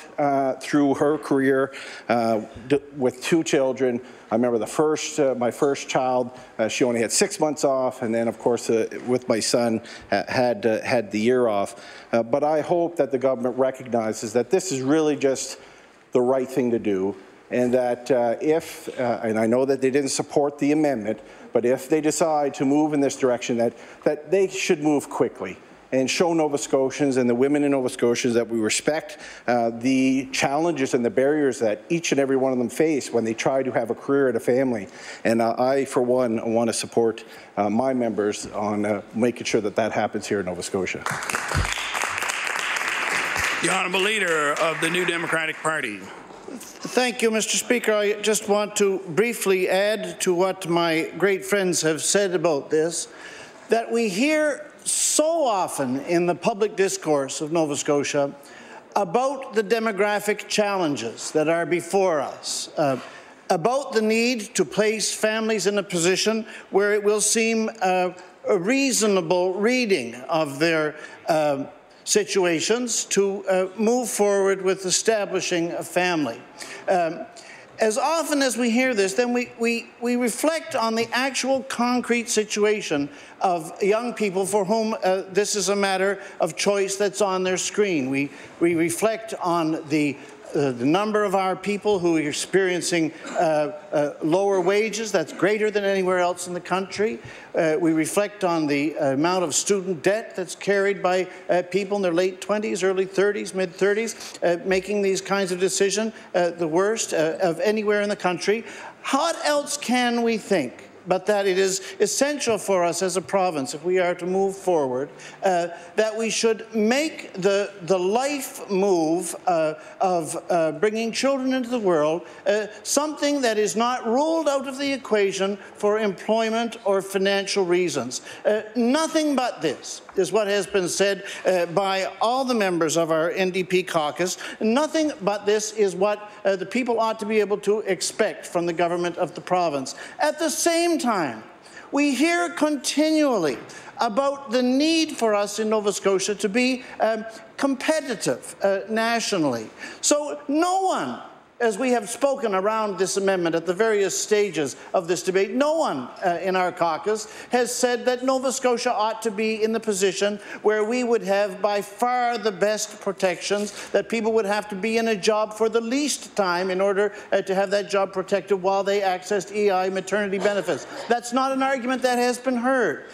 through her career with 2 children. I remember my first child, she only had 6 months off, and then, of course, with my son, had the year off. But I hope that the government recognizes that this is really just the right thing to do, and that and I know that they didn't support the amendment, but if they decide to move in this direction, that they should move quickly and show Nova Scotians and the women in Nova Scotia that we respect the challenges and the barriers that each and every one of them face when they try to have a career and a family. And I, for one, want to support my members on making sure that happens here in Nova Scotia. The Honourable Leader of the New Democratic Party. Thank you, Mr. Speaker. I just want to briefly add to what my great friends have said about this, that we hear so often in the public discourse of Nova Scotia about the demographic challenges that are before us, about the need to place families in a position where it will seem a reasonable reading of their situations to move forward with establishing a family. As often as we hear this, then we reflect on the actual concrete situation of young people for whom this is a matter of choice that's on their screen. We reflect on the number of our people who are experiencing lower wages that's greater than anywhere else in the country. We reflect on the amount of student debt that's carried by people in their late 20s, early 30s, mid-30s, making these kinds of decisions the worst of anywhere in the country. What else can we think but that it is essential for us as a province, if we are to move forward, that we should make the life move of bringing children into the world something that is not ruled out of the equation for employment or financial reasons. Nothing but this is what has been said by all the members of our NDP caucus. Nothing but this is what the people ought to be able to expect from the government of the province. At the same time, we hear continually about the need for us in Nova Scotia to be competitive nationally. So no one, as we have spoken around this amendment at the various stages of this debate, no one in our caucus has said that Nova Scotia ought to be in the position where we would have by far the best protections, that people would have to be in a job for the least time in order to have that job protected while they accessed EI maternity benefits. That's not an argument that has been heard.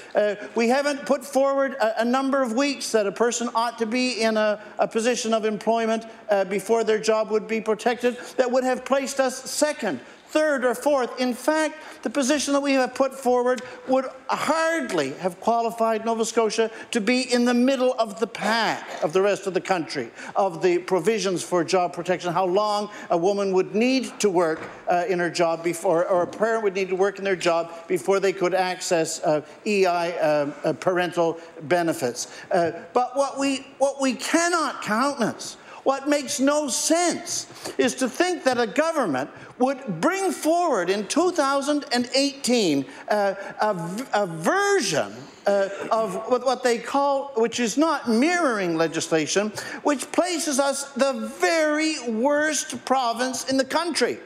We haven't put forward a number of weeks that a person ought to be in a position of employment before their job would be protected. That would have placed us second, third, or fourth. In fact, the position that we have put forward would hardly have qualified Nova Scotia to be in the middle of the pack of the rest of the country, of the provisions for job protection, how long a woman would need to work in her job before, or a parent would need to work in their job before they could access EI parental benefits. But what we cannot countenance, what makes no sense, is to think that a government would bring forward in 2018 a version of what they call, which is not mirroring legislation, which places us the very worst province in the country.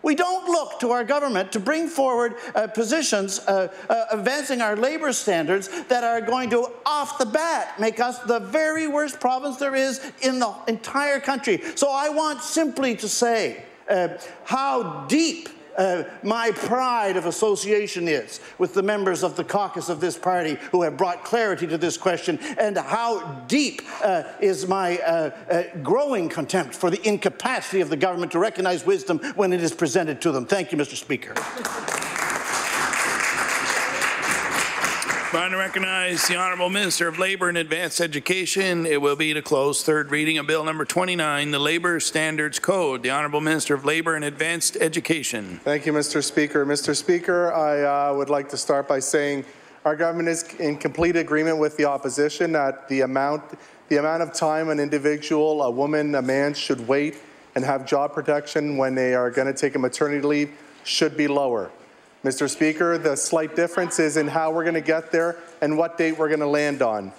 We don't look to our government to bring forward positions advancing our labour standards that are going to, off the bat, make us the very worst province there is in the entire country. So I want simply to say how deep my pride of association is with the members of the caucus of this party who have brought clarity to this question, and how deep is my growing contempt for the incapacity of the government to recognize wisdom when it is presented to them. Thank you, Mr. Speaker. Rise to recognize the Honourable Minister of Labour and Advanced Education. It will be to close third reading of Bill number 29, the Labour Standards Code. The Honourable Minister of Labour and Advanced Education. Thank you, Mr. Speaker. Mr. Speaker, I would like to start by saying our government is in complete agreement with the opposition that the amount of time an individual, a woman, a man, should wait and have job protection when they are going to take a maternity leave should be lower. Mr. Speaker, the slight difference is in how we're going to get there and what date we're going to land on.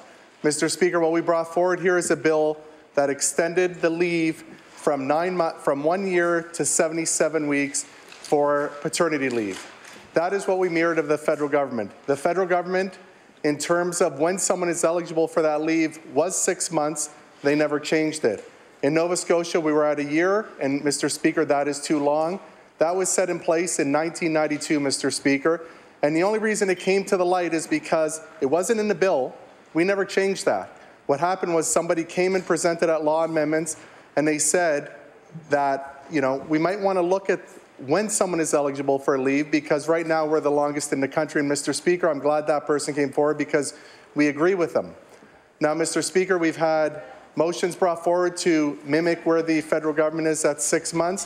Mr. Speaker, what we brought forward here is a bill that extended the leave from 1 year to 77 weeks for paternity leave. That is what we mirrored of the federal government. The federal government, in terms of when someone is eligible for that leave, was 6 months. They never changed it. In Nova Scotia, we were at a year, and Mr. Speaker, that is too long. That was set in place in 1992, Mr. Speaker, and the only reason it came to the light is because it wasn't in the bill. We never changed that. What happened was somebody came and presented at law amendments, and they said that, you know, we might want to look at when someone is eligible for leave, because right now we're the longest in the country. And Mr. Speaker, I'm glad that person came forward because we agree with them. Now, Mr. Speaker, we've had motions brought forward to mimic where the federal government is at 6 months.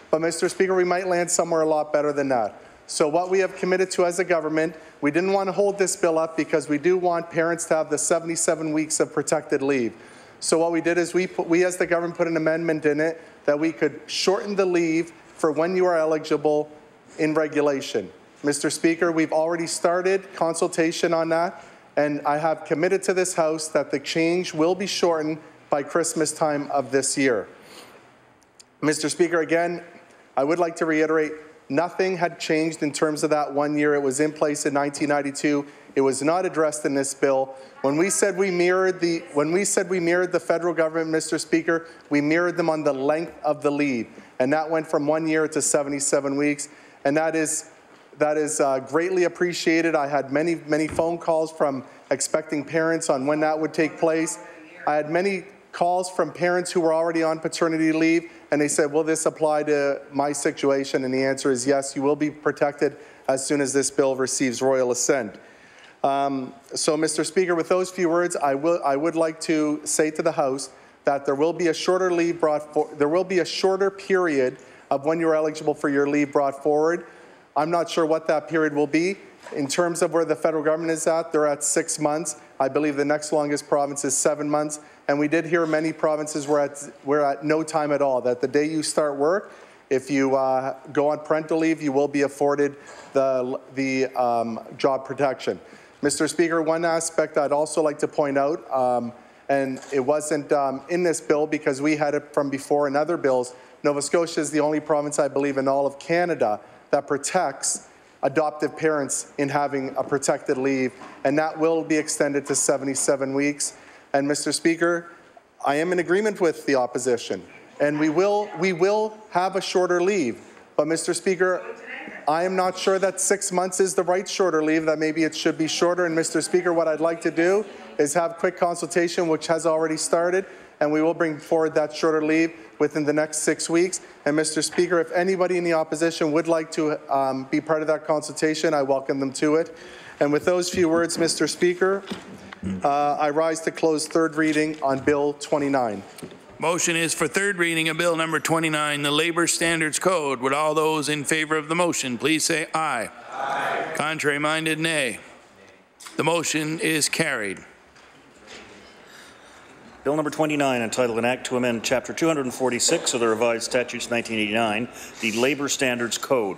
But, Mr. Speaker, we might land somewhere a lot better than that. So what we have committed to as a government, we didn't want to hold this bill up because we do want parents to have the 77 weeks of protected leave. So what we did is we as the government put an amendment in it that we could shorten the leave for when you are eligible in regulation. Mr. Speaker, we've already started consultation on that, and I have committed to this House that the change will be shortened by Christmas time of this year. Mr. Speaker, again, I would like to reiterate, nothing had changed in terms of that 1 year. It was in place in 1992. It was not addressed in this bill. When we said we mirrored the federal government, Mr. Speaker, we mirrored them on the length of the leave, and that went from 1 year to 77 weeks, and that is greatly appreciated. I had many phone calls from expecting parents on when that would take place. I had many calls from parents who were already on paternity leave, and they said, will this apply to my situation? And the answer is yes, you will be protected as soon as this bill receives royal assent. So, Mr. Speaker, with those few words, I would like to say to the House that there will be a shorter leave there will be a shorter period of when you're eligible for your leave brought forward. I'm not sure what that period will be. In terms of where the federal government is at, they're at 6 months. I believe the next longest province is 7 months. And we did hear many provinces were at no time at all, that the day you start work, if you go on parental leave, you will be afforded the job protection. Mr. Speaker, one aspect I'd also like to point out, and it wasn't in this bill because we had it from before in other bills, Nova Scotia is the only province, I believe, in all of Canada that protects adoptive parents in having a protected leave, and that will be extended to 77 weeks. And Mr. Speaker, I am in agreement with the opposition, and we will have a shorter leave. But Mr. Speaker, I am not sure that 6 months is the right shorter leave, that maybe it should be shorter. And Mr. Speaker, what I'd like to do is have quick consultation, which has already started, and we will bring forward that shorter leave within the next 6 weeks. And Mr. Speaker, if anybody in the opposition would like to be part of that consultation, I welcome them to it. And with those few words, Mr. Speaker, I rise to close third reading on Bill 29. Motion is for third reading of Bill number 29, the Labour Standards Code. Would all those in favour of the motion please say aye. Aye. Contrary-minded, nay. The motion is carried. Bill number 29, entitled An Act to Amend Chapter 246 of the Revised Statutes 1989, the Labour Standards Code.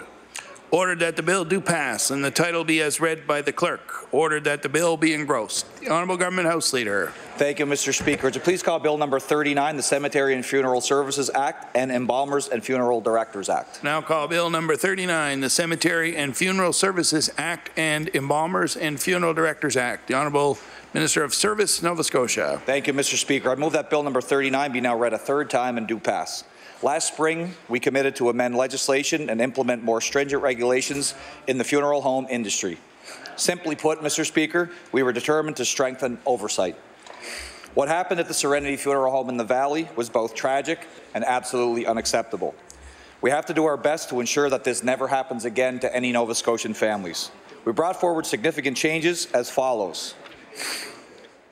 Ordered that the bill do pass and the title be as read by the clerk. Ordered that the bill be engrossed. The Honourable Government House Leader. Thank you, Mr. Speaker. Would you please call Bill number 39, the Cemetery and Funeral Services Act and Embalmers and Funeral Directors Act. Now call Bill number 39, the Cemetery and Funeral Services Act and Embalmers and Funeral Directors Act. The Honourable Minister of Service, Nova Scotia. Thank you, Mr. Speaker. I move that Bill number 39 be now read a third time and do pass. Last spring, we committed to amend legislation and implement more stringent regulations in the funeral home industry. Simply put, Mr. Speaker, we were determined to strengthen oversight. What happened at the Serenity Funeral Home in the Valley was both tragic and absolutely unacceptable. We have to do our best to ensure that this never happens again to any Nova Scotian families. We brought forward significant changes as follows.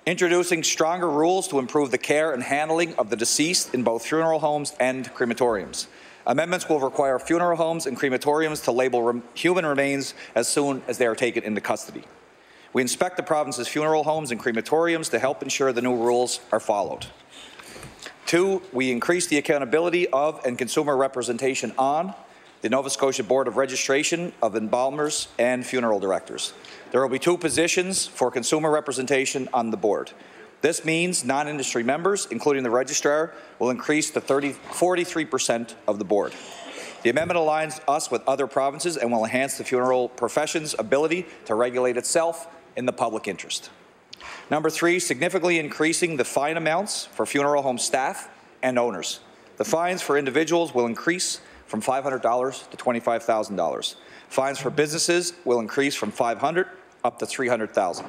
Introducing stronger rules to improve the care and handling of the deceased in both funeral homes and crematoriums. Amendments will require funeral homes and crematoriums to label human remains as soon as they are taken into custody. We inspect the province's funeral homes and crematoriums to help ensure the new rules are followed. 2, we increase the accountability of and consumer representation on the Nova Scotia Board of Registration of Embalmers and Funeral Directors. There will be 2 positions for consumer representation on the board. This means non-industry members, including the registrar, will increase to 43% of the board. The amendment aligns us with other provinces and will enhance the funeral profession's ability to regulate itself in the public interest. Number 3, significantly increasing the fine amounts for funeral home staff and owners. The fines for individuals will increase from $500 to $25,000. Fines for businesses will increase from $500 up to $300,000.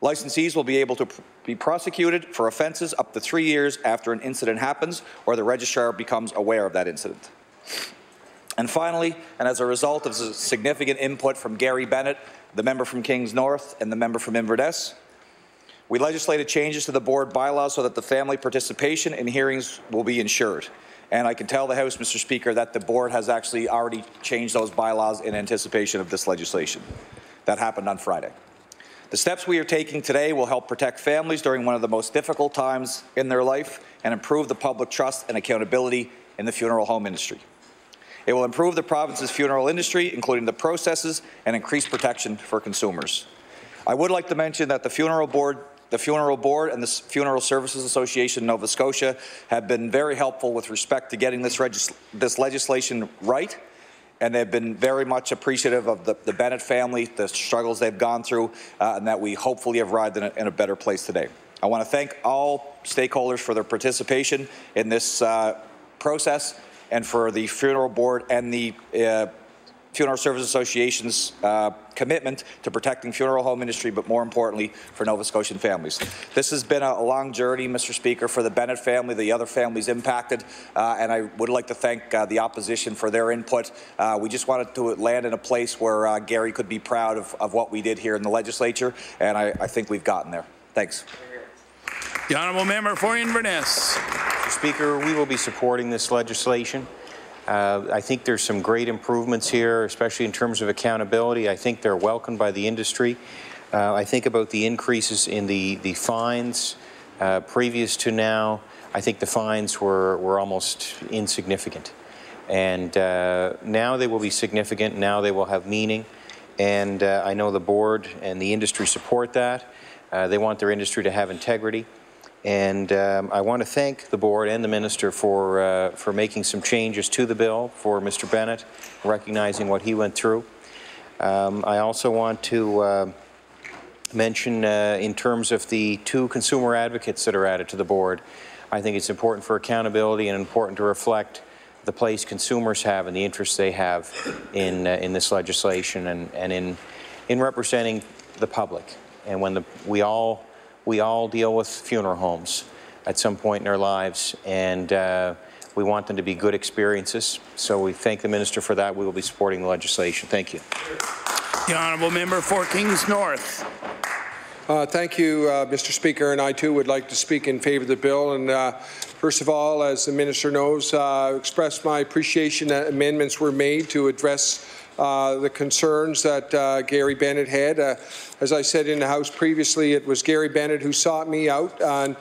Licensees will be able to be prosecuted for offences up to 3 years after an incident happens or the registrar becomes aware of that incident. And finally, and as a result of significant input from Gary Bennett, the member from Kings North and the member from Inverness, we legislated changes to the board bylaws so that the family participation in hearings will be ensured. And I can tell the House, Mr. Speaker, that the board has actually already changed those bylaws in anticipation of this legislation. That happened on Friday. The steps we are taking today will help protect families during one of the most difficult times in their life and improve the public trust and accountability in the funeral home industry. It will improve the province's funeral industry, including the processes, and increase protection for consumers. I would like to mention that the Funeral Board and the Funeral Services Association of Nova Scotia have been very helpful with respect to getting this legislation right, and they've been very much appreciative of the Bennett family, the struggles they've gone through, and that we hopefully have arrived in a better place today. I want to thank all stakeholders for their participation in this process, and for the Funeral Board and the Funeral Service Association's commitment to protecting funeral home industry, but more importantly, for Nova Scotian families. This has been a long journey, Mr. Speaker, for the Bennett family, the other families impacted, and I would like to thank the opposition for their input. We just wanted to land in a place where Gary could be proud of what we did here in the legislature, and I think we've gotten there. Thanks. The Honourable Member for Inverness. Mr. Speaker, we will be supporting this legislation. I think there's some great improvements here, especially in terms of accountability. I think they're welcomed by the industry. I think about the increases in the fines previous to now. I think the fines were almost insignificant. And now they will be significant. Now they will have meaning. And I know the board and the industry support that. They want their industry to have integrity. And I want to thank the board and the minister for making some changes to the bill, for Mr. Bennett, recognizing what he went through. I also want to mention in terms of the 2 consumer advocates that are added to the board, I think it's important for accountability and important to reflect the place consumers have and the interests they have in this legislation and in representing the public. And when we all deal with funeral homes at some point in our lives, and we want them to be good experiences. So we thank the minister for that. We will be supporting the legislation. Thank you. The Honourable Member for Kings North. Thank you, Mr. Speaker, and I too would like to speak in favour of the bill. And first of all, as the minister knows, express my appreciation that amendments were made to address the concerns that Gary Bennett had. As I said in the House previously, it was Gary Bennett who sought me out, and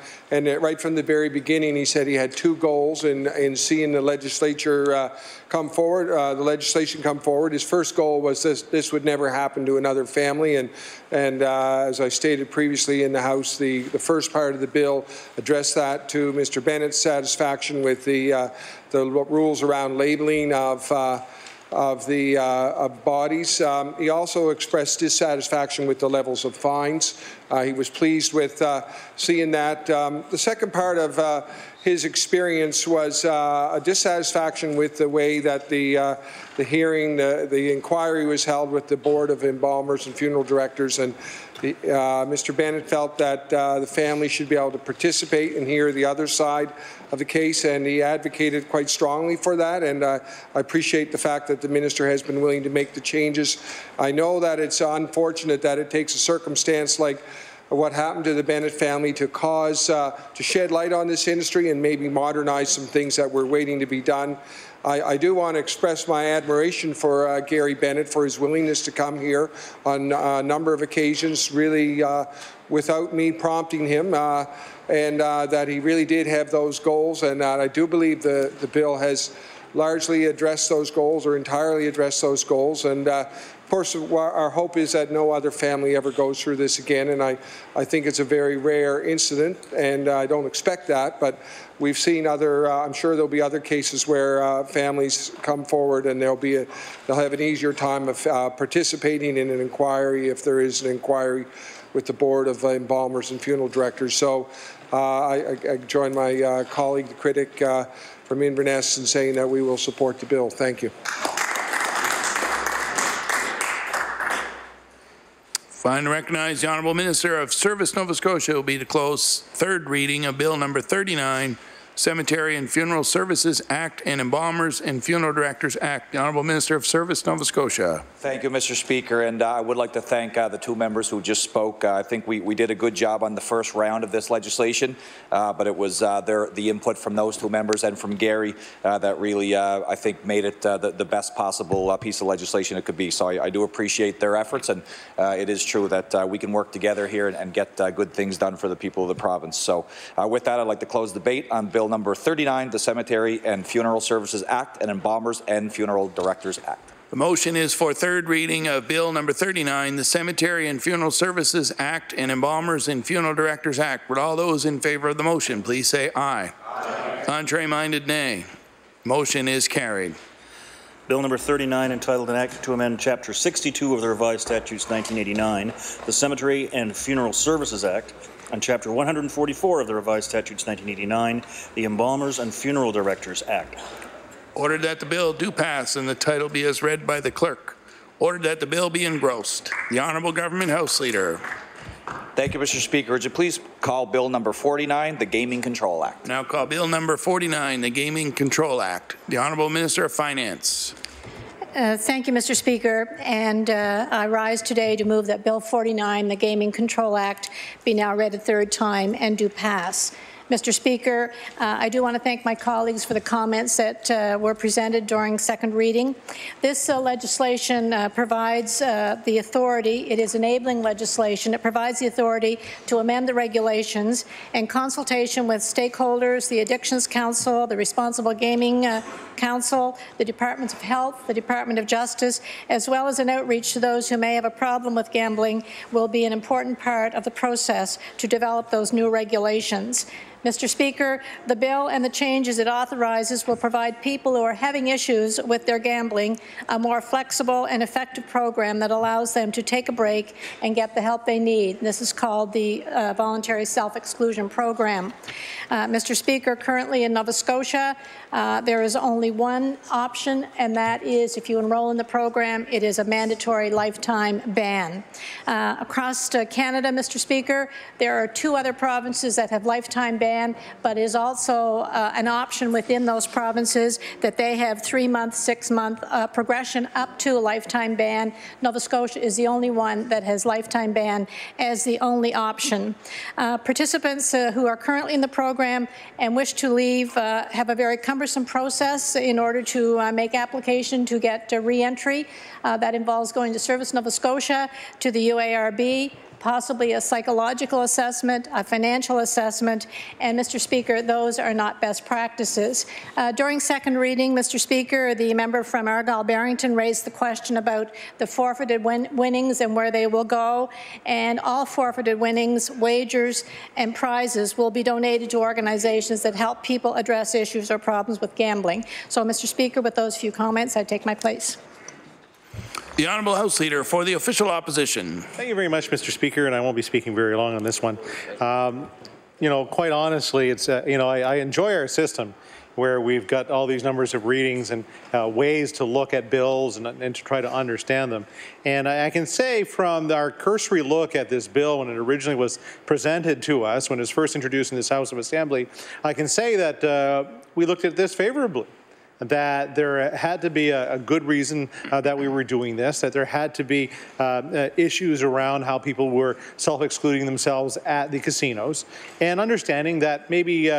right from the very beginning he said he had 2 goals in seeing the legislature come forward, the legislation come forward. His first goal was this would never happen to another family, and as I stated previously in the House, the first part of the bill addressed that to Mr. Bennett's satisfaction with the rules around labeling of bodies. He also expressed dissatisfaction with the levels of fines. He was pleased with seeing that. The second part of his experience was a dissatisfaction with the way that the hearing, the inquiry was held with the Board of Embalmers and Funeral Directors, and Mr. Bennett felt that the family should be able to participate and hear the other side of the case, and he advocated quite strongly for that, and I appreciate the fact that the minister has been willing to make the changes. I know that it's unfortunate that it takes a circumstance like what happened to the Bennett family to cause, to shed light on this industry and maybe modernize some things that were waiting to be done. I do want to express my admiration for Gary Bennett for his willingness to come here on a number of occasions, really without me prompting him, and that he really did have those goals, and I do believe the bill has largely addressed those goals or entirely addressed those goals. And of course, our hope is that no other family ever goes through this again, and I think it's a very rare incident, and I don't expect that, but we've seen other, I'm sure there'll be other cases where families come forward and they'll have an easier time of participating in an inquiry if there is an inquiry with the Board of Embalmers and Funeral Directors. So I join my colleague, the critic from Inverness, in saying that we will support the bill. Thank you. Fine to recognize the Honourable Minister of Service, Nova Scotia will be to close third reading of Bill number 39, Cemetery and Funeral Services Act and Embalmers and Funeral Directors Act. The Honourable Minister of Service, Nova Scotia. Thank you, Mr. Speaker, and I would like to thank the two members who just spoke. I think we did a good job on the first round of this legislation, but it was the input from those two members and from Gary that really, I think, made it the best possible piece of legislation it could be. So I do appreciate their efforts, and it is true that we can work together here and get good things done for the people of the province. So with that, I'd like to close the debate on Bill number 39, the Cemetery and Funeral Services Act and Embalmers and Funeral Directors Act. The motion is for third reading of Bill number 39, the Cemetery and Funeral Services Act and Embalmers and Funeral Directors Act. Would all those in favor of the motion please say aye. Aye. Contrary-minded, nay. Motion is carried. Bill number 39, entitled an Act to amend Chapter 62 of the Revised Statutes 1989, the Cemetery and Funeral Services Act, and Chapter 144 of the Revised Statutes 1989, the Embalmers and Funeral Directors Act. Ordered that the bill do pass and the title be as read by the clerk. Ordered that the bill be engrossed. The Honourable Government House Leader. Thank you, Mr. Speaker. Would you please call Bill number 49, the Gaming Control Act? Now call Bill number 49, the Gaming Control Act. The Honourable Minister of Finance. Thank you, Mr. Speaker, and I rise today to move that Bill 49, the Gaming Control Act, be now read a third time and do pass. Mr. Speaker, I do want to thank my colleagues for the comments that were presented during second reading. This legislation provides the authority, it is enabling legislation, it provides the authority to amend the regulations in consultation with stakeholders, the Addictions Council, the Responsible Gaming Council, the Departments of Health, the Department of Justice, as well as an outreach to those who may have a problem with gambling, will be an important part of the process to develop those new regulations. Mr. Speaker, the bill and the changes it authorizes will provide people who are having issues with their gambling a more flexible and effective program that allows them to take a break and get the help they need. This is called the Voluntary Self-Exclusion Program. Mr. Speaker, currently in Nova Scotia, there is only one option, and that is if you enroll in the program, it is a mandatory lifetime ban. Across Canada, Mr. Speaker, there are two other provinces that have lifetime bans, but is also an option within those provinces that they have 3-month, 6-month progression up to a lifetime ban. Nova Scotia is the only one that has lifetime ban as the only option. Participants who are currently in the program and wish to leave have a very cumbersome process in order to make application to get re-entry. That involves going to Service Nova Scotia, to the UARB, possibly a psychological assessment, a financial assessment, and Mr. Speaker, those are not best practices. During second reading, Mr. Speaker, the member from Argyle-Barrington raised the question about the forfeited winnings and where they will go, and all forfeited winnings, wagers, and prizes will be donated to organizations that help people address issues or problems with gambling. So, Mr. Speaker, with those few comments, I take my place. The Honourable House Leader for the Official Opposition. Thank you very much, Mr. Speaker, and I won't be speaking very long on this one. you know, quite honestly, it's, you know, I enjoy our system where we've got all these numbers of readings and ways to look at bills and to try to understand them. And I can say from our cursory look at this bill when it originally was presented to us, when it was first introduced in this House of Assembly, I can say that we looked at this favorably. That there had to be a good reason that we were doing this, that there had to be issues around how people were self-excluding themselves at the casinos, and understanding that maybe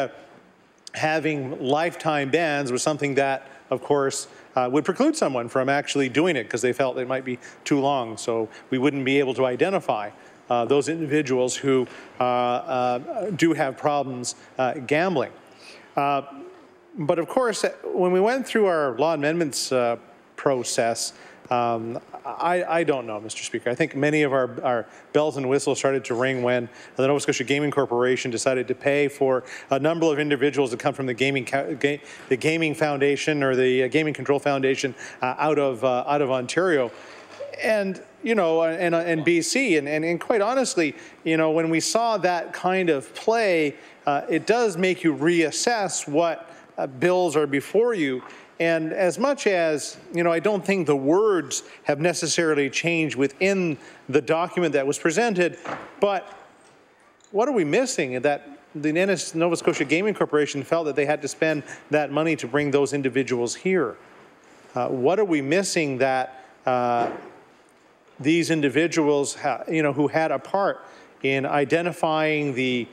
having lifetime bans was something that, of course, would preclude someone from actually doing it because they felt it might be too long. So we wouldn't be able to identify those individuals who do have problems gambling. But of course, when we went through our law amendments process, I don't know, Mr. Speaker. I think many of our bells and whistles started to ring when the Nova Scotia Gaming Corporation decided to pay for a number of individuals that come from the Gaming Foundation or the Gaming Control Foundation out of Ontario. And you know, and BC, and quite honestly, you know, when we saw that kind of play, it does make you reassess what bills are before you. And as much as, you know, I don't think the words have necessarily changed within the document that was presented, but what are we missing? That the Nova Scotia Gaming Corporation felt that they had to spend that money to bring those individuals here. What are we missing that these individuals, you know, who had a part in identifying the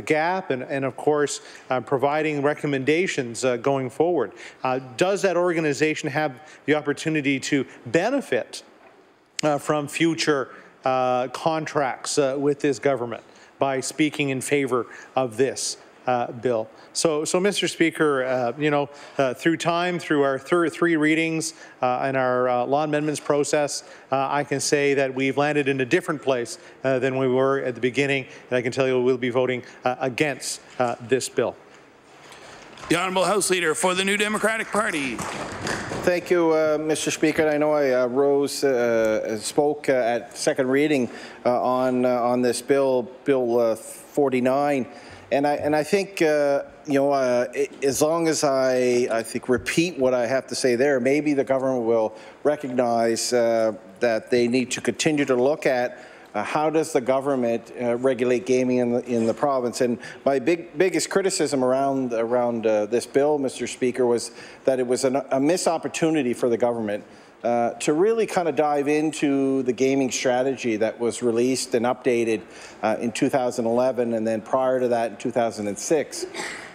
gap and of course, providing recommendations going forward. Does that organization have the opportunity to benefit from future contracts with this government by speaking in favor of this bill? So Mr. Speaker, you know, through time, through our three readings and our law amendments process, I can say that we've landed in a different place than we were at the beginning, and I can tell you we'll be voting against this bill. The Honourable House Leader for the New Democratic Party. Thank you, Mr. Speaker. I know I spoke at second reading on this bill, Bill 49. And I think, you know, as long as I think repeat what I have to say there, maybe the government will recognize that they need to continue to look at how does the government regulate gaming in the province. And my biggest criticism around this bill, Mr. Speaker, was that it was a missed opportunity for the government to really kind of dive into the gaming strategy that was released and updated in 2011, and then prior to that in 2006.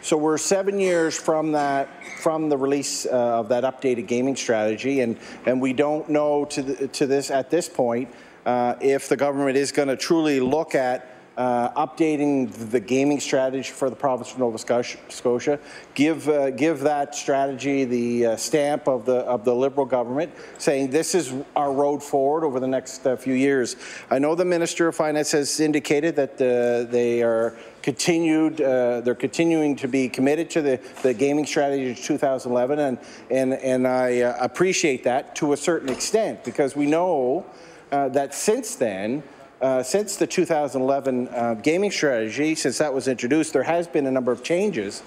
So we're 7 years from the release of that updated gaming strategy, and we don't know at this point if the government is going to truly look at updating the gaming strategy for the province of Nova Scotia, give that strategy the stamp of the Liberal government, saying this is our road forward over the next few years. I know the Minister of Finance has indicated that they're continuing to be committed to the gaming strategy of 2011, and I appreciate that to a certain extent, because we know that since then, since the 2011 gaming strategy, since that was introduced, there has been a number of changes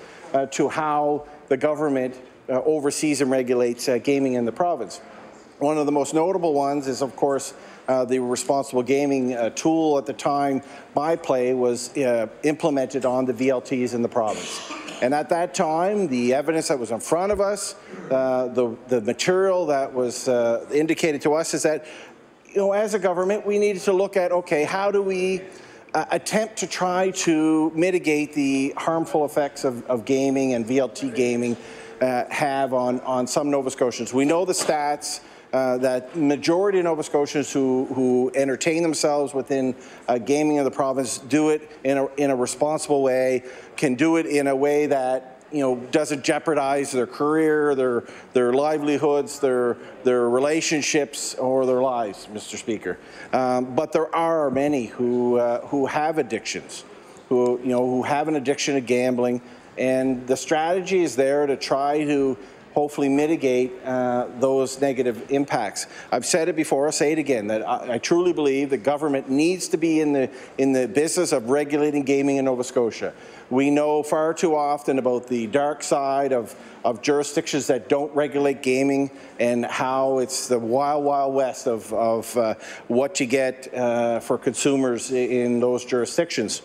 to how the government oversees and regulates gaming in the province. One of the most notable ones is, of course, the responsible gaming tool at the time, ByPlay, was implemented on the VLTs in the province. And at that time, the evidence that was in front of us, the material that was indicated to us is that, you know, as a government, we needed to look at, okay, how do we attempt to try to mitigate the harmful effects of gaming and VLT gaming have on some Nova Scotians. We know the stats that majority of Nova Scotians who entertain themselves within gaming in the province do it in a responsible way, can do it in a way that, you know, doesn't jeopardize their career, their livelihoods, their relationships, or their lives, Mr. Speaker. But there are many who have addictions, who have an addiction to gambling, and the strategy is there to try to hopefully mitigate those negative impacts. I've said it before, I'll say it again, that I truly believe the government needs to be in the business of regulating gaming in Nova Scotia. We know far too often about the dark side of jurisdictions that don't regulate gaming and how it's the wild, wild west of what you get for consumers in those jurisdictions.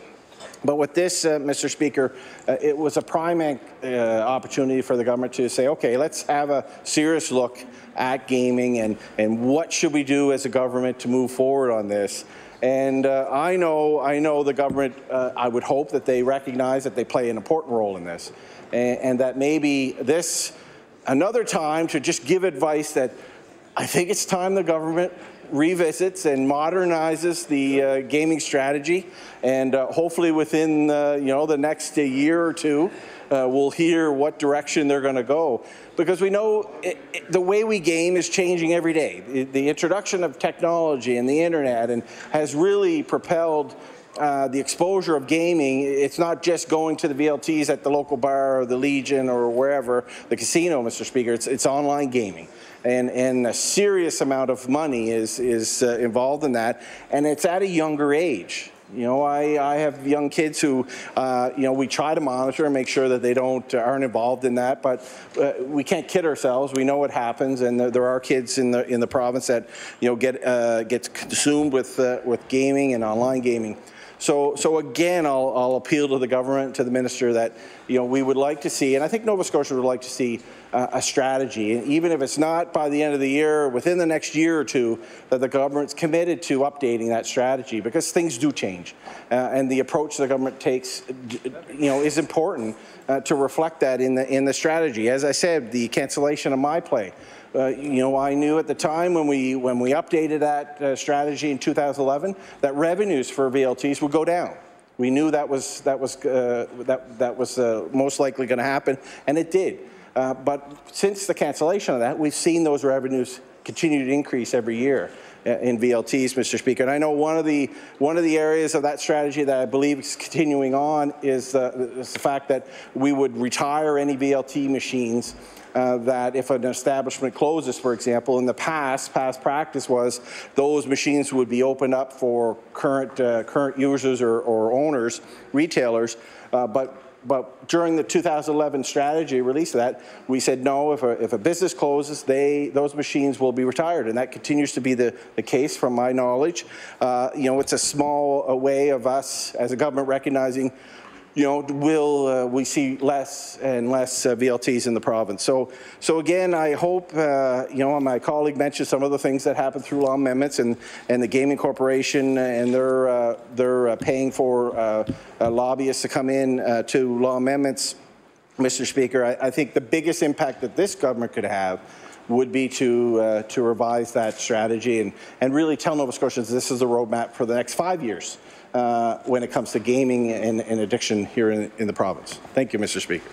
But with this, Mr. Speaker, it was a prime opportunity for the government to say, okay, let's have a serious look at gaming and what should we do as a government to move forward on this. And I know the government, I would hope that they recognize that they play an important role in this, and that maybe this, another time to just give advice that I think it's time the government revisits and modernizes the gaming strategy, and hopefully within the next year or two, we'll hear what direction they're going to go. Because we know the way we game is changing every day. The introduction of technology and the internet has really propelled the exposure of gaming. It's not just going to the VLTs at the local bar or the Legion or wherever, the casino, Mr. Speaker. It's online gaming. And a serious amount of money is involved in that, and it's at a younger age. I have young kids who, we try to monitor and make sure that they aren't involved in that, but we can't kid ourselves. We know what happens, and there are kids in the province that get consumed with gaming and online gaming. So again, I'll appeal to the government, to the minister, that we would like to see, and I think Nova Scotia would like to see a strategy, and even if it's not by the end of the year, within the next year or two, that the government's committed to updating that strategy, because things do change, and the approach the government takes, is important to reflect that in the strategy. As I said, the cancellation of My Play. I knew at the time when we updated that strategy in 2011 that revenues for VLTs would go down. We knew that was most likely going to happen, and it did. But since the cancellation of that, we've seen those revenues continue to increase every year in VLTs, Mr. Speaker. And I know one of the areas of that strategy that I believe is continuing on is the fact that we would retire any VLT machines. That if an establishment closes, for example, in the past practice was those machines would be opened up for current users or owners, retailers, but during the 2011 strategy release of that, we said no, if a business closes, those machines will be retired, and that continues to be the case from my knowledge. It's a small way of us as a government recognizing will we see less and less VLTs in the province. So again, I hope, my colleague mentioned some of the things that happened through law amendments and the Gaming Corporation, and they're paying for lobbyists to come in to law amendments. Mr. Speaker, I think the biggest impact that this government could have would be to revise that strategy and really tell Nova Scotians this is a roadmap for the next 5 years. When it comes to gaming and addiction here in the province. Thank you, Mr. Speaker.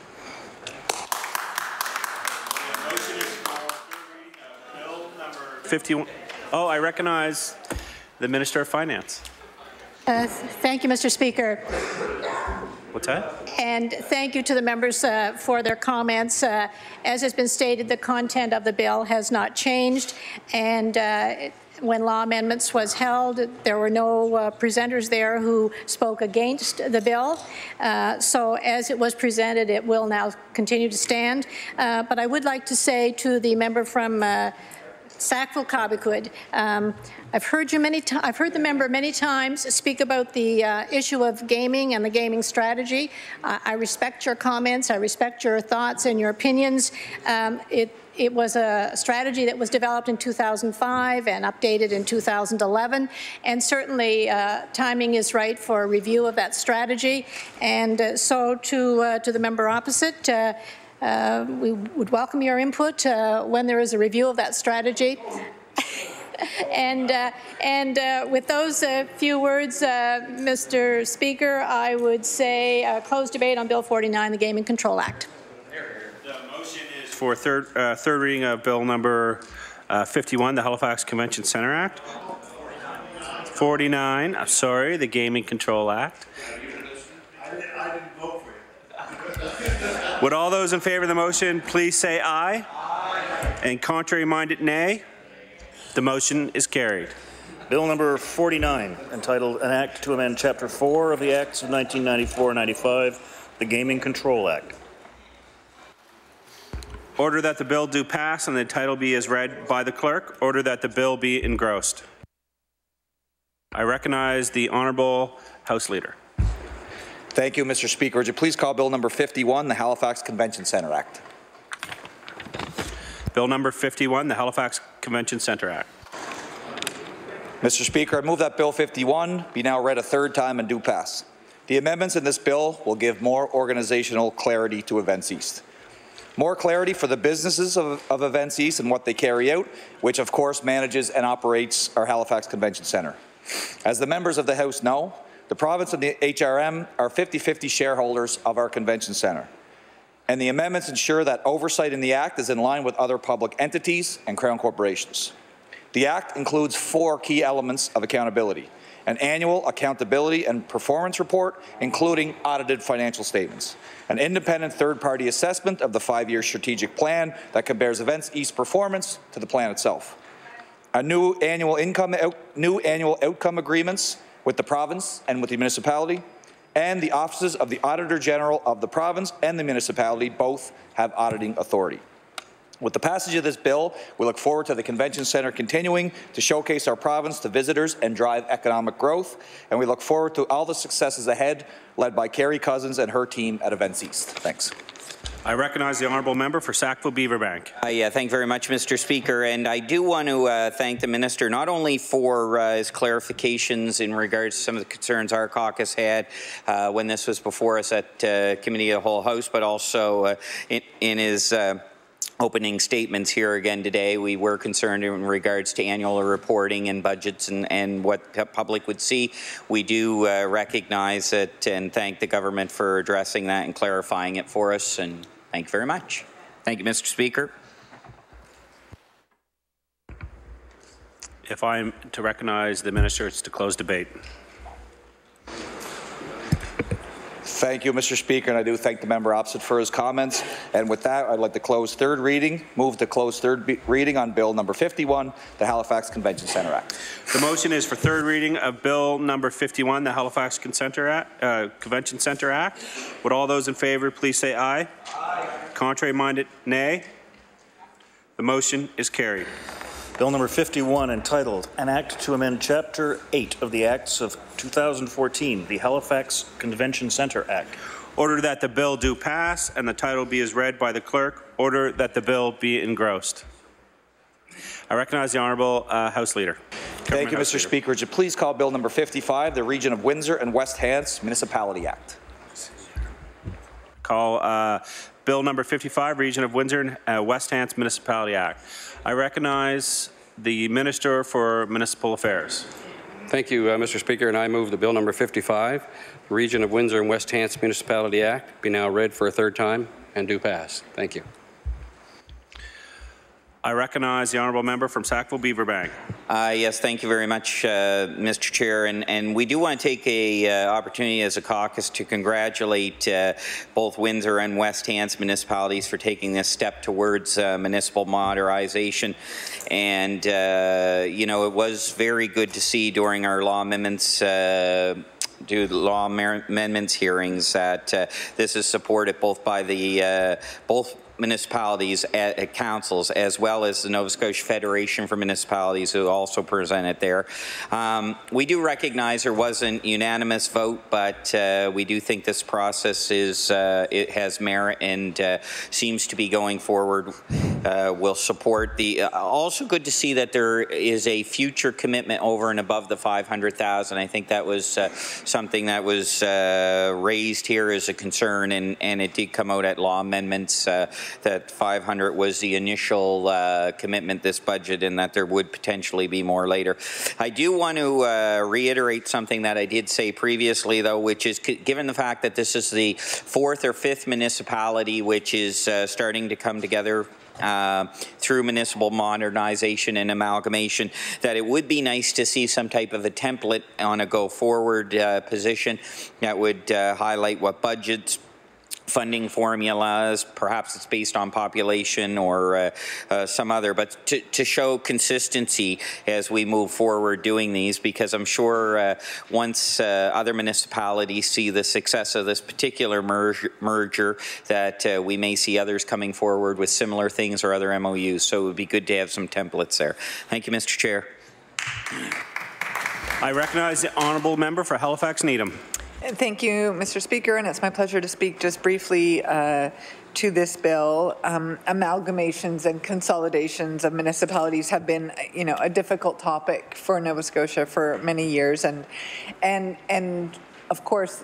Bill number 51. Oh, I recognize the Minister of Finance. Thank you, Mr. Speaker. What's that? And thank you to the members for their comments. As has been stated, the content of the bill has not changed, and when law amendments was held, there were no presenters there who spoke against the bill. So as it was presented, it will now continue to stand. But I would like to say to the member from Sackville-Cobequid, I've heard the member many times speak about the issue of gaming and the gaming strategy. I respect your comments. I respect your thoughts and your opinions. It was a strategy that was developed in 2005 and updated in 2011, and certainly timing is right for a review of that strategy. And so to the member opposite, we would welcome your input when there is a review of that strategy. And with those few words, Mr. Speaker, I would say close debate on Bill 49, the Gaming Control Act. The motion is for third reading of Bill number 51, the Halifax Convention Centre Act. 49, I'm sorry, the Gaming Control Act. I didn't vote for it. Would all those in favour of the motion please say aye? Aye. And contrary-minded, nay? The motion is carried. Bill number 49, entitled An Act to Amend Chapter 4 of the Acts of 1994-95, the Gaming Control Act. Order that the bill do pass and the title be as read by the clerk. Order that the bill be engrossed. I recognize the Honourable House Leader. Thank you, Mr. Speaker. Would you please call Bill number 51, the Halifax Convention Centre Act? Bill number 51, the Halifax Convention Centre Act. Mr. Speaker, I move that Bill 51 be now read a third time and do pass. The amendments in this bill will give more organizational clarity to Events East. More clarity for the businesses of Events East and what they carry out, which of course manages and operates our Halifax Convention Centre. As the members of the House know, the province and the HRM are 50-50 shareholders of our Convention Centre, and the amendments ensure that oversight in the Act is in line with other public entities and Crown corporations. The Act includes 4 key elements of accountability: an annual accountability and performance report, including audited financial statements, an independent third-party assessment of the 5-year strategic plan that compares Events East performance to the plan itself, a new annual outcome agreements with the province and with the municipality, and the offices of the Auditor General of the province and the municipality both have auditing authority. With the passage of this bill, we look forward to the Convention Centre continuing to showcase our province to visitors and drive economic growth, and we look forward to all the successes ahead, led by Carrie Cousins and her team at Events East. Thanks. I recognize the Honourable Member for Sackville-Beaverbank. Thank you very much, Mr. Speaker. And I do want to thank the Minister not only for his clarifications in regards to some of the concerns our caucus had when this was before us at Committee of the Whole House, but also in his opening statements here again today. We were concerned in regards to annual reporting and budgets and what the public would see. We do recognize it and thank the government for addressing that and clarifying it for us, and thank you very much. Thank you, Mr. Speaker. If I'm to recognize the Minister, it's to close debate. Thank you, Mr. Speaker, and I do thank the member opposite for his comments. And with that, I'd like to close third reading. Move to close third reading on Bill number 51, the Halifax Convention Centre Act. The motion is for third reading of Bill number 51, the Halifax Convention Centre Act. Would all those in favour please say aye? Aye. Contrary-minded, nay. The motion is carried. Bill number 51, entitled An Act to Amend Chapter 8 of the Acts of 2014, the Halifax Convention Centre Act. Order that the bill do pass and the title be as read by the clerk. Order that the bill be engrossed. I recognize the Honourable House Leader. Thank you, Mr. Speaker. Would you please call Bill number 55, the Region of Windsor and West Hants Municipality Act? Call Bill number 55, Region of Windsor and West Hants Municipality Act. I recognize the Minister for Municipal Affairs. Thank you, Mr. Speaker, and I move the Bill number 55, Region of Windsor and West Hants Municipality Act, be now read for a third time and do pass. Thank you. I recognize the Honourable Member from Sackville-Beaverbank. Yes, thank you very much, Mr. Chair. And we do want to take a opportunity as a caucus to congratulate both Windsor and West Hants municipalities for taking this step towards municipal modernization. And, you know, it was very good to see during our law amendments do the law amendments hearings that this is supported both by the both municipalities at councils, as well as the Nova Scotia Federation for Municipalities, who also presented there. We do recognize there wasn't unanimous vote, but we do think this process is it has merit and seems to be going forward. We'll support the. Also, good to see that there is a future commitment over and above the $500,000. I think that was something that was raised here as a concern, and it did come out at law amendments. That 500 was the initial commitment this budget, and that there would potentially be more later. I do want to reiterate something that I did say previously, though, which is given the fact that this is the 4th or 5th municipality which is starting to come together through municipal modernization and amalgamation, that it would be nice to see some type of a template on a go-forward position that would highlight what budgets funding formulas, perhaps it's based on population or some other, but to show consistency as we move forward doing these, because I'm sure once other municipalities see the success of this particular merger that we may see others coming forward with similar things or other MOUs, so it would be good to have some templates there. Thank you, Mr. Chair. I recognize the honourable member for Halifax Needham. Thank you, Mr. Speaker, and it's my pleasure to speak just briefly to this bill. Amalgamations and consolidations of municipalities have been, a difficult topic for Nova Scotia for many years, and of course,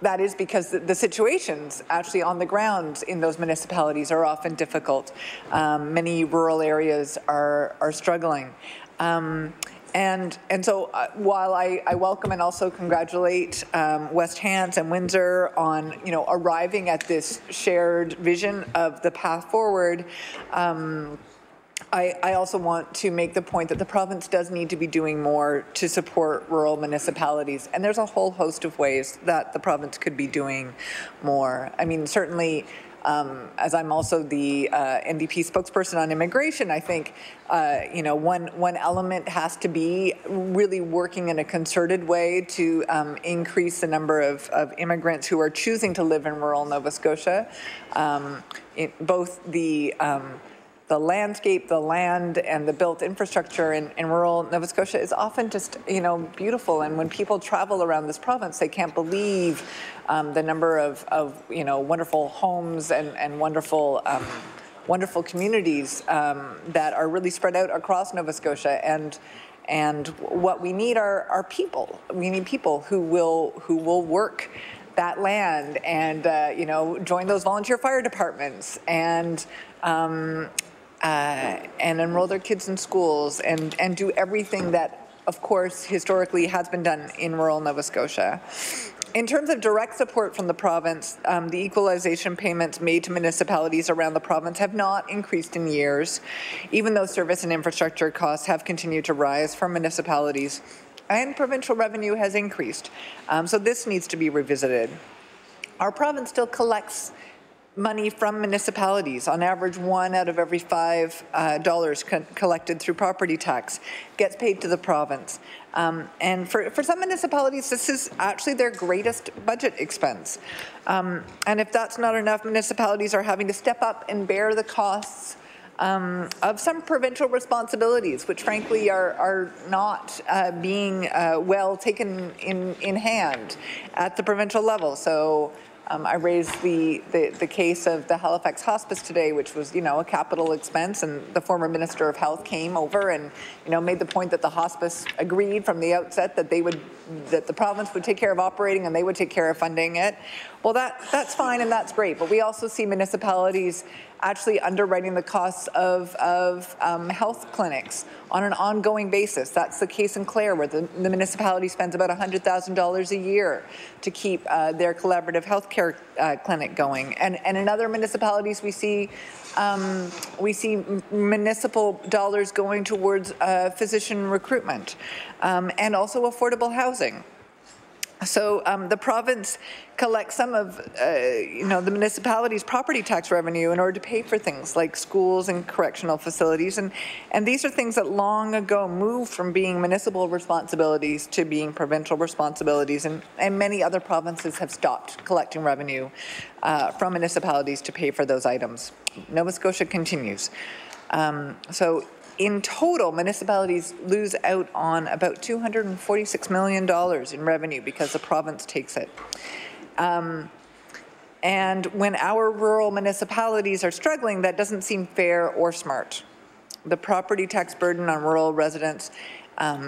that is because the situations actually on the ground in those municipalities are often difficult. Many rural areas are struggling. And so while I welcome and also congratulate West Hants and Windsor on, arriving at this shared vision of the path forward, I also want to make the point that the province does need to be doing more to support rural municipalities. And there's a whole host of ways that the province could be doing more. I mean, certainly, as I'm also the NDP spokesperson on immigration, I think one element has to be really working in a concerted way to increase the number of immigrants who are choosing to live in rural Nova Scotia. Both the landscape, the land, and the built infrastructure in rural Nova Scotia is often just, beautiful. And when people travel around this province, they can't believe the number of wonderful homes and wonderful communities that are really spread out across Nova Scotia. And what we need are people. We need people who will work that land and join those volunteer fire departments and enroll their kids in schools and do everything that, of course, historically has been done in rural Nova Scotia. In terms of direct support from the province, the equalization payments made to municipalities around the province have not increased in years, even though service and infrastructure costs have continued to rise for municipalities, and provincial revenue has increased. So this needs to be revisited. Our province still collects money from municipalities. On average, 1 out of every $5 collected through property tax gets paid to the province. And for some municipalities, this is actually their greatest budget expense. And if that's not enough, municipalities are having to step up and bear the costs of some provincial responsibilities, which frankly are not being well taken in hand at the provincial level. So I raised the case of the Halifax Hospice today, which was, a capital expense, and the former Minister of Health came over and, made the point that the hospice agreed from the outset that that the province would take care of operating and they would take care of funding it. Well, that's fine and that's great, but we also see municipalities actually underwriting the costs of health clinics on an ongoing basis. That's the case in Clare, where the municipality spends about $100,000 a year to keep their collaborative healthcare clinic going. And in other municipalities, we see municipal dollars going towards physician recruitment and also affordable housing. So the province collects some of, the municipality's property tax revenue in order to pay for things like schools and correctional facilities. And these are things that long ago moved from being municipal responsibilities to being provincial responsibilities. And many other provinces have stopped collecting revenue from municipalities to pay for those items. Nova Scotia continues. So in total, municipalities lose out on about $246 million in revenue because the province takes it. And when our rural municipalities are struggling, that doesn't seem fair or smart. The property tax burden on rural residents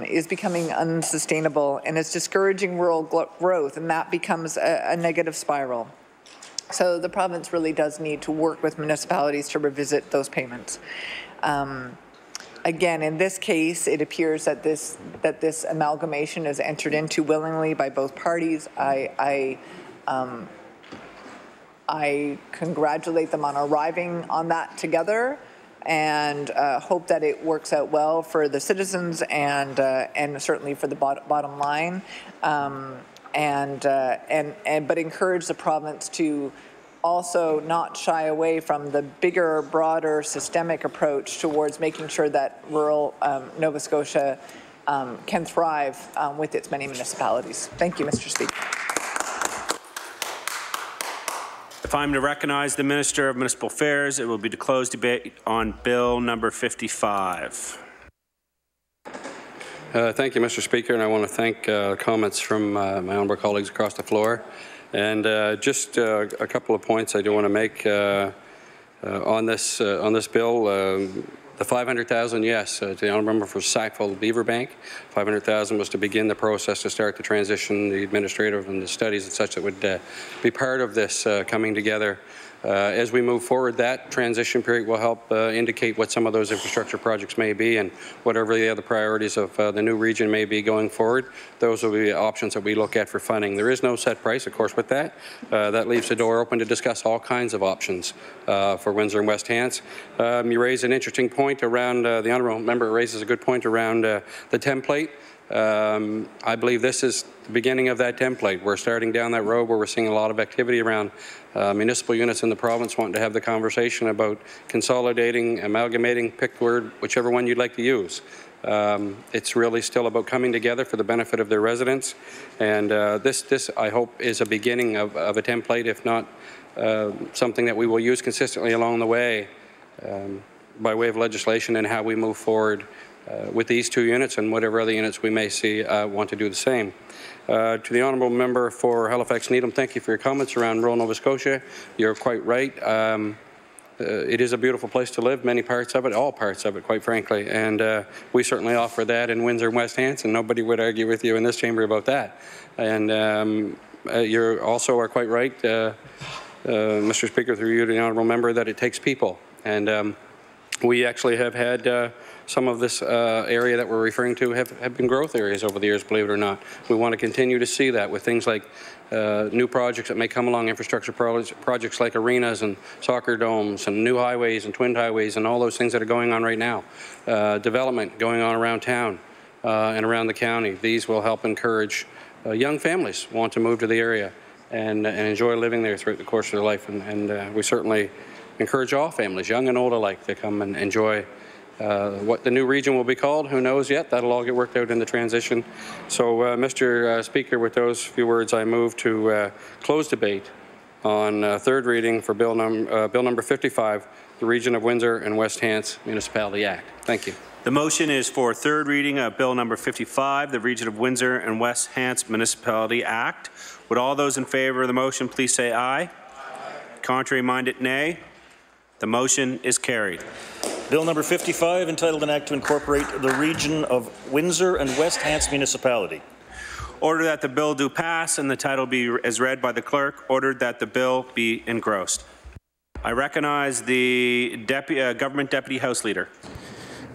is becoming unsustainable, and it's discouraging rural growth, and that becomes a negative spiral. So the province really does need to work with municipalities to revisit those payments. Again, in this case, it appears that this amalgamation is entered into willingly by both parties. I congratulate them on arriving on that together, and hope that it works out well for the citizens and certainly for the bottom line. but encourage the province to also not shy away from the bigger, broader, systemic approach towards making sure that rural Nova Scotia can thrive with its many municipalities. Thank you, Mr. Speaker. If I'm to recognize the Minister of Municipal Affairs, it will be to close debate on Bill number 55. Thank you, Mr. Speaker, and I want to thank comments from my honourable colleagues across the floor. And just a couple of points I do want to make on this bill. The 500,000, yes, to the honourable member for Sackville Beaver Bank. 500,000 was to begin the process to start the transition, the administrative and the studies and such that would be part of this coming together. As we move forward, that transition period will help indicate what some of those infrastructure projects may be and whatever the other priorities of the new region may be going forward. Those will be options that we look at for funding. There is no set price, of course, with that. That leaves the door open to discuss all kinds of options for Windsor and West Hants. You raise an interesting point around, the honourable member raises a good point around the template. I believe this is the beginning of that template. We're starting down that road where we're seeing a lot of activity around municipal units in the province wanting to have the conversation about consolidating, amalgamating, pick the word, whichever one you'd like to use. It's really still about coming together for the benefit of their residents, and this I hope is a beginning of a template, if not something that we will use consistently along the way by way of legislation and how we move forward with these two units and whatever other units we may see want to do the same. To the honourable member for Halifax Needham, thank you for your comments around rural Nova Scotia. You're quite right. It is a beautiful place to live, many parts of it, all parts of it, quite frankly, and we certainly offer that in Windsor and West Hants, and nobody would argue with you in this chamber about that. And you also are quite right, Mr. Speaker, through you to the honourable member, that it takes people. And we actually have had some of this area that we're referring to have been growth areas over the years, believe it or not. We want to continue to see that with things like new projects that may come along, infrastructure projects like arenas and soccer domes and new highways and twin highways and all those things that are going on right now. Development going on around town and around the county. These will help encourage young families want to move to the area and enjoy living there throughout the course of their life. And we certainly encourage all families, young and old alike, to come and enjoy what the new region will be called. Who knows yet? That'll all get worked out in the transition. So, Mr. Speaker, with those few words, I move to close debate on third reading for Bill number 55, the Region of Windsor and West Hants Municipality Act. Thank you. The motion is for third reading of Bill number 55, the Region of Windsor and West Hants Municipality Act. Would all those in favour of the motion please say aye? Aye. Contrary-minded, nay. The motion is carried. Bill number 55, entitled an act to incorporate the Region of Windsor and West Hants Municipality. Order that the bill do pass and the title be as read by the clerk. Ordered that the bill be engrossed. I recognize the Government Deputy House Leader.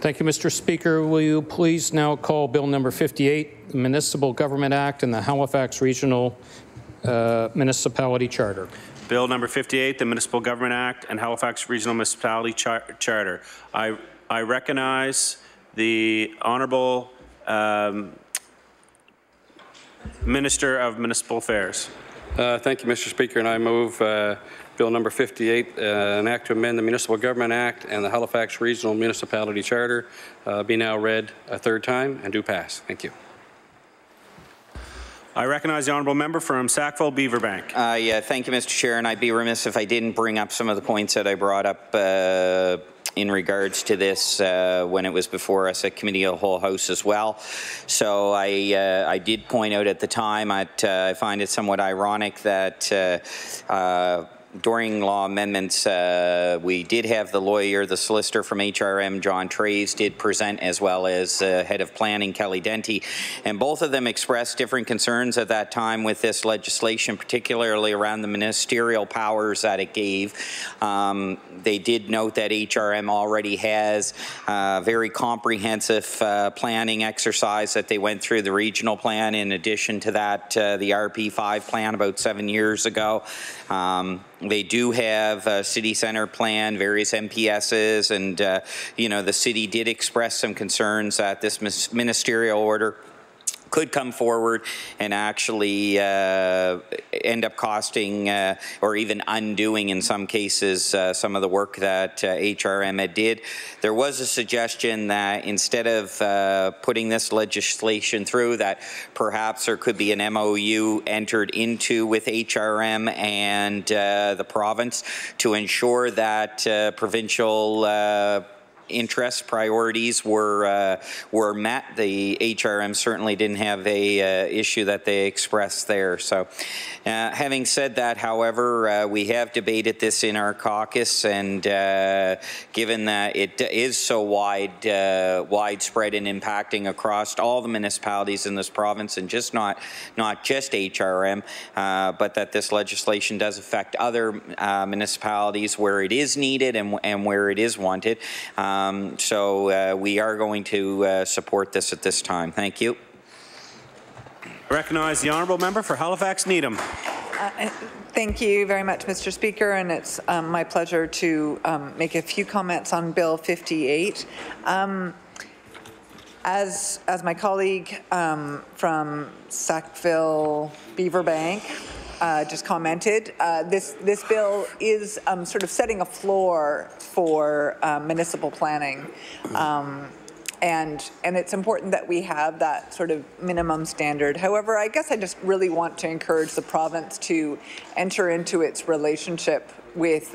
Thank you, Mr. Speaker. Will you please now call Bill number 58, the Municipal Government Act and the Halifax Regional Municipality Charter. Bill number 58, the Municipal Government Act and Halifax Regional Municipality Charter. I recognize the Honourable Minister of Municipal Affairs. Thank you, Mr. Speaker, and I move Bill number 58, an act to amend the Municipal Government Act and the Halifax Regional Municipality Charter, be now read a third time and do pass. Thank you. I recognize the honourable member from Sackville Beaver Bank. Yeah, thank you, Mr. Chair, and I'd be remiss if I didn't bring up some of the points that I brought up in regards to this when it was before us at Committee of the Whole House as well. So I did point out at the time, I find it somewhat ironic that during law amendments, we did have the lawyer, the solicitor from HRM, John Traves, did present, as well as head of planning, Kelly Denty, and both of them expressed different concerns at that time with this legislation, particularly around the ministerial powers that it gave. They did note that HRM already has a very comprehensive planning exercise that they went through, the regional plan. In addition to that, the RP5 plan about 7 years ago. They do have a city centre plan, various MPSs, and you know, the city did express some concerns that this ministerial order could come forward and actually end up costing or even undoing in some cases some of the work that HRM did. There was a suggestion that instead of putting this legislation through, that perhaps there could be an MOU entered into with HRM and the province to ensure that provincial interest priorities were met. The HRM certainly didn't have a issue that they expressed there. So having said that, however, we have debated this in our caucus, and given that it is so widespread and impacting across all the municipalities in this province, and not just HRM, but that this legislation does affect other municipalities where it is needed and where it is wanted. So we are going to support this at this time. Thank you. I recognize the Honourable Member for Halifax Needham. Thank you very much, Mr. Speaker, and it's my pleasure to make a few comments on Bill 58. As my colleague from Sackville Beaverbank just commented, this bill is sort of setting a floor for municipal planning, and it's important that we have that sort of minimum standard. However, I guess I just really want to encourage the province to enter into its relationship with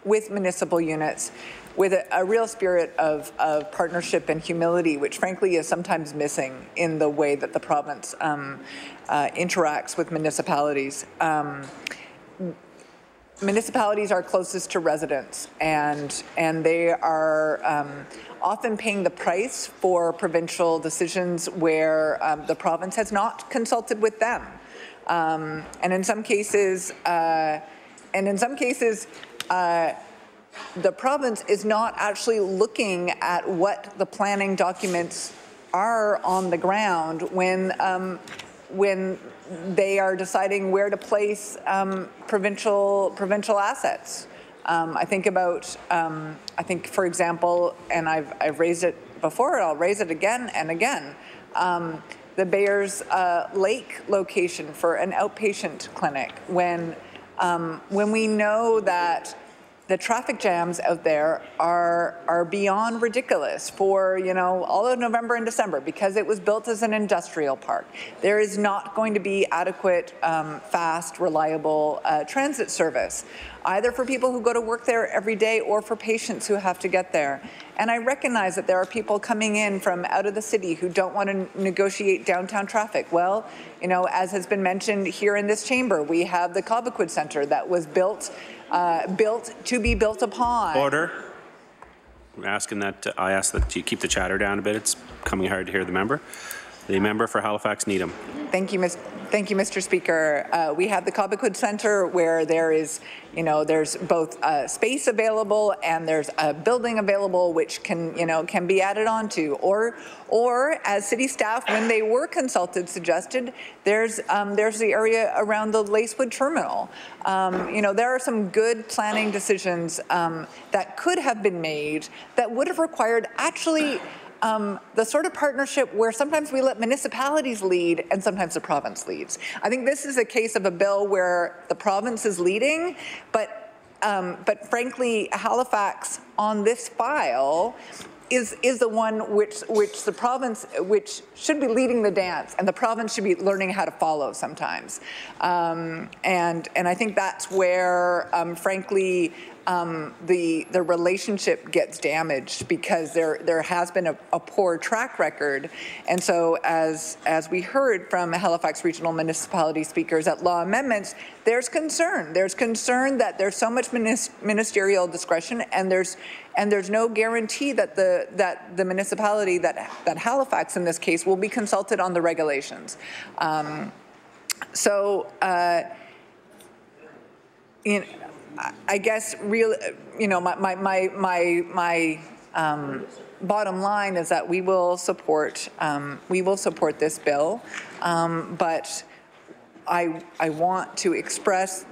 municipal units with a real spirit of partnership and humility, which frankly is sometimes missing in the way that the province interacts with municipalities. Municipalities are closest to residents, and they are often paying the price for provincial decisions where the province has not consulted with them, and in some cases, the province is not actually looking at what the planning documents are on the ground when they are deciding where to place provincial assets. I think, for example, and I've raised it before, and I'll raise it again and again, the Bayers Lake location for an outpatient clinic. When we know that the traffic jams out there are beyond ridiculous for, all of November and December because it was built as an industrial park. There is not going to be adequate, fast, reliable transit service, either for people who go to work there every day or for patients who have to get there. And I recognize that there are people coming in from out of the city who don't want to negotiate downtown traffic. Well, as has been mentioned here in this chamber, we have the Cobequid Centre that was built to be built upon. Order. I ask that you keep the chatter down a bit. It's coming hard to hear the member. The member for Halifax Needham. Thank you, Mr. Speaker. We have the Cobequid Centre where there is, there's both space available and there's a building available which can be added onto. Or as city staff, when they were consulted, suggested there's the area around the Lacewood Terminal. There are some good planning decisions that could have been made that would have required actually the sort of partnership where sometimes we let municipalities lead and sometimes the province leads. I think this is a case of a bill where the province is leading, but frankly, Halifax on this file is the one which the province should be leading the dance, and the province should be learning how to follow sometimes. And I think that's where, frankly, the relationship gets damaged because there has been a poor track record. And so as we heard from Halifax Regional Municipality speakers at Law Amendments, there's concern. There's concern that there's so much ministerial discretion, and there's no guarantee that the municipality, that Halifax in this case, will be consulted on the regulations. I guess my bottom line is that we will support this bill, but I want to express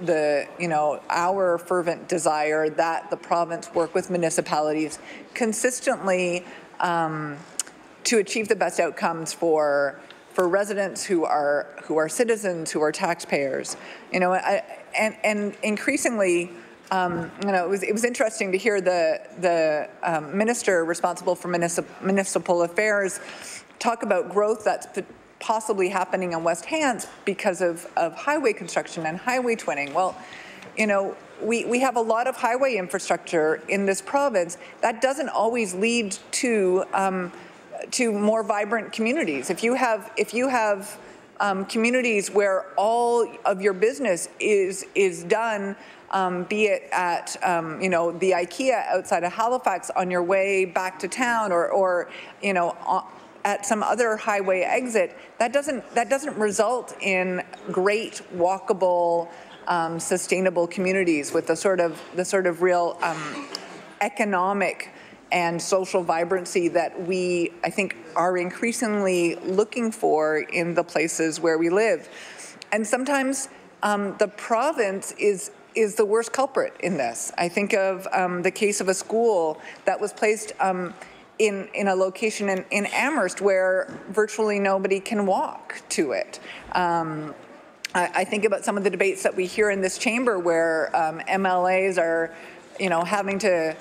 our fervent desire that the province work with municipalities consistently to achieve the best outcomes for residents who are citizens, who are taxpayers. You know, and increasingly, you know, it was interesting to hear the minister responsible for municipal affairs talk about growth that's possibly happening in West Hants because of highway construction and highway twinning. Well, you know, we have a lot of highway infrastructure in this province. That doesn't always lead to more vibrant communities. If you have communities where all of your business is done, be it at you know, the IKEA outside of Halifax on your way back to town, or you know, at some other highway exit, that doesn't result in great walkable, sustainable communities with the sort of real economic and social vibrancy that we, I think, are increasingly looking for in the places where we live. And sometimes the province is the worst culprit in this. I think of the case of a school that was placed in a location in Amherst where virtually nobody can walk to it. I think about some of the debates that we hear in this chamber where MLAs are, you know, having to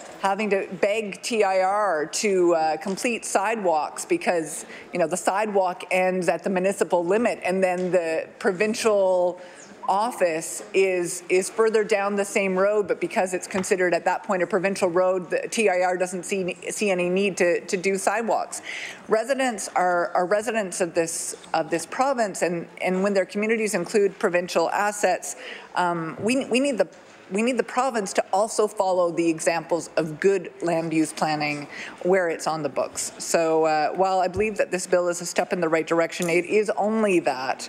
beg TIR to complete sidewalks because, you know, the sidewalk ends at the municipal limit, and then the provincial office is further down the same road, but because it's considered at that point a provincial road, the TIR doesn't see any need to do sidewalks. Residents are residents of this province, and when their communities include provincial assets, we need the province to also follow the examples of good land use planning where it's on the books. So while I believe that this bill is a step in the right direction, it is only that.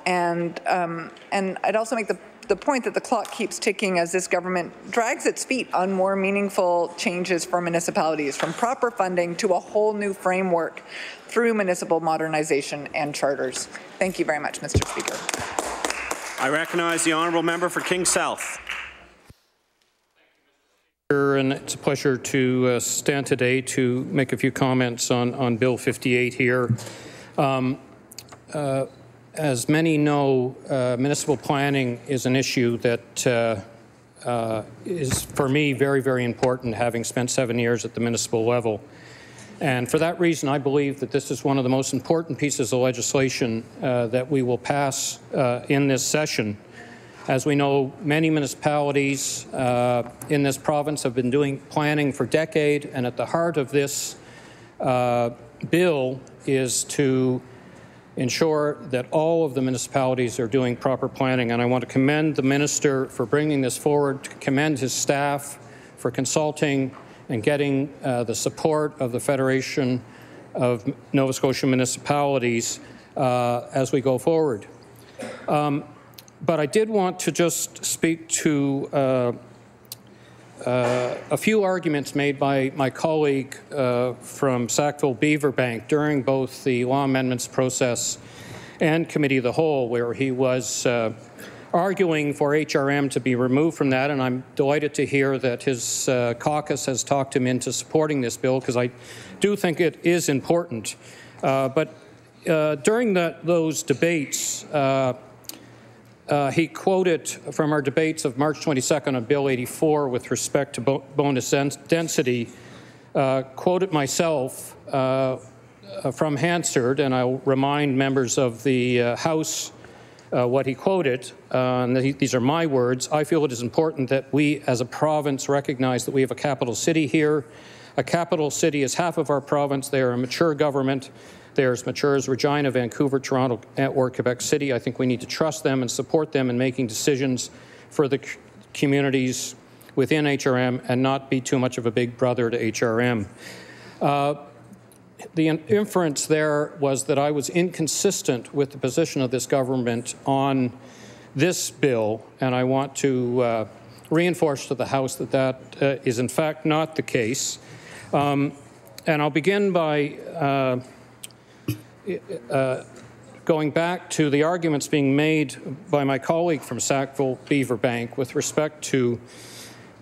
And I'd also make the point that the clock keeps ticking as this government drags its feet on more meaningful changes for municipalities, from proper funding to a whole new framework through municipal modernization and charters. Thank you very much, Mr. Speaker. I recognize the honourable member for King South. And it's a pleasure to stand today to make a few comments on Bill 58 here. As many know, municipal planning is an issue that is, for me, very, very important, having spent 7 years at the municipal level. And for that reason, I believe that this is one of the most important pieces of legislation that we will pass in this session. As we know, many municipalities in this province have been doing planning for decades, and at the heart of this bill is to ensure that all of the municipalities are doing proper planning. And I want to commend the minister for bringing this forward, to commend his staff for consulting and getting the support of the Federation of Nova Scotia Municipalities as we go forward. But I did want to just speak to a few arguments made by my colleague from Sackville-Beaverbank during both the law amendments process and committee of the whole, where he was arguing for HRM to be removed from that, and I'm delighted to hear that his caucus has talked him into supporting this bill, because I do think it is important. But during those debates, he quoted from our debates of March 22nd on Bill 84 with respect to bonus density, quoted myself from Hansard, and I'll remind members of the House what he quoted. These are my words. I feel it is important that we as a province recognize that we have a capital city here. A capital city is half of our province. They are a mature government. They're as mature as Regina, Vancouver, Toronto, or Quebec City. I think we need to trust them and support them in making decisions for the communities within HRM and not be too much of a big brother to HRM. The inference there was that I was inconsistent with the position of this government on this bill, and I want to reinforce to the House that that is in fact not the case. And I'll begin by going back to the arguments being made by my colleague from Sackville-Beaverbank with respect to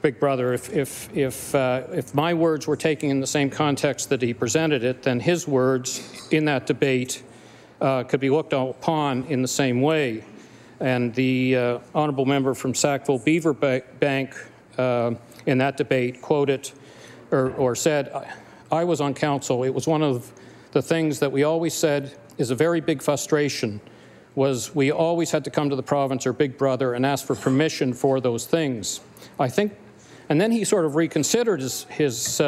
Big Brother. If my words were taken in the same context that he presented it, then his words in that debate could be looked upon in the same way. And the honourable member from Sackville Beaver Bank in that debate quoted or said, I was on council. It was one of the things that we always said is a very big frustration, was we always had to come to the province or Big Brother and ask for permission for those things. I think, and then he sort of reconsidered his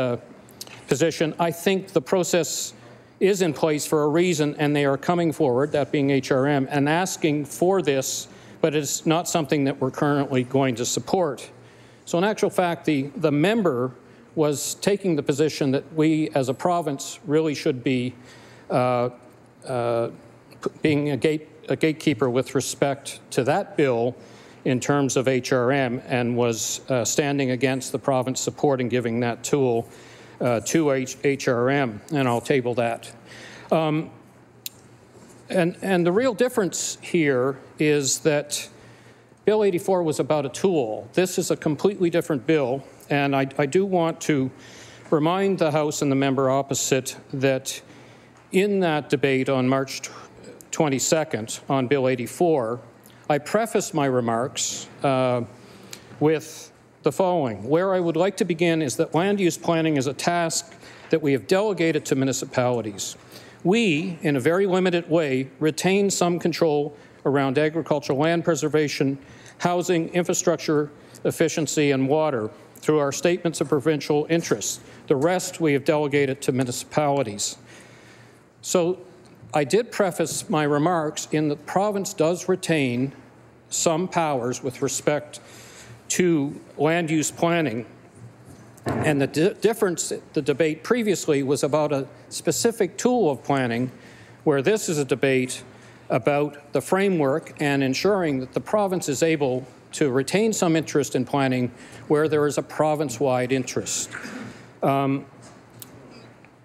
position. I think the process is in place for a reason, and they are coming forward, that being HRM, and asking for this, but it's not something that we're currently going to support. So in actual fact, the member was taking the position that we as a province really should be being a gatekeeper with respect to that bill in terms of HRM, and was standing against the province supporting giving that tool to HRM, and I'll table that. And the real difference here is that Bill 84 was about a tool. This is a completely different bill, and I do want to remind the House and the member opposite that in that debate on March 22nd on Bill 84, I prefaced my remarks with the following. Where I would like to begin is that land use planning is a task that we have delegated to municipalities. We, in a very limited way, retain some control around agricultural land preservation, housing, infrastructure, efficiency, and water through our statements of provincial interest. The rest we have delegated to municipalities. So I did preface my remarks in that the province does retain some powers with respect to land use planning. And the difference, the debate previously was about a specific tool of planning, where this is a debate about the framework and ensuring that the province is able to retain some interest in planning where there is a province-wide interest.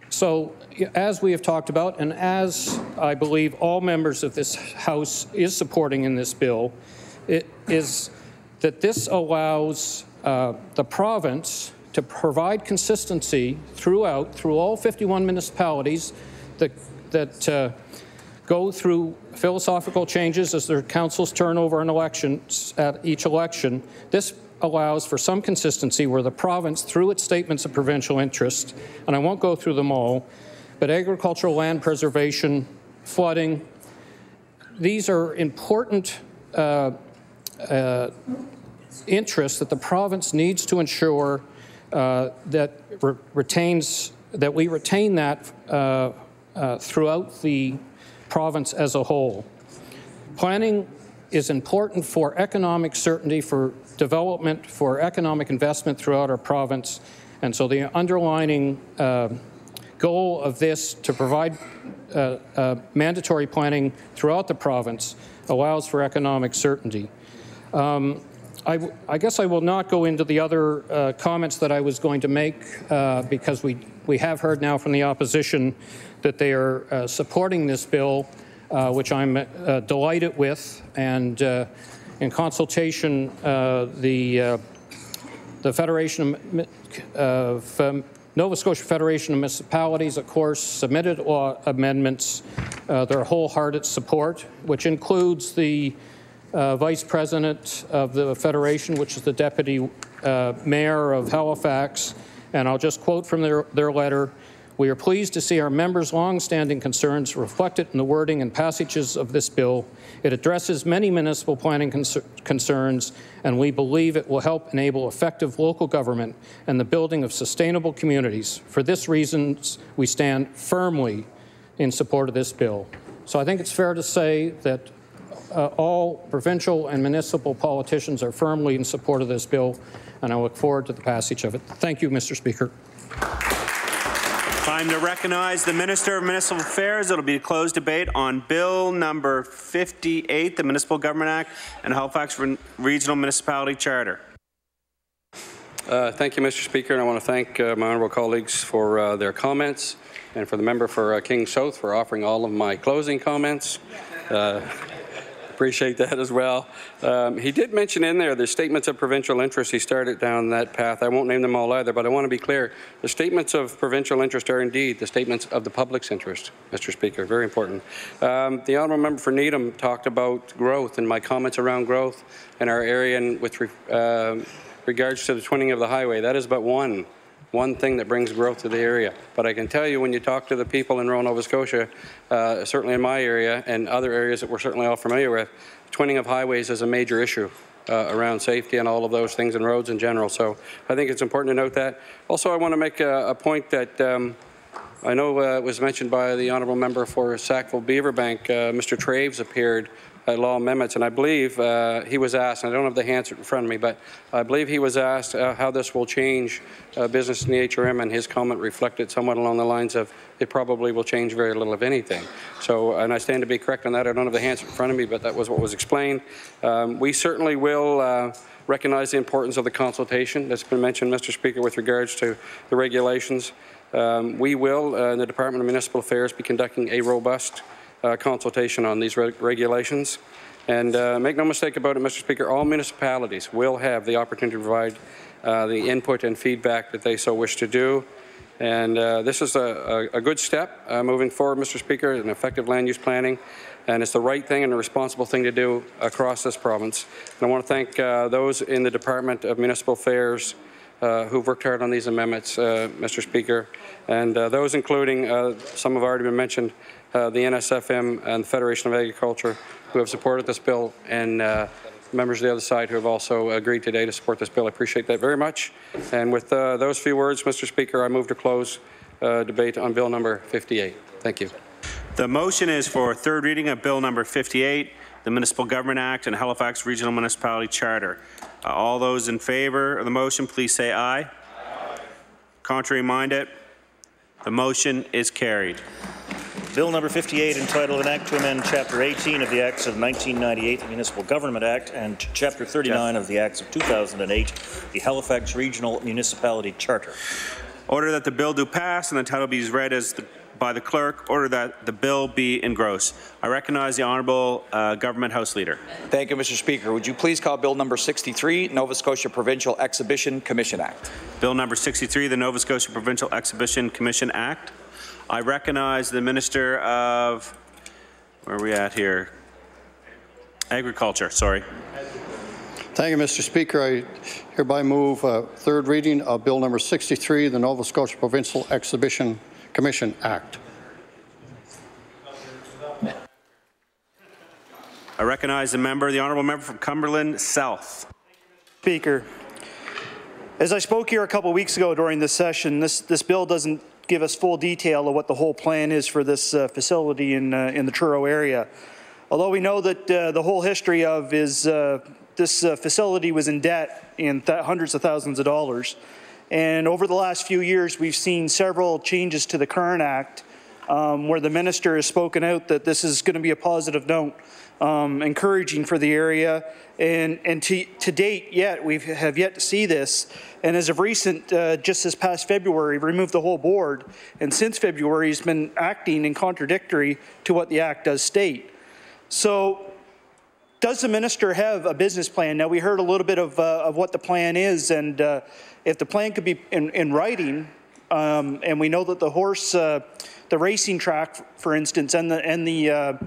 So as we have talked about, and as I believe all members of this House is supporting in this bill, it is that this allows the province to provide consistency through all 51 municipalities that go through philosophical changes as their councils turn over in elections at each election. This allows for some consistency where the province, through its statements of provincial interest, and I won't go through them all, but agricultural land preservation, flooding, these are important interests that the province needs to ensure that we retain that throughout the province as a whole. Planning is important for economic certainty, for development, for economic investment throughout our province, and so the underlining goal of this to provide mandatory planning throughout the province allows for economic certainty. I guess I will not go into the other comments that I was going to make because we have heard now from the opposition that they are supporting this bill, which I'm delighted with, and in consultation, the Federation of Nova Scotia Federation of Municipalities, of course, submitted law amendments, their wholehearted support, which includes the Vice President of the Federation, which is the Deputy Mayor of Halifax, and I'll just quote from their letter. We are pleased to see our members' long-standing concerns reflected in the wording and passages of this bill. It addresses many municipal planning concerns, and we believe it will help enable effective local government and the building of sustainable communities. For this reason, we stand firmly in support of this bill. So I think it's fair to say that all provincial and municipal politicians are firmly in support of this bill, and I look forward to the passage of it. Thank you, Mr. Speaker. Time to recognize the Minister of Municipal Affairs. It'll be a closed debate on Bill number 58, the Municipal Government Act and Halifax Regional Municipality Charter. Thank you, Mr. Speaker, and I want to thank my honourable colleagues for their comments, and for the member for King South for offering all of my closing comments. Appreciate that as well. He did mention in there the statements of provincial interest. He started down that path. I won't name them all either, but I want to be clear. The statements of provincial interest are indeed the statements of the public's interest, Mr. Speaker. Very important. The honourable member for Needham talked about growth and my comments around growth in our area and with regards to the twinning of the highway. That is but one thing that brings growth to the area. But I can tell you when you talk to the people in rural Nova Scotia, certainly in my area and other areas that we're certainly all familiar with, twinning of highways is a major issue around safety and all of those things and roads in general. So I think it's important to note that. Also, I want to make a point that I know was mentioned by the honourable member for Sackville Beaverbank. Mr. Traves appeared at Law Amendments, and I believe he was asked, and I don't have the answer in front of me, but I believe he was asked how this will change business in the HRM, and his comment reflected somewhat along the lines of it probably will change very little, if anything. So, and I stand to be correct on that. I don't have the answer in front of me, but that was what was explained. We certainly will recognize the importance of the consultation that's been mentioned, Mr. Speaker, with regards to the regulations. We will, in the Department of Municipal Affairs, be conducting a robust consultation on these regulations. And make no mistake about it, Mr. Speaker, all municipalities will have the opportunity to provide the input and feedback that they so wish to do. And this is a good step moving forward, Mr. Speaker, in effective land use planning. And it's the right thing and the responsible thing to do across this province. And I want to thank those in the Department of Municipal Affairs who've worked hard on these amendments, Mr. Speaker, and those including, some have already been mentioned, the NSFM and the Federation of Agriculture who have supported this bill, and members of the other side who have also agreed today to support this bill. I appreciate that very much. And with those few words, Mr. Speaker, I move to close debate on Bill number 58. Thank you. The motion is for third reading of Bill number 58, the Municipal Government Act and Halifax Regional Municipality Charter. All those in favour of the motion, please say aye. Aye. Contrary minded? The motion is carried. Bill number 58, entitled An Act to Amend Chapter 18 of the Acts of 1998, the Municipal Government Act, and Chapter 39 of the Acts of 2008, the Halifax Regional Municipality Charter. Order that the bill do pass and the title be read as by the clerk. Order that the bill be engrossed. I recognize the Honourable Government House Leader. Thank you, Mr. Speaker. Would you please call Bill number 63, Nova Scotia Provincial Exhibition Commission Act? Bill number 63, the Nova Scotia Provincial Exhibition Commission Act. I recognize the Minister of, where are we at here? Agriculture, sorry. Thank you, Mr. Speaker. I hereby move third reading of Bill number 63, the Nova Scotia Provincial Exhibition Commission Act. I recognize the Honourable Member from Cumberland South. Speaker, as I spoke here a couple of weeks ago during this session, this bill doesn't give us full detail of what the whole plan is for this facility in the Truro area. Although we know that the whole history of is this facility was in debt in hundreds of thousands of dollars. And over the last few years, we've seen several changes to the current act where the minister has spoken out that this is going to be a positive note, encouraging for the area. And to date, we have yet to see this. And as of recent, just this past February, removed the whole board. And since February, he's been acting in contradictory to what the act does state. So does the minister have a business plan? Now, we heard a little bit of what the plan is, and if the plan could be in writing, and we know that the racing track, for instance, and the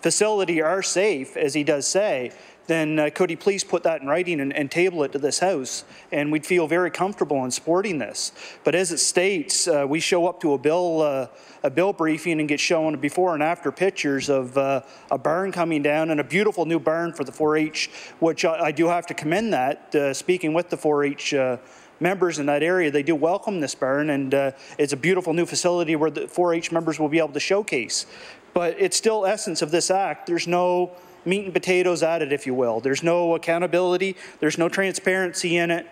facility are safe, as he does say, then could he please put that in writing and table it to this House, and we'd feel very comfortable in supporting this. But as it states, we show up to a bill briefing and get shown before and after pictures of a barn coming down, and a beautiful new barn for the 4-H, which I do have to commend that. Speaking with the 4-H members in that area, they do welcome this barn, and it's a beautiful new facility where the 4-H members will be able to showcase. But it's still essence of this act. There's no meat and potatoes added, if you will. There's no accountability. There's no transparency in it.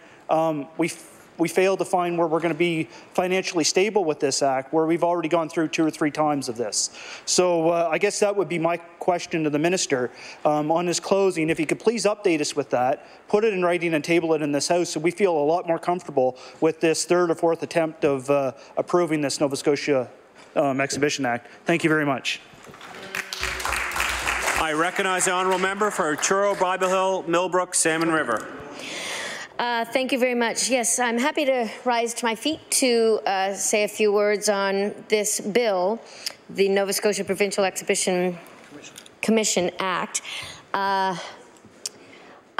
We failed to find where we're going to be financially stable with this act, where we've already gone through 2 or 3 times of this. So I guess that would be my question to the minister on his closing. If he could please update us with that, put it in writing and table it in this House, so we feel a lot more comfortable with this 3rd or 4th attempt of approving this Nova Scotia Exhibition Act. Thank you very much. I recognize the honourable member for Truro, Bible Hill, Millbrook, Salmon River. Thank you very much. Yes, I'm happy to rise to my feet to say a few words on this bill, the Nova Scotia Provincial Exhibition Commission Act.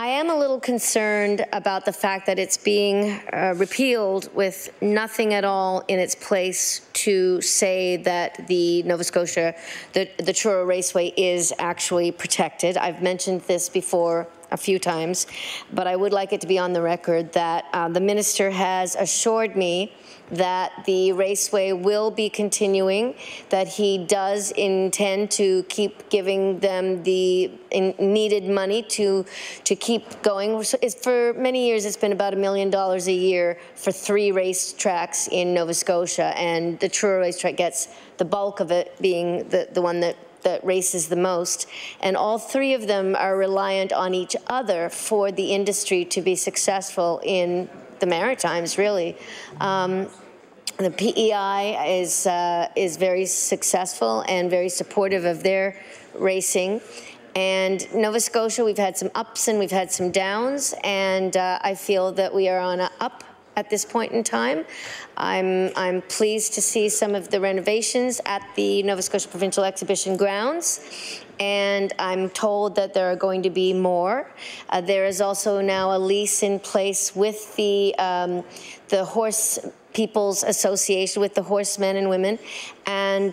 I am a little concerned about the fact that it's being repealed with nothing at all in its place to say that the Nova Scotia, the Truro Raceway is actually protected. I've mentioned this before a few times, but I would like it to be on the record that the minister has assured me that the raceway will be continuing, that he does intend to keep giving them the needed money to keep going. For many years, it's been about $1 million a year for 3 racetracks in Nova Scotia, and the Truro racetrack gets the bulk of it, being the one that races the most. And all 3 of them are reliant on each other for the industry to be successful in the Maritimes, really. The PEI is very successful and very supportive of their racing. And Nova Scotia, we've had some ups and we've had some downs, and I feel that we are on an up at this point in time. I'm pleased to see some of the renovations at the Nova Scotia Provincial Exhibition grounds, and I'm told that there are going to be more. There is also now a lease in place with the Horse People's Association, with the horsemen and women, and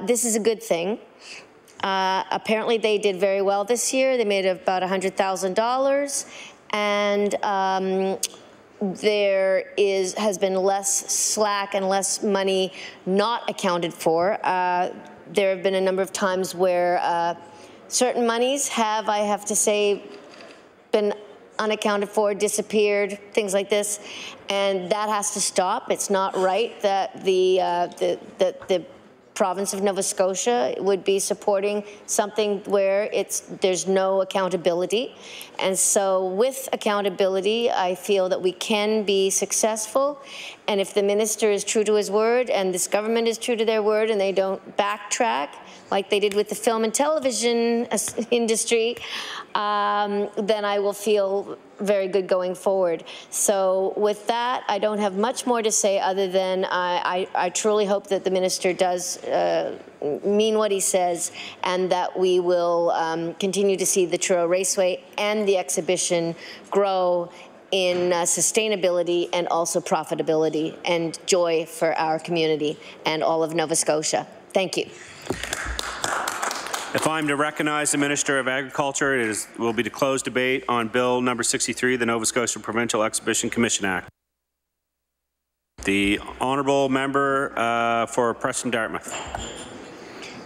this is a good thing. Apparently they did very well this year. They made about $100,000, and there has been less slack and less money not accounted for. There have been a number of times where certain monies have, I have to say, been unaccounted for, disappeared, things like this, and that has to stop. It's not right that the province of Nova Scotia would be supporting something where there's no accountability. And so with accountability, I feel that we can be successful. And if the minister is true to his word and this government is true to their word and they don't backtrack like they did with the film and television industry, then I will feel very good going forward. So with that, I don't have much more to say other than I truly hope that the minister does mean what he says, and that we will continue to see the Truro Raceway and the exhibition grow in sustainability and also profitability and joy for our community and all of Nova Scotia. Thank you. If I'm to recognize the Minister of Agriculture, it will be to close debate on Bill number 63, the Nova Scotia Provincial Exhibition Commission Act. The Honourable Member for Preston Dartmouth.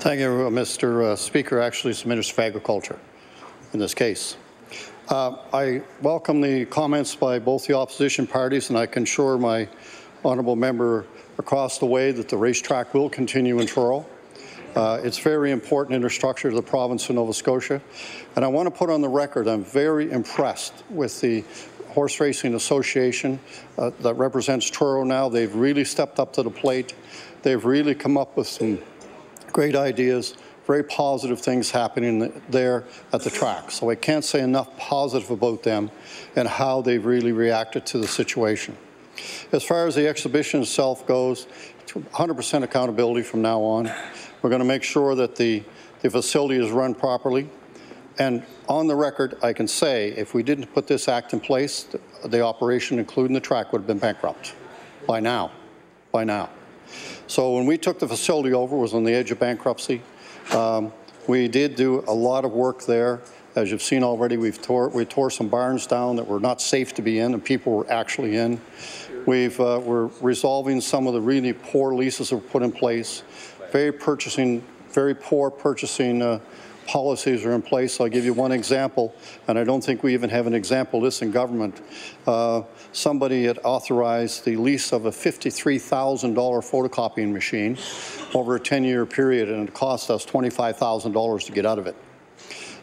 Thank you, Mr. Speaker. Actually, it's the Minister of Agriculture in this case. I welcome the comments by both the opposition parties, and I can assure my honourable member across the way that the racetrack will continue in Truro. It's very important infrastructure to the province of Nova Scotia. And I want to put on the record, I'm very impressed with the Horse Racing Association that represents Truro now. They've really stepped up to the plate. They've really come up with some great ideas, very positive things happening there at the track. So I can't say enough positive about them and how they've really reacted to the situation. As far as the exhibition itself goes, 100% accountability from now on. We're going to make sure that the facility is run properly. And on the record, I can say if we didn't put this act in place, the operation, including the track, would have been bankrupt by now. So when we took the facility over, it was on the edge of bankruptcy. We did do a lot of work there. As you've seen already, we tore some barns down that were not safe to be in, and people were actually in. We're resolving some of the really poor leases that were put in place. Very poor purchasing policies are in place. I'll give you one example, and I don't think we even have an example of this in government. Somebody had authorized the lease of a $53,000 photocopying machine over a 10-year period, and it cost us $25,000 to get out of it.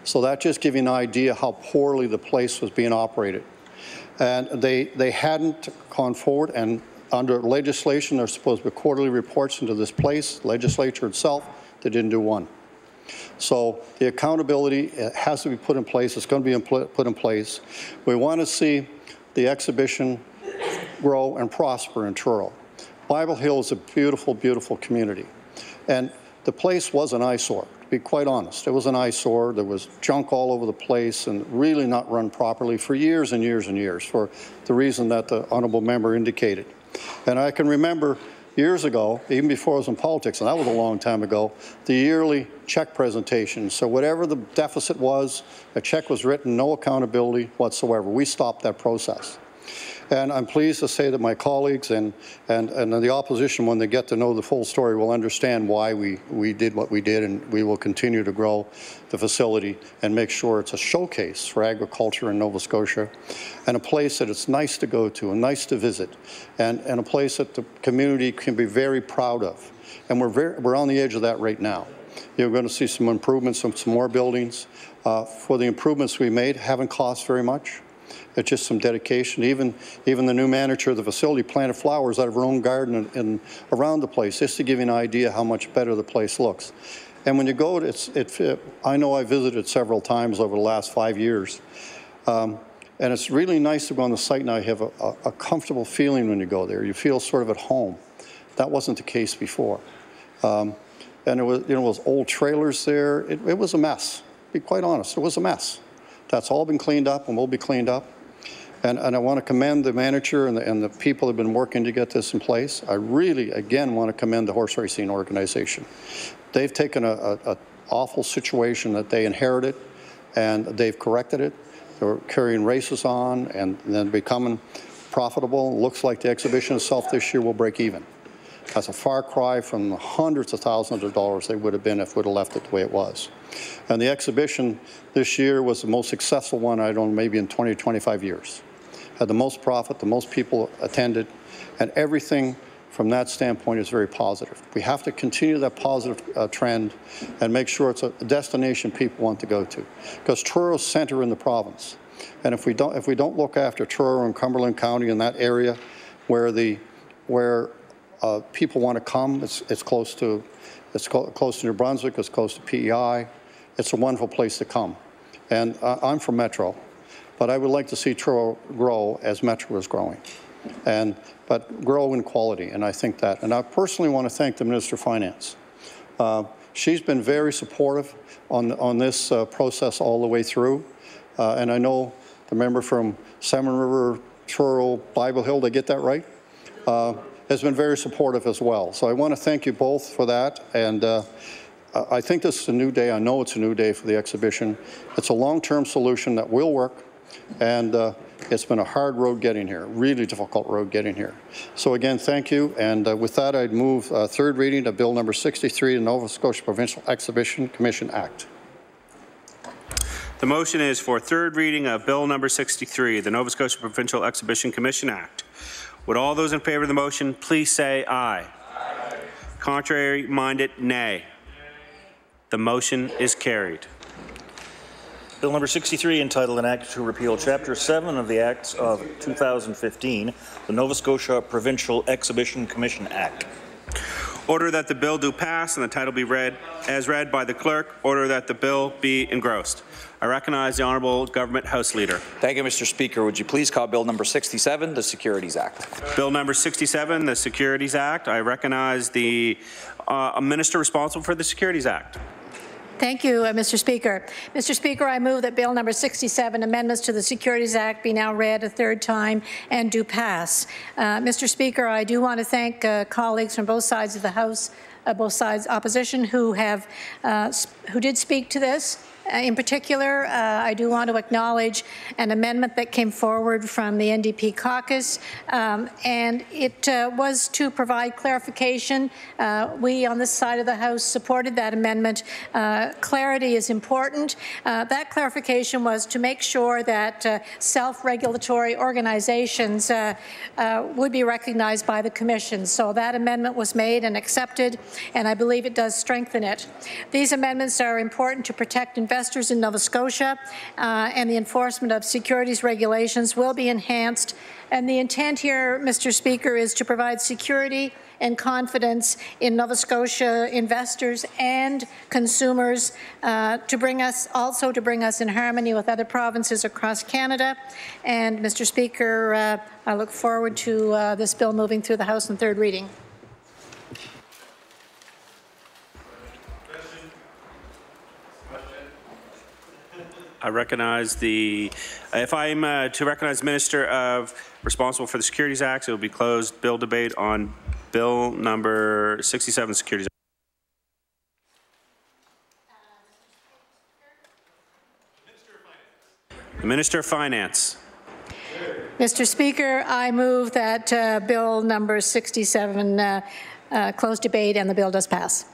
So that just gives you an idea how poorly the place was being operated. And they hadn't gone forward, and under legislation, there's supposed to be quarterly reports into this place, legislature itself, they didn't do one. So the accountability has to be put in place. It's going to be put in place. We want to see the exhibition grow and prosper in Truro. Bible Hill is a beautiful, beautiful community. And the place was an eyesore, to be quite honest. It was an eyesore. There was junk all over the place and really not run properly for years and years and years for the reason that the honourable member indicated. And I can remember years ago, even before I was in politics, and that was a long time ago, the yearly check presentation. So whatever the deficit was, a check was written, no accountability whatsoever. We stopped that process. And I'm pleased to say that my colleagues and the opposition, when they get to know the full story, will understand why we did what we did, and we will continue to grow the facility and make sure it's a showcase for agriculture in Nova Scotia and a place that it's nice to go to and nice to visit and a place that the community can be very proud of. And we're on the edge of that right now. You're going to see some improvements, some more buildings. For the improvements we made, haven't cost very much. It's just some dedication. Even the new manager of the facility planted flowers out of her own garden and around the place, just to give you an idea how much better the place looks. And when you go, I know I visited several times over the last 5 years, and it's really nice to go on the site now. You have a comfortable feeling when you go there. You feel sort of at home. That wasn't the case before. And it was, those old trailers there. It was a mess. To be quite honest, it was a mess. That's all been cleaned up and will be cleaned up. And I want to commend the manager and the people who have been working to get this in place. I really, again, want to commend the horse racing organization. They've taken an awful situation that they inherited, and they've corrected it. They're carrying races on and then becoming profitable. Looks like the exhibition itself this year will break even. That's a far cry from the hundreds of thousands of dollars they would have been if we'd have left it the way it was. And the exhibition this year was the most successful one, I don't know, maybe in 20 or 25 years. Had the most profit, the most people attended, and everything from that standpoint is very positive. We have to continue that positive trend and make sure it's a destination people want to go to. Because Truro's center in the province. And if we don't look after Truro and Cumberland County in that area where people want to come, it's close to New Brunswick, it's close to PEI. It's a wonderful place to come. And I'm from Metro, but I would like to see Truro grow as Metro is growing, but grow in quality, and I think that. And I personally want to thank the Minister of Finance. She's been very supportive on this process all the way through, and I know the member from Salmon River, Truro, Bible Hill, did I get that right? Has been very supportive as well. So I want to thank you both for that. And I think this is a new day. I know it's a new day for the exhibition. It's a long-term solution that will work. And it's been a hard road getting here, really difficult road getting here. So again, thank you. And with that, I'd move third reading of Bill number 63, the Nova Scotia Provincial Exhibition Commission Act. The motion is for third reading of Bill number 63, the Nova Scotia Provincial Exhibition Commission Act. Would all those in favour of the motion please say aye. Aye. Contrary-minded, nay. The motion is carried. Bill number 63, entitled an Act to repeal Chapter 7 of the Acts of 2015, the Nova Scotia Provincial Exhibition Commission Act. Order that the bill do pass and the title be read as read by the clerk. Order that the bill be engrossed. I recognize the Honourable Government House Leader. Thank you, Mr. Speaker. Would you please call Bill number 67, the Securities Act? Bill number 67, the Securities Act. I recognize the Minister responsible for the Securities Act. Thank you, Mr. Speaker. Mr. Speaker, I move that Bill number 67, amendments to the Securities Act, be now read a third time and do pass. Mr. Speaker, I do want to thank colleagues from both sides of the House, both sides opposition, who did speak to this. In particular, I do want to acknowledge an amendment that came forward from the NDP caucus, and it was to provide clarification. We on this side of the House supported that amendment. Clarity is important. That clarification was to make sure that self-regulatory organizations would be recognized by the Commission. So that amendment was made and accepted, and I believe it does strengthen it. These amendments are important to protect investors in Nova Scotia, and the enforcement of securities regulations will be enhanced. And the intent here, Mr. Speaker, is to provide security and confidence in Nova Scotia investors and consumers, to bring us in harmony with other provinces across Canada. And Mr. Speaker, I look forward to this bill moving through the House in third reading. I recognize if I'm to recognize Minister responsible for the Securities Act, it will be closed bill debate on Bill number 67, Securities Act. The Minister of Finance. Mr. Speaker, I move that Bill number 67 close debate and the bill does pass.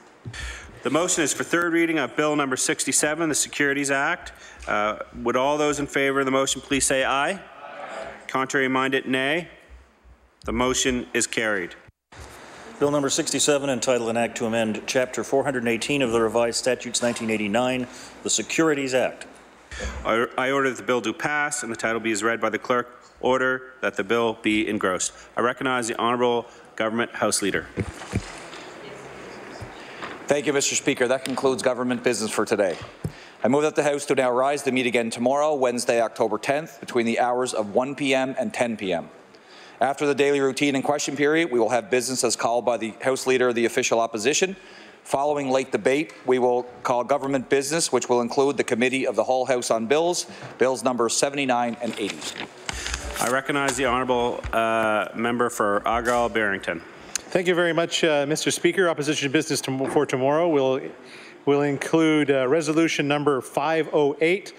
The motion is for third reading of Bill number 67, the Securities Act. Would all those in favour of the motion please say aye? Aye. Contrary-minded, nay. The motion is carried. Bill number 67, entitled an Act to amend Chapter 418 of the Revised Statutes 1989, the Securities Act. I order that the bill do pass and the title be as read by the clerk. Order that the bill be engrossed. I recognize the Honourable Government House Leader. Thank you, Mr. Speaker. That concludes government business for today. I move that the House do now rise to meet again tomorrow, Wednesday, October 10th, between the hours of 1 p.m. and 10 p.m. After the daily routine and question period, we will have business as called by the House Leader of the official opposition. Following late debate, we will call government business, which will include the Committee of the Whole House on Bills, Bills number 79 and 80. I recognize the Honourable Member for Argyle-Barrington. Thank you very much, Mr. Speaker. Opposition business for tomorrow will include resolution number 508,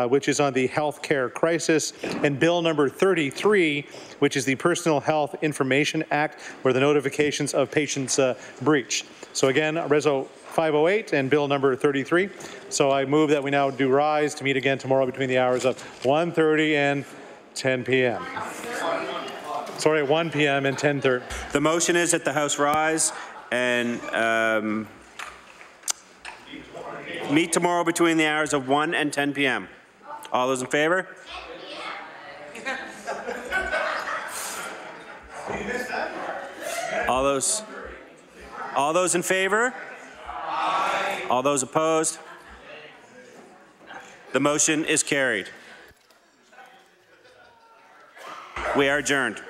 which is on the health care crisis, and bill number 33, which is the Personal Health Information Act, where the notifications of patients breach. So again, Reso 508 and bill number 33. So I move that we now do rise to meet again tomorrow between the hours of 1:30 and 10 p.m. Sorry, 1 p.m. and 10:30. The motion is that the House rise and meet tomorrow between the hours of 1 and 10 p.m. All those in favour? All those in favour? All those opposed? The motion is carried. We are adjourned.